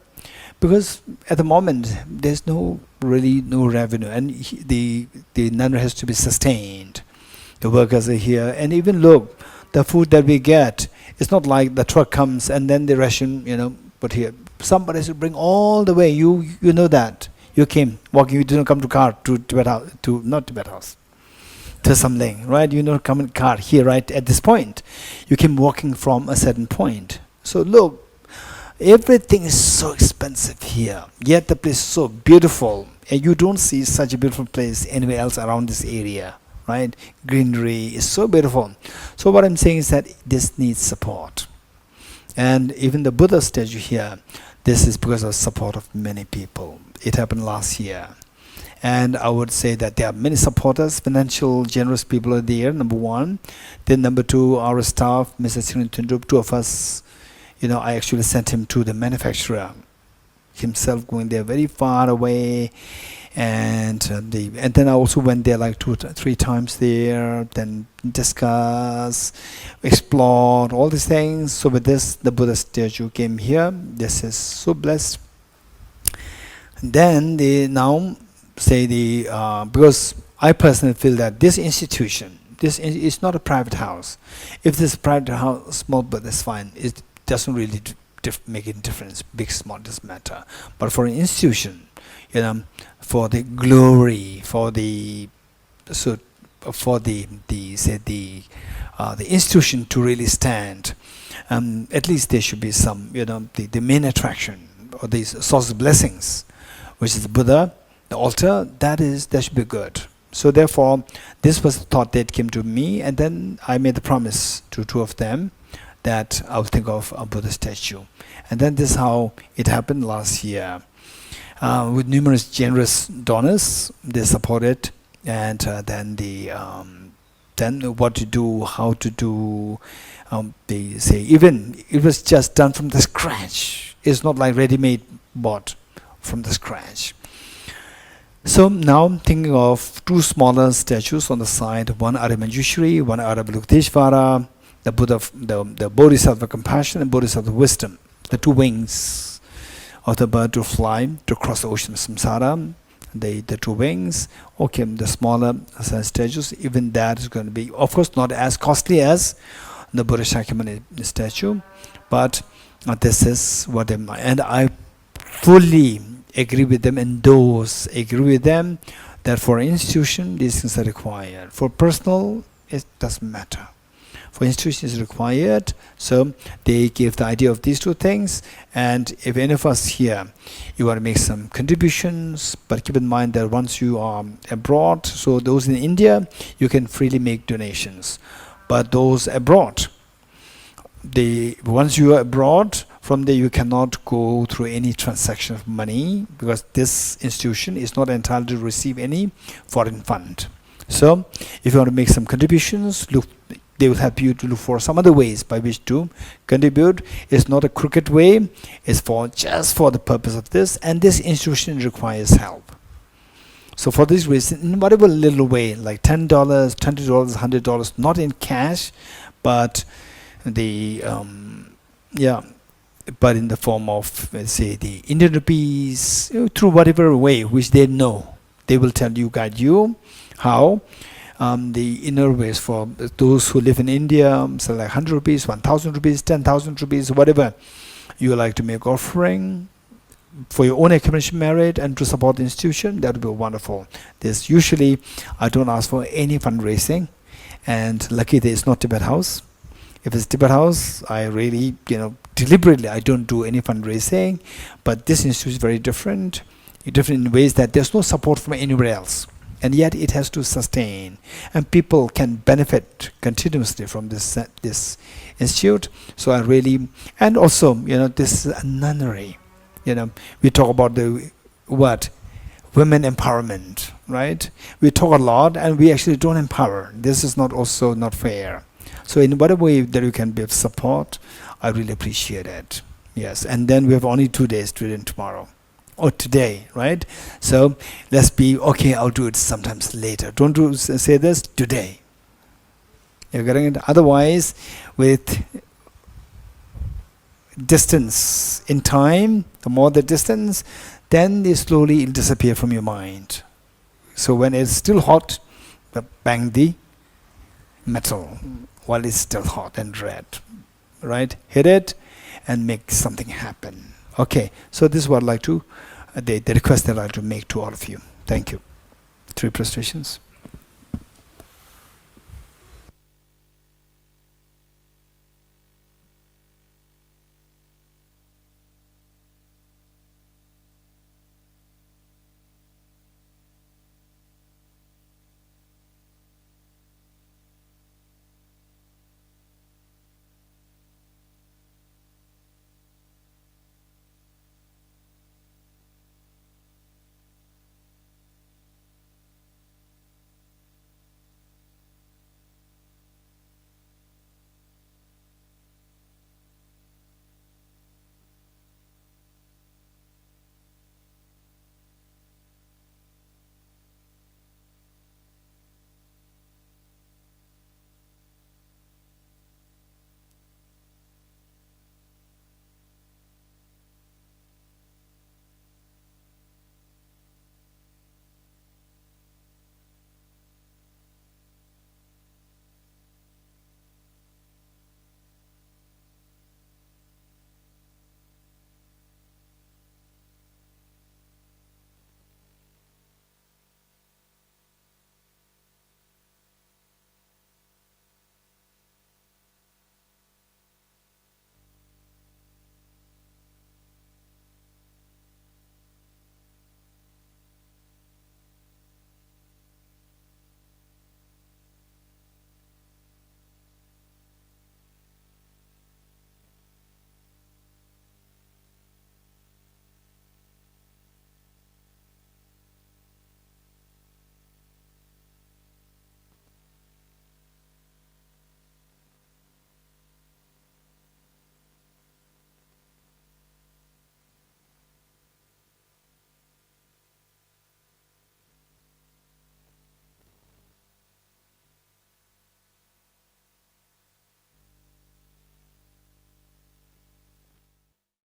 because at the moment there's no revenue, and the nunnery has to be sustained. The workers are here, and even look, the food that we get, it's not like the truck comes and then the ration, put here. Somebody has to bring all the way. You know that you came walking. You didn't come to car to Tibet House, not Tibet House. Thosamling, right? You don't come in car here, right? At this point, you came walking from a certain point. So look, everything is so expensive here, yet the place is so beautiful, and you don't see such a beautiful place anywhere else around this area, right? Greenery is so beautiful. So what I'm saying is that this needs support, and even the Buddha statue here, this is because of support of many people. It happened last year. And I would say that there are many supporters, financial, generous people are there, number one. Then number two, our staff, Mr. Srintundup, two of us, I actually sent him to the manufacturer. himself going there very far away, and then I also went there like 2-3 times there, then discuss, explored all these things. So with this, the Buddha statue came here. This is so blessed. And then they now say because I personally feel that this institution, this is not a private house. If this is a private house, small, but that's fine. It doesn't really make a difference. Big, small, doesn't matter. But for an institution, for the glory, for the institution to really stand, at least there should be some, the main attraction or the source of blessings, which is the Buddha, the altar. That should be good. So therefore, this was the thought that came to me, and then I made the promise to 2 of them that I will think of a Buddha statue. And then this is how it happened last year. With numerous generous donors, they supported, and then what to do, how to do. They say even it was just done from the scratch. It's not like ready-made, bought from the scratch. So now I'm thinking of 2 smaller statues on the side, one Arimanjushri, one Arabalukdeshvara, the Buddha, the Bodhisattva of compassion and Bodhisattva of wisdom, the 2 wings of the bird to fly, to cross the ocean of samsara, the 2 wings. Okay, the smaller statues, even that is going to be, of course, not as costly as the Buddha Shakyamuni statue, but this is what they might. And I fully agree with them, agree with them that for institution, these things are required. For personal, it doesn't matter. For institution is required, so they give the idea of these 2 things. And if any of us here, you want to make some contributions, but keep in mind that once you are abroad, so those in India, you can freely make donations. But those abroad, once you are abroad, from there you cannot go through any transaction of money, because this institution is not entitled to receive any foreign fund. So if you want to make some contributions, they will help you to look for some other ways by which to contribute. It's not a crooked way. It's just for the purpose of this, and this institution requires help. So for this reason, in whatever little way, like $10, $20, $100, not in cash, but but in the form of, let's say, the Indian rupees, through whatever way which they know, they will guide you how. The inner ways for those who live in India, so like 100 rupees, 1,000 rupees, 10,000 rupees, whatever you like to make offering for your own accumulation merit and to support the institution, that would be wonderful. There's usually, I don't ask for any fundraising, and lucky there is not Tibet House. If it's Tibet House, I really, deliberately, I don't do any fundraising, but this institution is very different in ways that there's no support from anywhere else. And yet it has to sustain, and people can benefit continuously from this institute. So I really, and also, this is a nunnery. We talk about women empowerment, right? We talk a lot, and we actually don't empower. This is not fair. So in whatever way that you can be of support, I really appreciate it. Yes, and then we have only 2 days, today and tomorrow. Or today, right? So let's be okay. I'll do it sometimes later. Don't say this today. You're getting it. Otherwise, with distance in time, the more the distance, then they slowly disappear from your mind. So when it's still hot, bang the metal while it's still hot and red, right? Hit it and make something happen. Okay, so this is what I'd like to, the request that I'd like to make to all of you. Thank you. 3 prostrations.